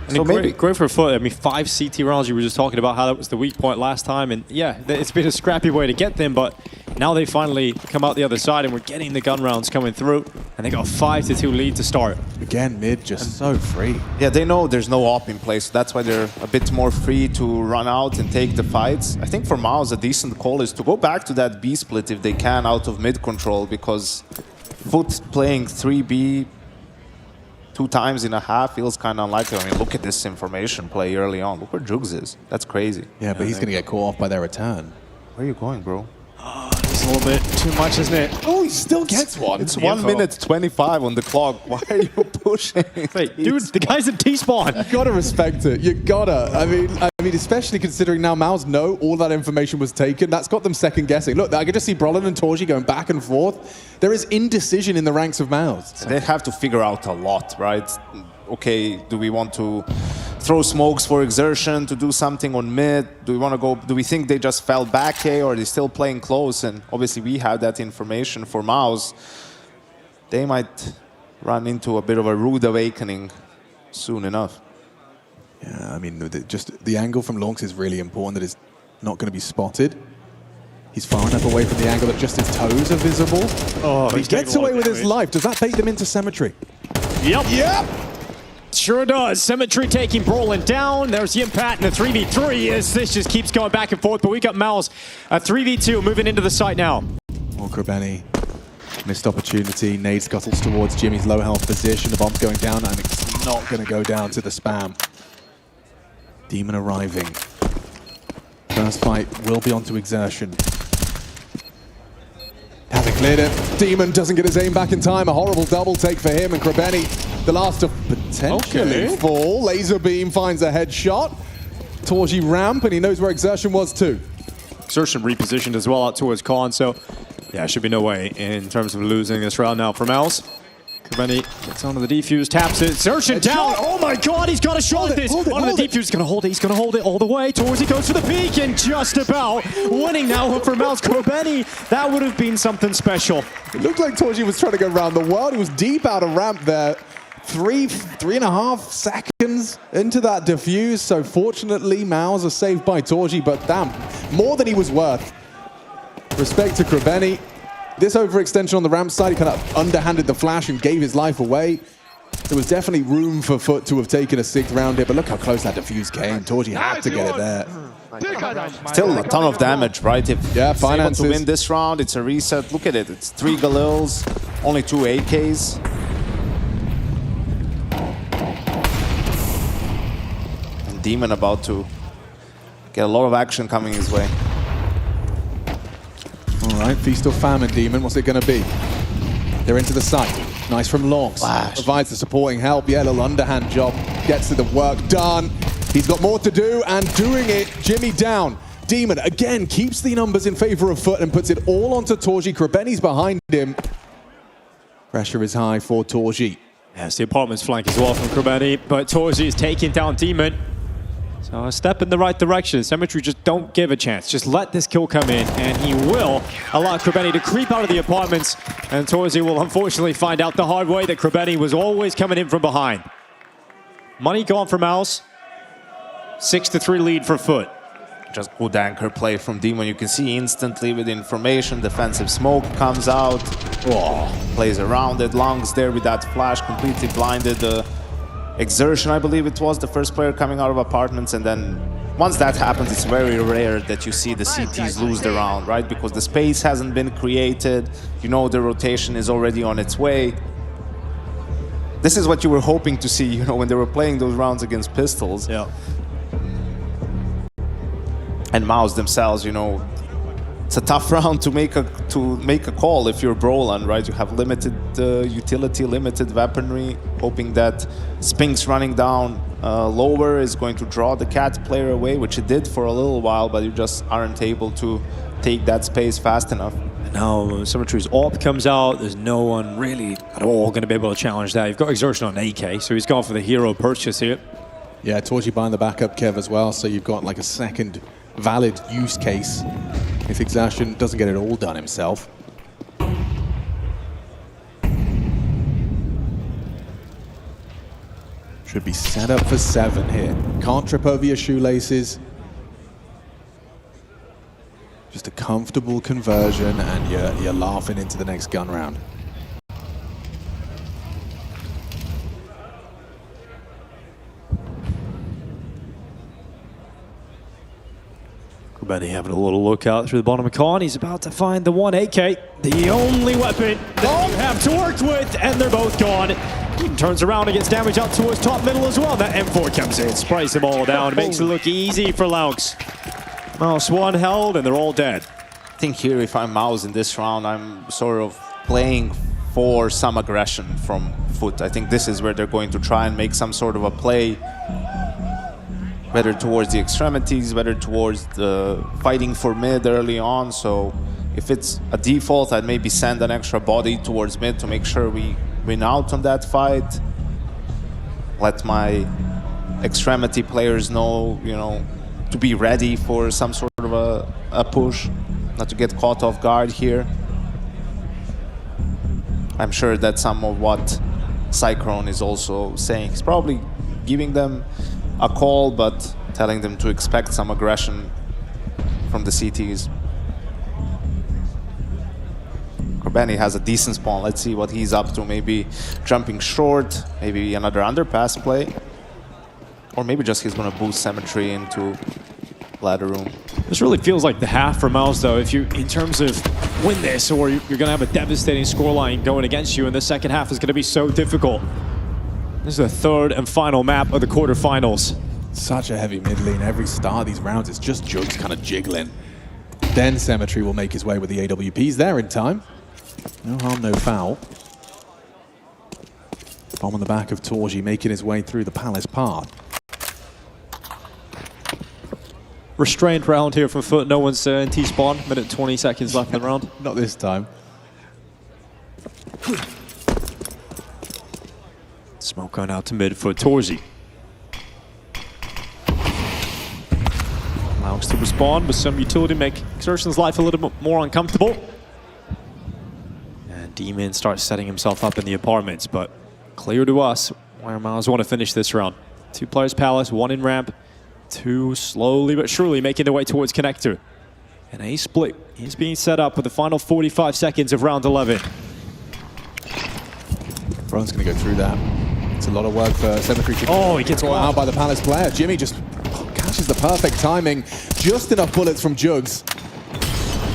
And so great for FUT. I mean, 5 CT rounds. You were just talking about how that was the weak point last time, and yeah, it's been a scrappy way to get them. But now they finally come out the other side, and we're getting the gun rounds coming through. And they got a 5-2 lead to start. Again, mid just so free. Yeah, they know there's no op in place, so that's why they're a bit more free to run out and take the fights. I think for MOUZ, a decent call is to go back to that B split if they can out of mid control, because FUT playing 3B 2 times in a half feels kind of unlikely. I mean, look at this information play early on. Look where Jugs is. That's crazy. Yeah, but he's going to get caught off by their return. Where are you going, bro? It's a little bit too much, isn't it? Oh, he still gets one. It's 1 minute 25 on the clock. Why are you pushing? Wait, dude, the guy's at T-spawn. You gotta respect it. You gotta. I mean, especially considering now MOUZ know all that information was taken. That's got them second guessing. Look, I could just see Brolin and Torji going back and forth. There is indecision in the ranks of MOUZ. They have to figure out a lot, right? Okay, do we want to throw smokes for Exertion to do something on mid? Do we want to go? Do we think they just fell back here, or are they still playing close? And obviously, we have that information for MOUZ. They might run into a bit of a rude awakening soon enough. Yeah, I mean, just the angle from Lonks is really important. That is not going to be spotted. He's far enough away from the angle that just his toes are visible. Oh, he gets away with his life. Does that bait them into Cemetery? Yep. Yep. Sure does. Cemetery taking Brolin down. There's Yimpat in the 3v3 as this just keeps going back and forth. But we got MOUZ a 3v2 moving into the site now. Well, Krabeni, missed opportunity. Nade scuttles towards Jimmy's low health position. The bomb's going down, and it's not going to go down to the spam. Demon arriving. First fight will be onto Exertion. Hasn't cleared it. Demon doesn't get his aim back in time. A horrible double take for him, and Krabeni, the last of potentially fall. Laser beam finds a headshot. Torji ramp, and he knows where Exertion was too. Exertion repositioned as well out towards Khan, so yeah, should be no way in terms of losing this round now for MOUZ. Krabeni gets onto the defuse, taps it. Exertion down. Oh my god, he's got a shot at this. Onto the defuse, he's going to hold it. He's going to hold it all the way. Towards he goes for the peak, and just about winning now for MOUZ. Krabeni, that would have been something special. It looked like Torji was trying to go around the world. He was deep out of ramp there. 3.5 seconds into that defuse. So fortunately, MOUZ are saved by Torji, but damn, more than he was worth. Respect to Krabeni. this overextension on the ramp side, he kind of underhanded the flash and gave his life away. There was definitely room for FUT to have taken a 6th round here, but look how close that defuse came. Torji had to get it there. Still a ton of damage, right? If Finances. able to win this round, it's a reset. Look at it. It's 3 Galils, only 2 AKs. And Demon about to get a lot of action coming his way. All right, Feast or Famine, Demon. What's it going to be? They're into the site. Nice from Longs. Provides the supporting help. Yeah, a little underhand job. Gets to the work done. He's got more to do and doing it. Jimmy down. Demon again keeps the numbers in favor of FUT and puts it all onto Torji. Krabeni's behind him. Pressure is high for Torji. Yes, the apartment's flank as well from Krabeni, but Torji is taking down Demon. So a step in the right direction. Symmetry just don't give a chance. Just let this kill come in, and he will allow Krabeni to creep out of the apartments. And Torji will unfortunately find out the hard way that Krabeni was always coming in from behind. Money gone for MOUZ. 6-3 lead for FUT. Just good anchor play from Demon. You can see instantly with information, defensive smoke comes out. Plays around it. Lungs there with that flash, completely blinded the Exertion, I believe it was, the first player coming out of apartments. And then once that happens, it's very rare that you see the CTs lose the round, right? Because the space hasn't been created. You know the rotation is already on its way. This is what you were hoping to see, you know, when they were playing those rounds against Pistols. Yeah. And MOUZ themselves, you know, it's a tough round to make a call if you're Brolan, right? You have limited utility, limited weaponry, hoping that Spinks running down lower is going to draw the Cat player away, which it did for a little while, but you just aren't able to take that space fast enough. Now, Symmetry's AWP comes out. There's no one really at all going to be able to challenge that. You've got Exertion on AK, so he's gone for the hero purchase here. Yeah, Torji buying the backup Kev as well, so you've got like a second valid use case if Exertion doesn't get it all done himself. Should be set up for 7 here. Can't trip over your shoelaces. Just a comfortable conversion and you're laughing into the next gun round. Krabeni having a little look out through the bottom of con. He's about to find the 1 AK, the only weapon that you have to work with, and they're both gone. He turns around and gets damage up towards top middle as well. That M4 comes in, sprays them all down, makes it look easy for Laux. MOUZ 1 held, and they're all dead. I think here, if I'm MOUZ in this round, I'm sort of playing for some aggression from FUT. I think this is where they're going to try and make some sort of a play, whether towards the extremities, whether towards the fighting for mid early on. So if it's a default, I'd maybe send an extra body towards mid to make sure we win out on that fight. Let my extremity players know, you know, to be ready for some sort of a push, not to get caught off guard here. I'm sure that's some of what Cyclone is also saying. He's probably giving them a call, but telling them to expect some aggression from the CTs. Krabeni has a decent spawn. Let's see what he's up to. Maybe jumping short, maybe another underpass play. Or maybe just he's going to boost Symmetry into ladder room. This really feels like the half for MOUZ, though. If you, in terms of win this, or you're going to have a devastating scoreline going against you, and the second half is going to be so difficult. This is the third and final map of the quarterfinals. Such a heavy mid lane. Every start of these rounds, it's just Jugs kind of jiggling. Then Symmetry will make his way with the AWPs there in time. No harm, no foul. Bomb on the back of Torji making his way through the Palace path. Restrained round here from FUT. No one's in T-spawn. Minute 20 seconds left in the round. Not this time. Smoke going out to mid for Torji. Allows to respond with some utility, make Exertion's life a little bit more uncomfortable. And Demon starts setting himself up in the apartments, but clear to us where MOUZ want to finish this round. 2 players Palace, 1 in ramp, 2 slowly but surely making their way towards connector. And a split is being set up with the final 45 seconds of round 11. Brown's going to go through that. It's a lot of work for Cemetery. Oh, he gets caught out by the Palace player. Jimmy just catches the perfect timing. Just enough bullets from Jugs.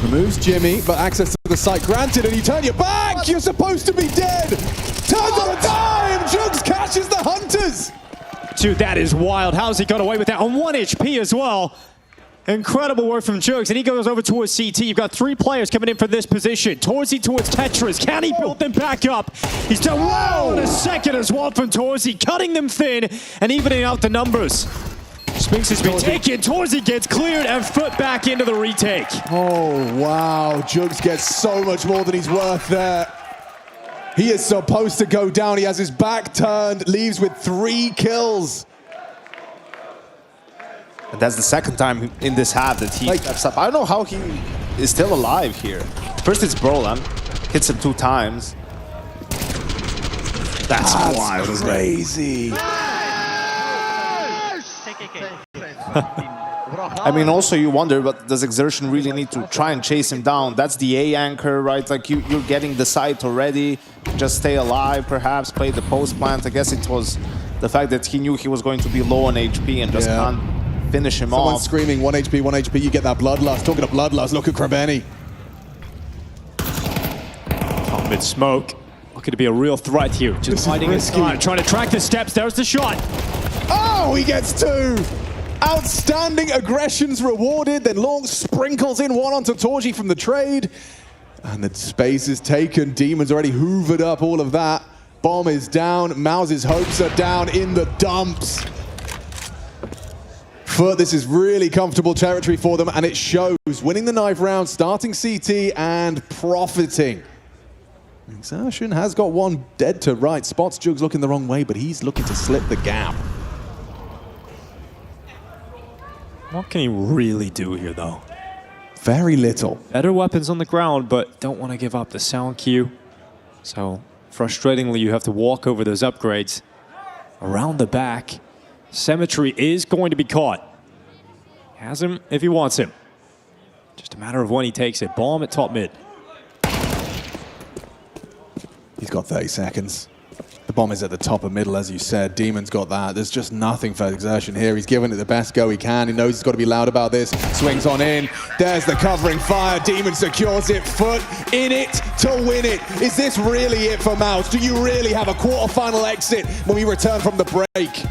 Removes Jimmy, but access to the site granted, and you turn your back! What? You're supposed to be dead! Turns on a dime! Jugs catches the Hunters! Dude, that is wild. How's he got away with that? On 1 HP as well. Incredible work from Jugs, and he goes over towards CT. You've got 3 players coming in for this position. Torzy towards Tetris. Can he build them back up? He's done well in a second as well from Torzy, cutting them thin and evening out the numbers. Spinks has been taken. Torzy gets cleared and FUT back into the retake. Oh, wow. Jugs gets so much more than he's worth there. He is supposed to go down. He has his back turned, leaves with 3 kills. And that's the second time in this half that he steps up. I don't know how he is still alive here. First it's Brolan, hits him 2 times. That's wild. Crazy. I mean, also you wonder, but does Exertion really need to try and chase him down? That's the A anchor, right? Like you're getting the site already. Just stay alive, perhaps play the post plant. I guess it was the fact that he knew he was going to be low on HP and just can't finish him Someone's off. screaming 1 HP, 1 HP. You get that bloodlust. Talking of bloodlust, look at Krabeni. Top mid smoke. Looking to be a real threat here. Just hiding his side, trying to track the steps. There's the shot. Oh, he gets 2. Outstanding aggressions rewarded. Then Long sprinkles in 1 onto Torji from the trade. And the space is taken. Demon's already hoovered up all of that. Bomb is down. MOUZ's hopes are down in the dumps. FUT, this is really comfortable territory for them, and it shows. Winning the knife round, starting CT, and profiting. Exertion has got 1 dead to right. Spots Jugs looking the wrong way, but he's looking to slip the gap. What can he really do here, though? Very little. Better weapons on the ground, but don't want to give up the sound cue. So, frustratingly, you have to walk over those upgrades. Around the back, Cemetery is going to be caught. Has him if he wants him. Just a matter of when he takes it. Bomb at top mid. He's got 30 seconds. The bomb is at the top of middle, as you said. Demon's got that. There's just nothing for Exertion here. He's given it the best go he can. He knows he's got to be loud about this. Swings on in. There's the covering fire. Demon secures it. FUT in it to win it. Is this really it for MOUZ? Do you really have a quarterfinal exit when we return from the break?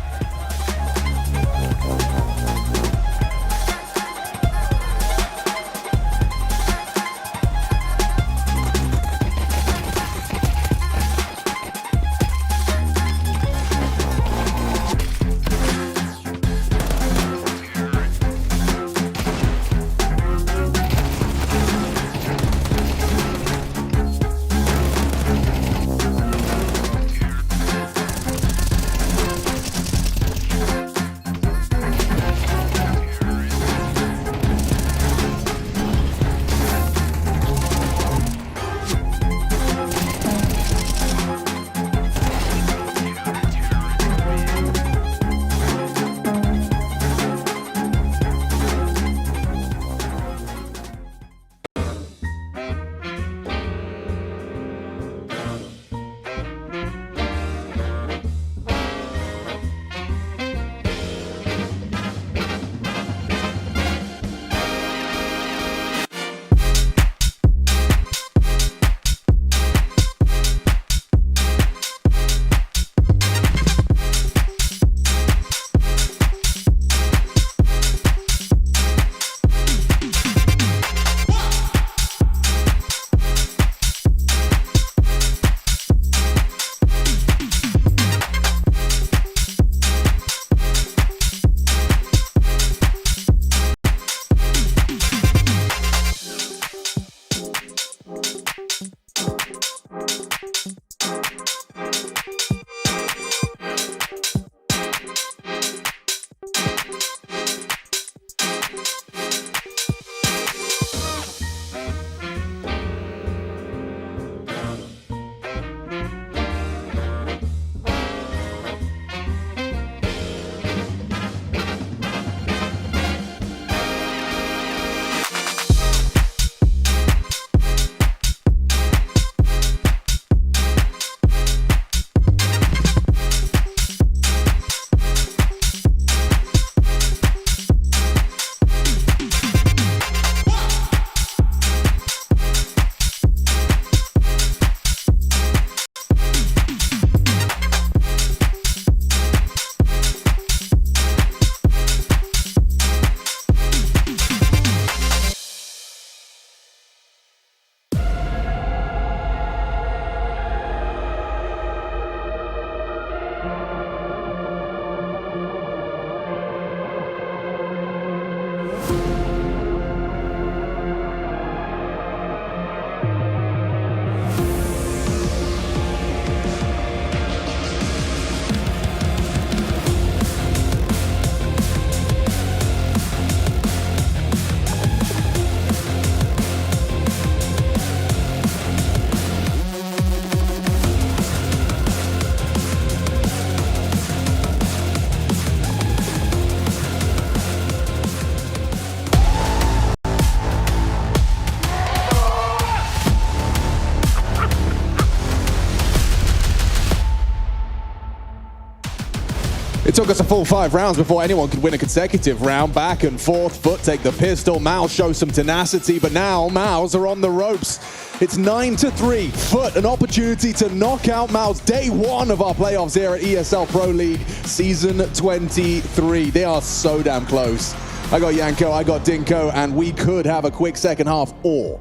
It took us a full 5 rounds before anyone could win a consecutive round. Back and forth, FUT take the pistol, MOUZ show some tenacity, but now MOUZ are on the ropes. It's 9-3, FUT an opportunity to knock out MOUZ. Day 1 of our playoffs here at ESL Pro League, Season 23. They are so damn close. I got Yanko, I got Dinko, and we could have a quick second half, or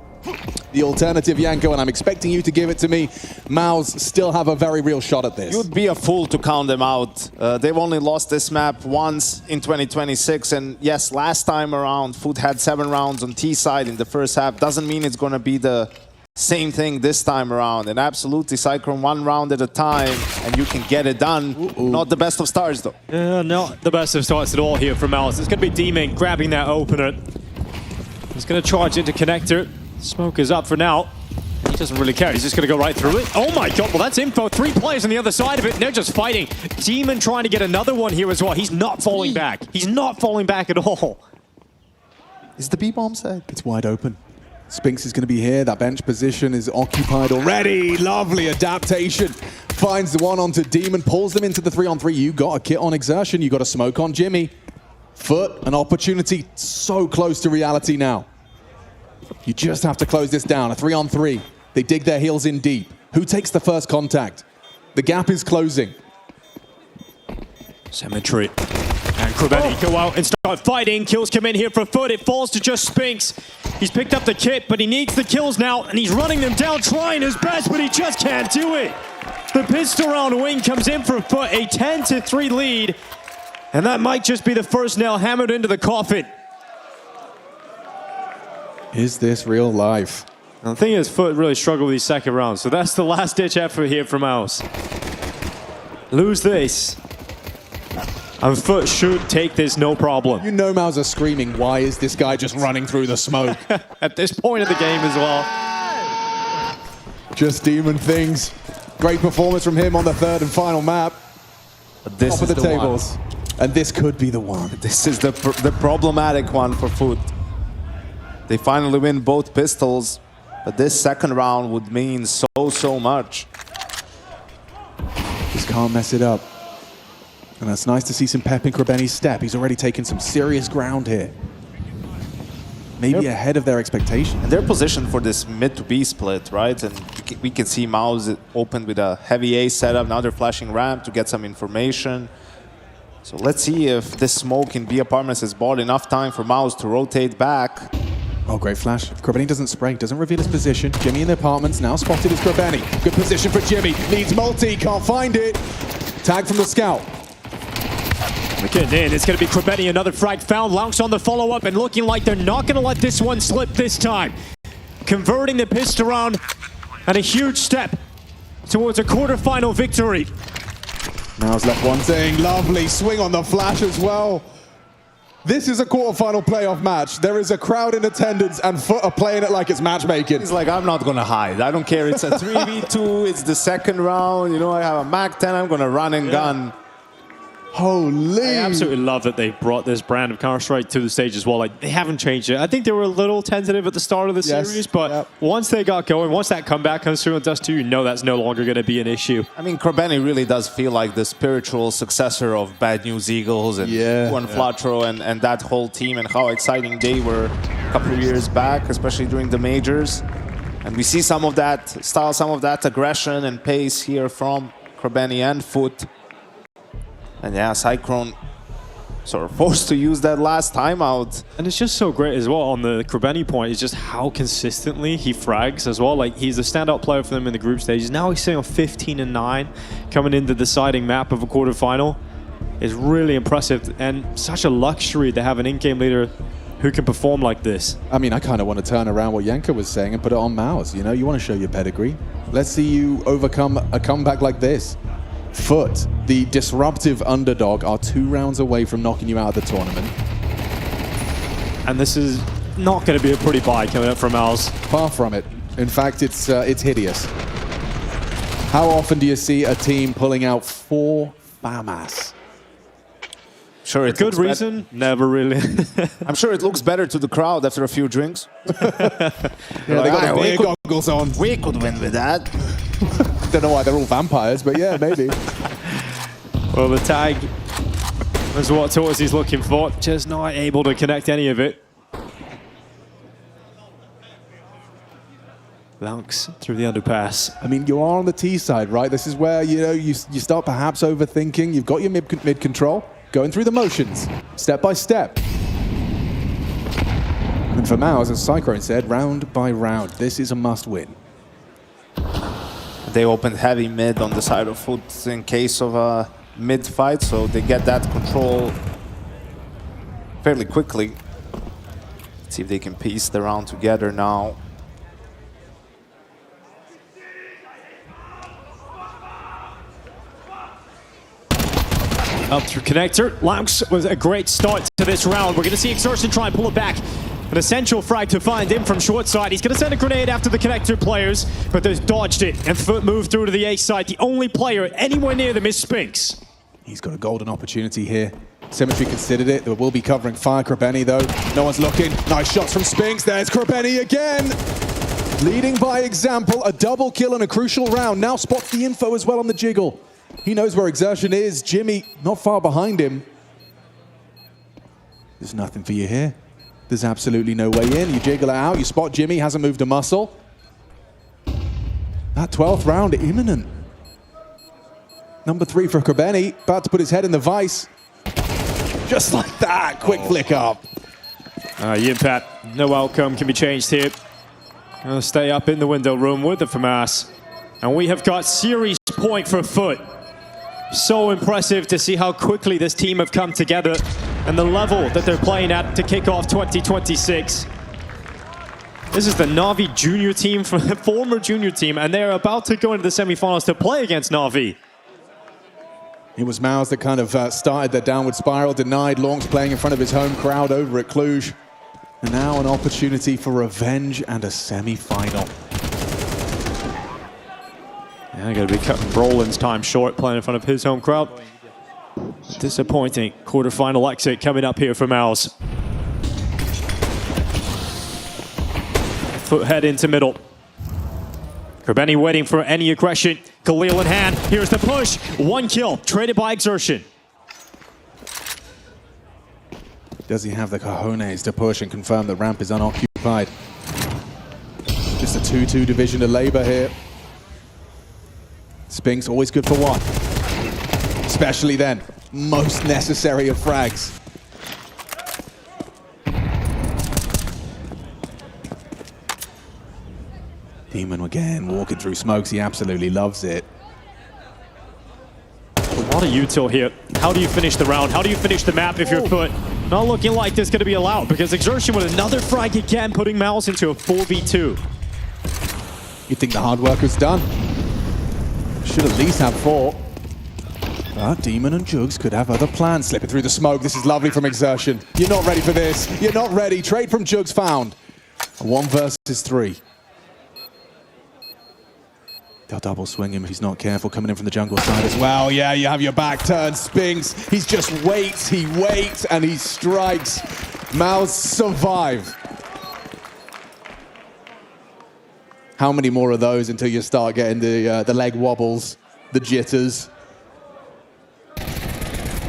the alternative, Yanko, and I'm expecting you to give it to me. MOUZ still have a very real shot at this. You'd be a fool to count them out. They've only lost this map once in 2026, and yes, last time around, FUT had 7 rounds on T side in the first half. Doesn't mean it's going to be the same thing this time around. And absolutely, Cyclone 1 round at a time, and you can get it done. Not the best of starts, though. Not the best of starts at all here from MOUZ. It's going to be Demon grabbing that opener. He's going to charge into connector. Smoke is up for now. He doesn't really care. He's just going to go right through it. Oh my god, well that's info. 3 players on the other side of it, and they're just fighting. Demon trying to get another one here as well. He's not falling back. He's not falling back at all. Is the B-bomb set? It's wide open. Spinks is going to be here. That bench position is occupied already. Lovely adaptation. Finds the one onto Demon, pulls them into the 3-on-3. You got a kit on Exertion. You got a smoke on Jimmy. FUT, an opportunity so close to reality now. You just have to close this down. A 3-on-3. They dig their heels in deep. Who takes the first contact? The gap is closing. Cemetery. And Krabeni go out and start fighting. Kills come in here for FUT. It falls to just Spinks. He's picked up the kit, but he needs the kills now, and he's running them down, trying his best, but he just can't do it. The pistol round win comes in for FUT, a 10-3 lead, and that might just be the first nail hammered into the coffin. Is this real life? And the thing is, FUT really struggled with these second rounds, so that's the last-ditch effort here from MOUZ. Lose this, and FUT should take this no problem. You know MOUZ are screaming, why is this guy just running through the smoke? At this point of the game as well. Just Demon things. Great performance from him on the 3rd and final map. But this Top is of the the tables. one. And this could be the one. This is the problematic one for FUT. They finally win both pistols, but this second round would mean so much. Just can't mess it up. And it's nice to see some pep in Krabeni's step. He's already taken some serious ground here. Maybe ahead of their expectations. And they're positioned for this mid to B split, right? And we can see MOUZ open with a heavy A setup. Now they're flashing ramp to get some information. So let's see if this smoke in B apartments has bought enough time for MOUZ to rotate back. Oh, great flash. If Krabeni doesn't spray, doesn't reveal his position. Jimmy in the apartments, now spotted as Krabeni. Good position for Jimmy. Needs multi, can't find it. Tag from the scout. Getting in, it's going to be Krabeni, another frag found. Lounks on the follow-up and looking like they're not going to let this one slip this time. Converting the pistol round and a huge step towards a quarterfinal victory. MOUZ left one thing. Lovely swing on the flash as well. This is a quarterfinal playoff match. There is a crowd in attendance and FUT are playing it like it's matchmaking. He's like, I'm not going to hide. I don't care. It's a 3v2. It's the second round. You know, I have a MAC-10. I'm going to run and gun. Holy. I absolutely love that they brought this brand of Counter-Strike to the stage as well. Like, they haven't changed it. I think they were a little tentative at the start of the series, but once they got going, once that comeback comes through on Dust2, you know that's no longer going to be an issue. I mean, Krabeni really does feel like the spiritual successor of Bad News Eagles and Juan Flatro and that whole team, and how exciting they were a couple of years back, especially during the majors. And we see some of that style, some of that aggression and pace here from Krabeni and FUT. And yeah, Cyclone sort of forced to use that last timeout. And it's just so great as well on the Krabeni point, is just how consistently he frags as well. Like, he's a standout player for them in the group stages. Now he's sitting on 15-9, coming in the deciding map of a quarterfinal. Is really impressive, and such a luxury to have an in-game leader who can perform like this. I mean, I kind of want to turn around what Yanko was saying and put it on MOUZ. You know, you want to show your pedigree. Let's see you overcome a comeback like this. FUT, the disruptive underdog, are 2 rounds away from knocking you out of the tournament. And this is not going to be a pretty buy coming up from MOUZ. Far from it. In fact, it's hideous. How often do you see a team pulling out 4 FAMAS? Sure, it's good reason, never really. I'm sure it looks better to the crowd after a few drinks. They got their beer goggles on. We could win with that. Don't know why they're all vampires, but yeah, maybe. Well, the tag That's what Torzi's looking for. Just not able to connect any of it. Lunks through the underpass. I mean, you are on the T side, right? This is where, you know, you start perhaps overthinking. You've got your mid control, going through the motions, step by step. And for MOUZ, as Cyclone said, round by round, this is a must win. They opened heavy mid on the side of FUT in case of a mid fight, so they get that control fairly quickly. Let's see if they can piece the round together now. Up through connector. Lunks was a great start to this round. We're going to see Exertion try and pull it back. An essential frag to find him from short side. He's going to send a grenade after the connector players, but they've dodged it. And FUT moved through to the A side. The only player anywhere near them is Spinks. He's got a golden opportunity here. Symmetry considered it. They will be covering fire. Krabeni, though. No one's looking. Nice shots from Spinks. There's Krabeni again. Leading by example. A double kill in a crucial round. Now spots the info as well on the jiggle. He knows where Exertion is. Jimmy not far behind him. There's nothing for you here. There's absolutely no way in. You jiggle it out. You spot Jimmy. Hasn't moved a muscle. That 12th round imminent. Number 3 for Krabeni. About to put his head in the vice. Just like that. Quick flick up. Yimpat, no outcome can be changed here. Gonna stay up in the window room with the FAMAS. And we have got series point for FUT. So impressive to see how quickly this team have come together and the level that they're playing at to kick off 2026. This is the Na'Vi junior team, from the former junior team, and they're about to go into the semifinals to play against Na'Vi. It was MOUZ that kind of started their downward spiral, denied Longs playing in front of his home crowd over at Cluj. And now an opportunity for revenge and a semi-final. Yeah, going to be cutting Brolin's time short, playing in front of his home crowd. Disappointing quarterfinal exit coming up here for MOUZ. FUT head into middle. Krabeni waiting for any aggression. Khalil in hand. Here's the push. 1 kill, traded by Exertion. Does he have the cojones to push and confirm the ramp is unoccupied? Just a 2-2 division of labor here. Spinks always good for one. Especially then. Most necessary of frags. Demon again walking through smokes. He absolutely loves it. A lot of util here. How do you finish the round? How do you finish the map if you're FUT? Not looking like this is going to be allowed because Exertion with another frag again, putting MOUZ into a 4v2. You think the hard work was done? Should at least have 4. But Demon and Jugs could have other plans. Slipping through the smoke. This is lovely from Exertion. You're not ready for this. You're not ready. Trade from Jugs found. 1 versus 3. They'll double swing him if he's not careful. Coming in from the jungle side as well. Yeah, you have your back turned. Spinks. He's just waits. He waits and he strikes. MOUZ survive. How many more of those until you start getting the leg wobbles, the jitters?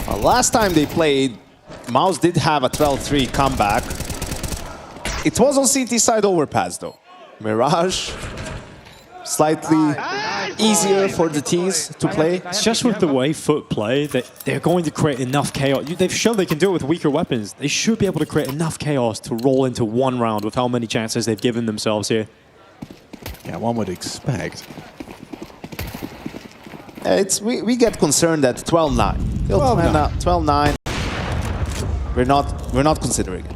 Last time they played, MOUZ did have a 12-3 comeback. It was on CT side Overpass though. Mirage, slightly easier for the T's to play. It's just with the way FUT play that they're going to create enough chaos. They've shown they can do it with weaker weapons. They should be able to create enough chaos to roll into 1 round with how many chances they've given themselves here. Yeah, one would expect. We get concerned at 12-9. 12-9. We're not considering it.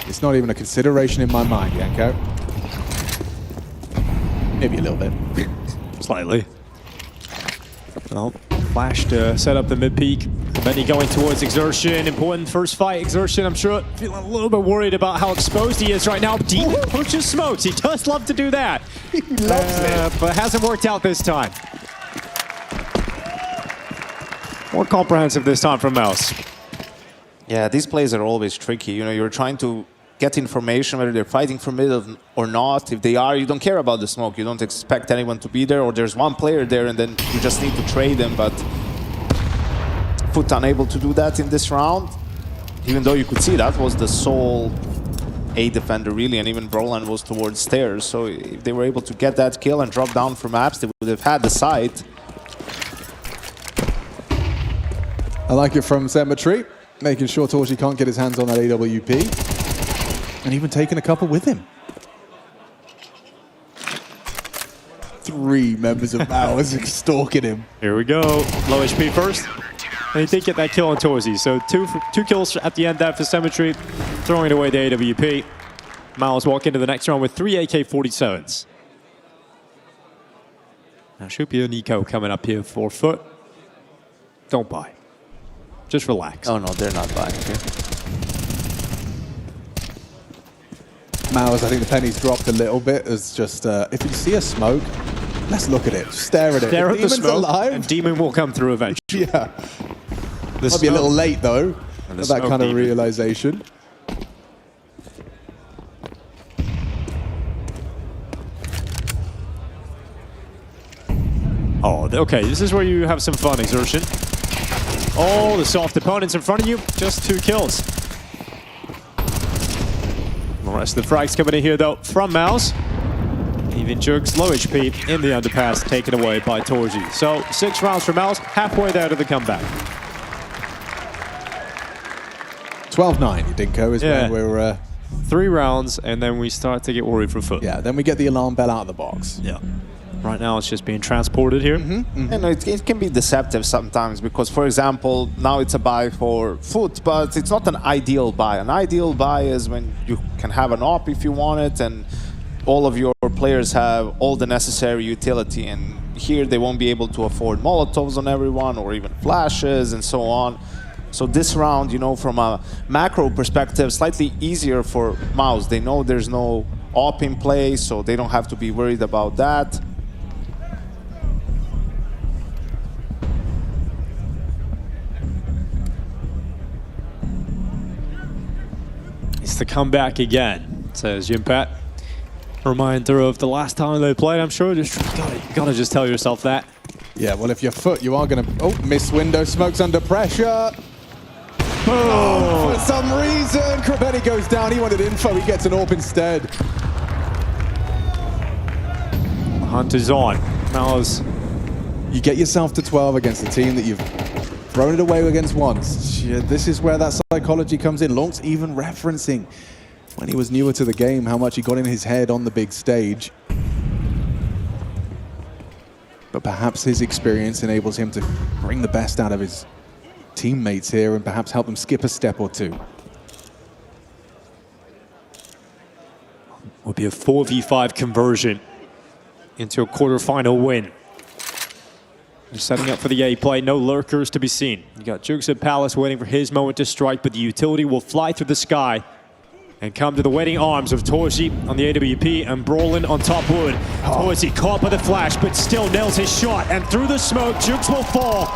It's not even a consideration in my mind, Yanko. Maybe a little bit. Slightly. Well, Flash to set up the mid-peak. Benny going towards Exertion. Important first fight. Exertion, I'm sure, feeling a little bit worried about how exposed he is right now. Demon pushes smokes. He does love to do that. He loves it. But hasn't worked out this time. More comprehensive this time from MOUZ. Yeah, these plays are always tricky. You know, you're trying to get information whether they're fighting for mid or not. If they are, you don't care about the smoke. You don't expect anyone to be there, or there's one player there and then you just need to trade them. But FUT unable to do that in this round. Even though you could see that was the sole A defender really, and even Broland was towards stairs. So if they were able to get that kill and drop down from apps, they would have had the site. I like it from Cemetery, making sure Torji can't get his hands on that AWP, and even taking a couple with him. 3 members of MOUZ stalking him. Here we go. Low HP first. And he did get that kill on Torzi. So two kills at the end there for Cemetery, throwing away the AWP. MOUZ walk into the next round with 3 AK-47s. Now should be a Nico coming up here for FUT. Don't buy. Just relax. Oh no, they're not buying here. MOUZ, I think the penny's dropped a little bit. It's just, if you see a smoke, let's look at it. Stare at it. Stare at the smoke, alive, and Demon will come through eventually. Yeah. Might be a little late, though, at that kind of realization. Oh, okay, this is where you have some fun, Exertion. Oh, the soft opponents in front of you, just 2 kills. The rest of the frags coming in here, though, from MOUZ. Even Jugs, low HP in the underpass, taken away by Torji. So 6 rounds for MOUZ, halfway there to the comeback. 12-9, Dinko, is when we're... 3 rounds, and then we start to get worried for FUT. Yeah, then we get the alarm bell out of the box. Yeah. Right now, it's just being transported here. And it can be deceptive sometimes because, for example, now it's a buy for FUT, but it's not an ideal buy. An ideal buy is when you can have an op if you want it, and all of your players have all the necessary utility. And here they won't be able to afford Molotovs on everyone or even flashes and so on. So this round, you know, from a macro perspective, slightly easier for MOUZ. They know there's no op in play, so they don't have to be worried about that. It's the comeback again, says Jimpat. Reminder of the last time they played, I'm sure. Just gotta just tell yourself that. Yeah, well, if you're FUT, you are gonna... Oh, miss window, Smoke's under pressure. Oh, for some reason, Krabeni goes down. He wanted info, he gets an AWP instead. Hunt is on. MOUZ. You get yourself to 12 against a team that you've thrown it away against once. Yeah, this is where that psychology comes in. Long's even referencing when he was newer to the game how much he got in his head on the big stage. But perhaps his experience enables him to bring the best out of his teammates here and perhaps help them skip a step or two. Would be a 4v5 conversion into a quarterfinal win. They're setting up for the A play, no lurkers to be seen. You got Jugs at Palace waiting for his moment to strike, but the utility will fly through the sky and come to the waiting arms of Torji on the AWP and Brolin on top wood. Torji caught by the flash, but still nails his shot, and through the smoke, Jugs will fall.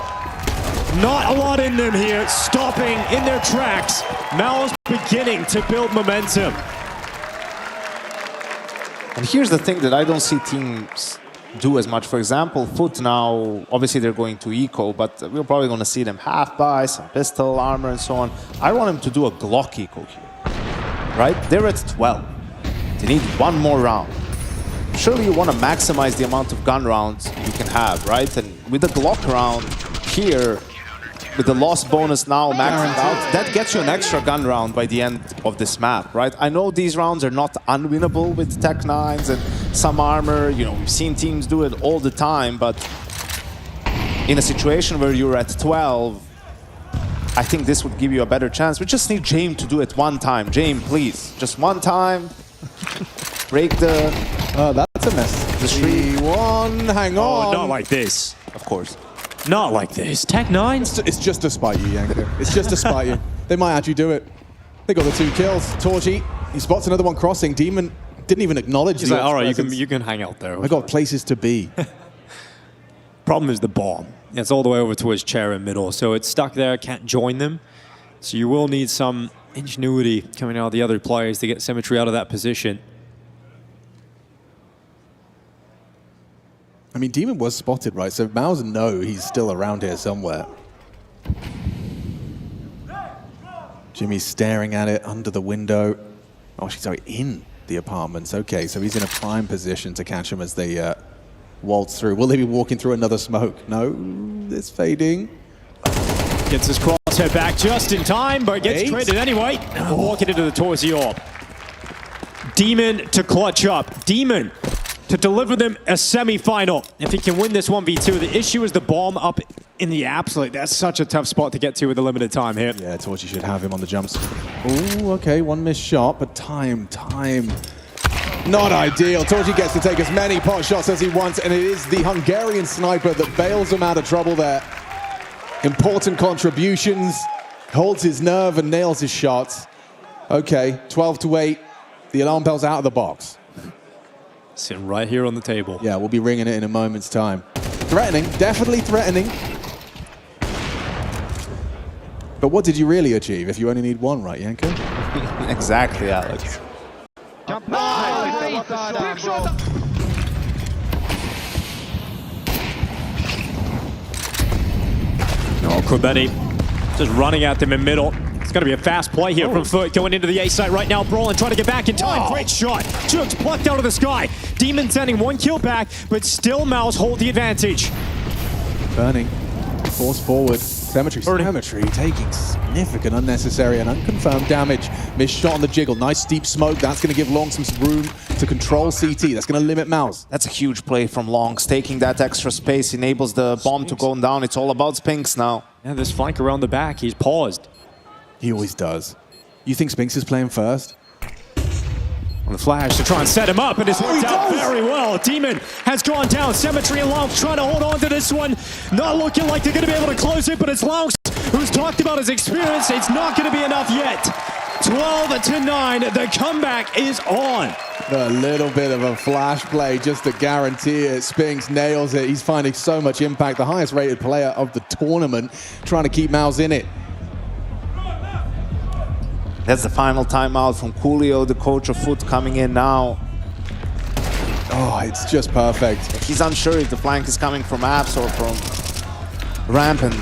Not a lot in them here, stopping in their tracks. MOUZ beginning to build momentum. And here's the thing that I don't see teams do as much. For example, FUT now, obviously they're going to eco, but we're probably going to see them half buy, some pistol, armor, and so on. I want them to do a Glock eco here, right? They're at 12. They need one more round. Surely you want to maximize the amount of gun rounds you can have, right? And with the Glock round here, with the loss bonus now maxed out, that gets you an extra gun round by the end of this map, right? I know these rounds are not unwinnable with Tech 9s and some armor. You know, we've seen teams do it all the time, but in a situation where you're at 12, I think this would give you a better chance. We just need James to do it one time. James, please, just one time. Break the... Oh, that's a mess. The streak. 3-1, hang on. Oh, not like this. Of course. Not like this. Tech 9s? It's just to spite you, Yanko. It's just to spite you. They might actually do it. They got the 2 kills. Torji, he spots another one crossing. Demon didn't even acknowledge. He's like, all right, you can hang out there. I got places to be. Problem is the bomb. It's all the way over to his chair in middle, so it's stuck there, can't join them. So you will need some ingenuity coming out of the other players to get Symmetry out of that position. I mean, Demon was spotted, right? So MOUZ know he's still around here somewhere. Jimmy's staring at it under the window. Oh, sorry, in the apartments. Okay, so he's in a prime position to catch them as they waltz through. Will they be walking through another smoke? No, it's fading. Gets his crosshair back just in time, but gets traded anyway. Walking into the Torsi orb. Demon to clutch up. Demon to deliver them a semi-final. If he can win this 1v2, the issue is the bomb up in the absolute. That's such a tough spot to get to with a limited time here. Yeah, Torsi should have him on the jumps. Oh, okay, one missed shot, but time. Not ideal. Torsi gets to take as many pot shots as he wants, and it is the Hungarian sniper that bails him out of trouble there. Important contributions, holds his nerve and nails his shots. Okay, 12-8. The alarm bell's out of the box. Sitting right here on the table. Yeah, we'll be ringing it in a moment's time. Threatening, definitely threatening. But what did you really achieve if you only need one, right, Yanko? Exactly, Alex. Jump No, Corbeni just running at them in middle. It's going to be a fast play here from FUT going into the A site right now. Brolin trying to get back in time. Great shot. Jugs plucked out of the sky. Demon sending one kill back, but still MOUZ hold the advantage. Burning. Force forward. Cemetery taking significant unnecessary and unconfirmed damage. Missed shot on the jiggle. Nice deep smoke. That's going to give Long some room to control CT. That's going to limit MOUZ. That's a huge play from Longs. Taking that extra space enables the bomb to go down. It's all about Spinks now. Yeah, this flank around the back, he's paused. He always does. You think Spinks is playing first? On the flash to try and set him up, and it's worked out very well. Demon has gone down. Cemetery and Longs trying to hold on to this one. Not looking like they're going to be able to close it, but it's Longs who's talked about his experience. It's not going to be enough yet. 12-9. The comeback is on. A little bit of a flash play just to guarantee it. Spinks nails it. He's finding so much impact. The highest rated player of the tournament, trying to keep MOUZ in it. That's the final timeout from Coolio, the coach of FUT, coming in now. Oh, it's just perfect. He's unsure if the flank is coming from Apps or from Ramp, and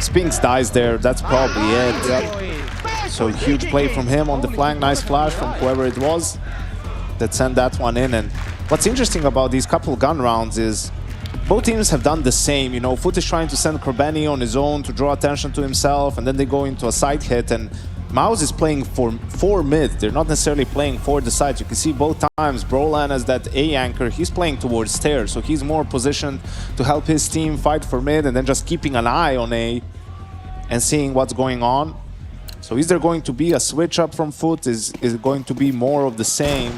Spinks dies there. That's probably it. Yep. So huge play from him on the flank. Nice flash from whoever it was that sent that one in. And what's interesting about these couple gun rounds is both teams have done the same. You know, FUT is trying to send Corbeni on his own to draw attention to himself, and then they go into a side hit, and MOUZ is playing for mid. They're not necessarily playing for the side. You can see both times Brolan as that A anchor, he's playing towards stairs, so he's more positioned to help his team fight for mid and then just keeping an eye on A and seeing what's going on. So is there going to be a switch up from FUT? Is it going to be more of the same?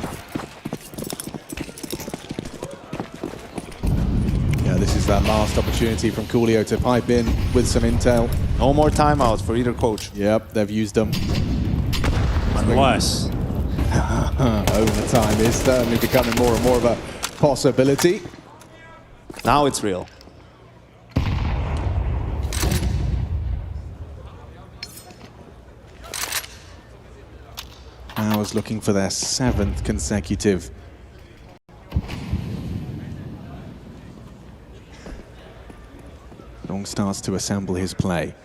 Yeah, this is that last opportunity from Coolio to pipe in with some intel. No more timeouts for either coach. Yep, they've used them. Unless overtime is certainly becoming more and more of a possibility. Now it's real. MOUZ looking for their 7th consecutive. Long starts to assemble his play.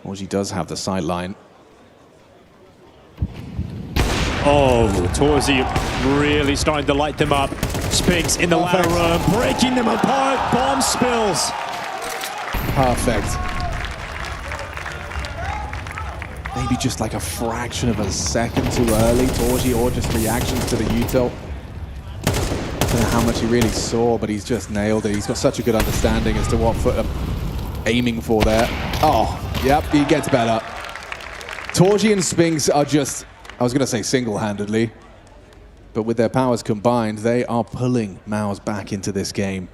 Orgy does have the sideline. oh, Torsi really starting to light them up. Spinks in the ladder room, breaking them apart. Bomb spills. Perfect. Maybe just like a fraction of a second too early, Torsi, or just reactions to the util. I don't know how much he really saw, but he's just nailed it. He's got such a good understanding as to what FUT are aiming for there. Oh, yep, he gets better. Torsi and Spinks are just, I was going to say single-handedly, but with their powers combined, they are pulling MOUZ back into this game.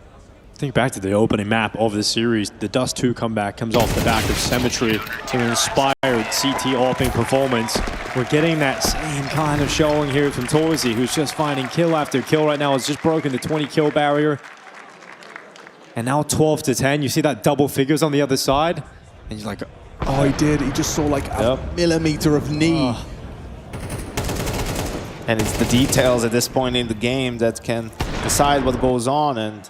Think back to the opening map of the series. The Dust2 comeback comes off the back of Cemetery, an inspired CT AWPing performance. We're getting that same kind of showing here from Torsi, who's just finding kill after kill right now. Has just broken the 20 kill barrier. And now 12-10. You see that double figures on the other side? And you're like, oh, he did. He just saw like a millimeter of knee. And it's the details at this point in the game that can decide what goes on. And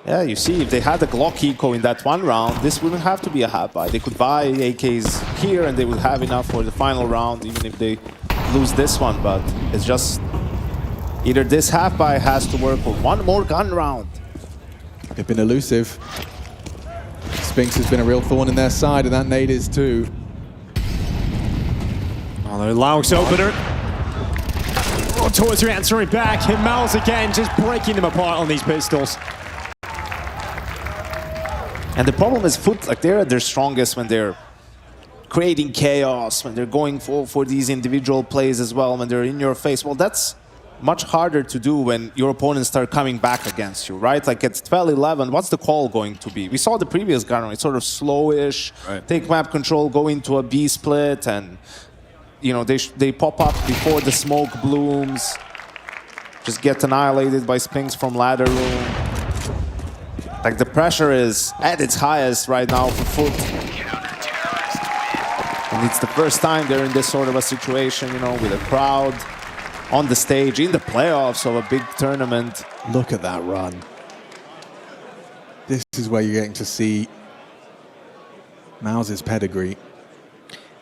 Yeah, you see, if they had a Glock Eco in that one round, this wouldn't have to be a half buy. They could buy AKs here and they would have enough for the final round, even if they lose this one. But it's just either this half buy has to work or one more gun round. They've been elusive. Spinks has been a real thorn in their side, and that nade is too. Oh, the Laux opener. Oh, Torji answering back, and MOUZ again, just breaking them apart on these pistols. And the problem is FUT, like they're at their strongest when they're creating chaos, when they're going for these individual plays as well, when they're in your face. Well, that's much harder to do when your opponents start coming back against you, right? Like at 12-11, what's the call going to be? We saw the previous gun, it's sort of slowish, take map control, go into a B split, and you know they pop up before the smoke blooms, just get annihilated by Spinks from ladder room. Like the pressure is at its highest right now for FUT. And it's the first time they're in this sort of a situation, you know, with a crowd on the stage in the playoffs of a big tournament. Look at that run. This is where you're getting to see MOUZ's pedigree.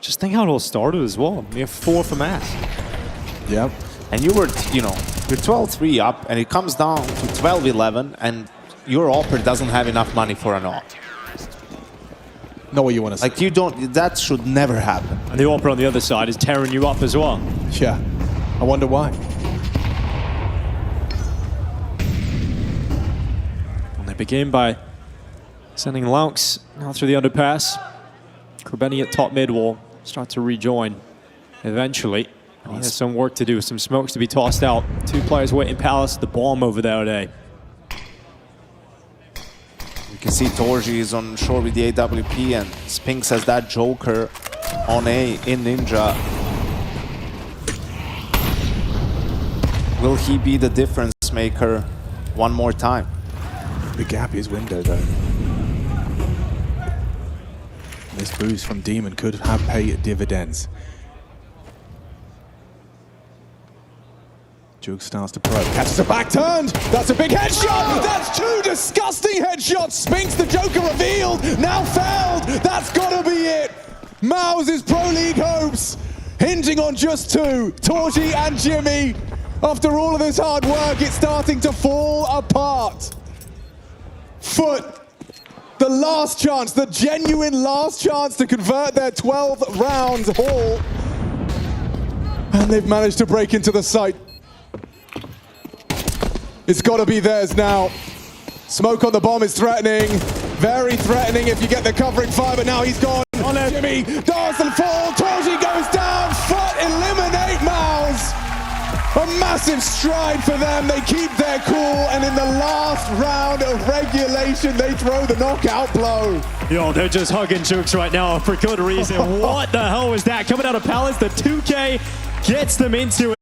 Just think how it all started as well. We have 4 for MOUZ. Yep. And you were, you know, you're 12-3 up, and it comes down to 12-11, and your operator doesn't have enough money for an op. Not what you want to see. Like you don't, that should never happen. And the opera on the other side is tearing you up as well. Yeah. I wonder why. And they begin by sending Laux out through the underpass. Krabeni at top mid will start to rejoin eventually. He has some work to do, some smokes to be tossed out. 2 players waiting Palace, the bomb over there today. You can see Torji is on shore with the AWP, and Spinks has that Joker on A in Ninja. Will he be the difference maker one more time? Big gap his window though. This boost from Demon could have paid dividends. Juke starts to probe, catches a back turned. That's a big headshot. That's 2 disgusting headshots. Spinks the Joker revealed, now fouled. That's gotta be it. MOUZ's Pro League hopes hinging on just 2. Torji and Jimmy. After all of this hard work, it's starting to fall apart. FUT, the last chance, the genuine last chance to convert their 12th round haul. And they've managed to break into the site. It's got to be theirs now. Smoke on the bomb is threatening. Very threatening if you get the covering fire, but now he's gone. On Jimmy does and fall. Torji goes down. FUT eliminate MOUZ. A massive stride for them. They keep their cool, and in the last round of regulation, they throw the knockout blow. Yo, they're just hugging Jukes right now for good reason. What the hell was that? Coming out of Palace, the 2K gets them into it.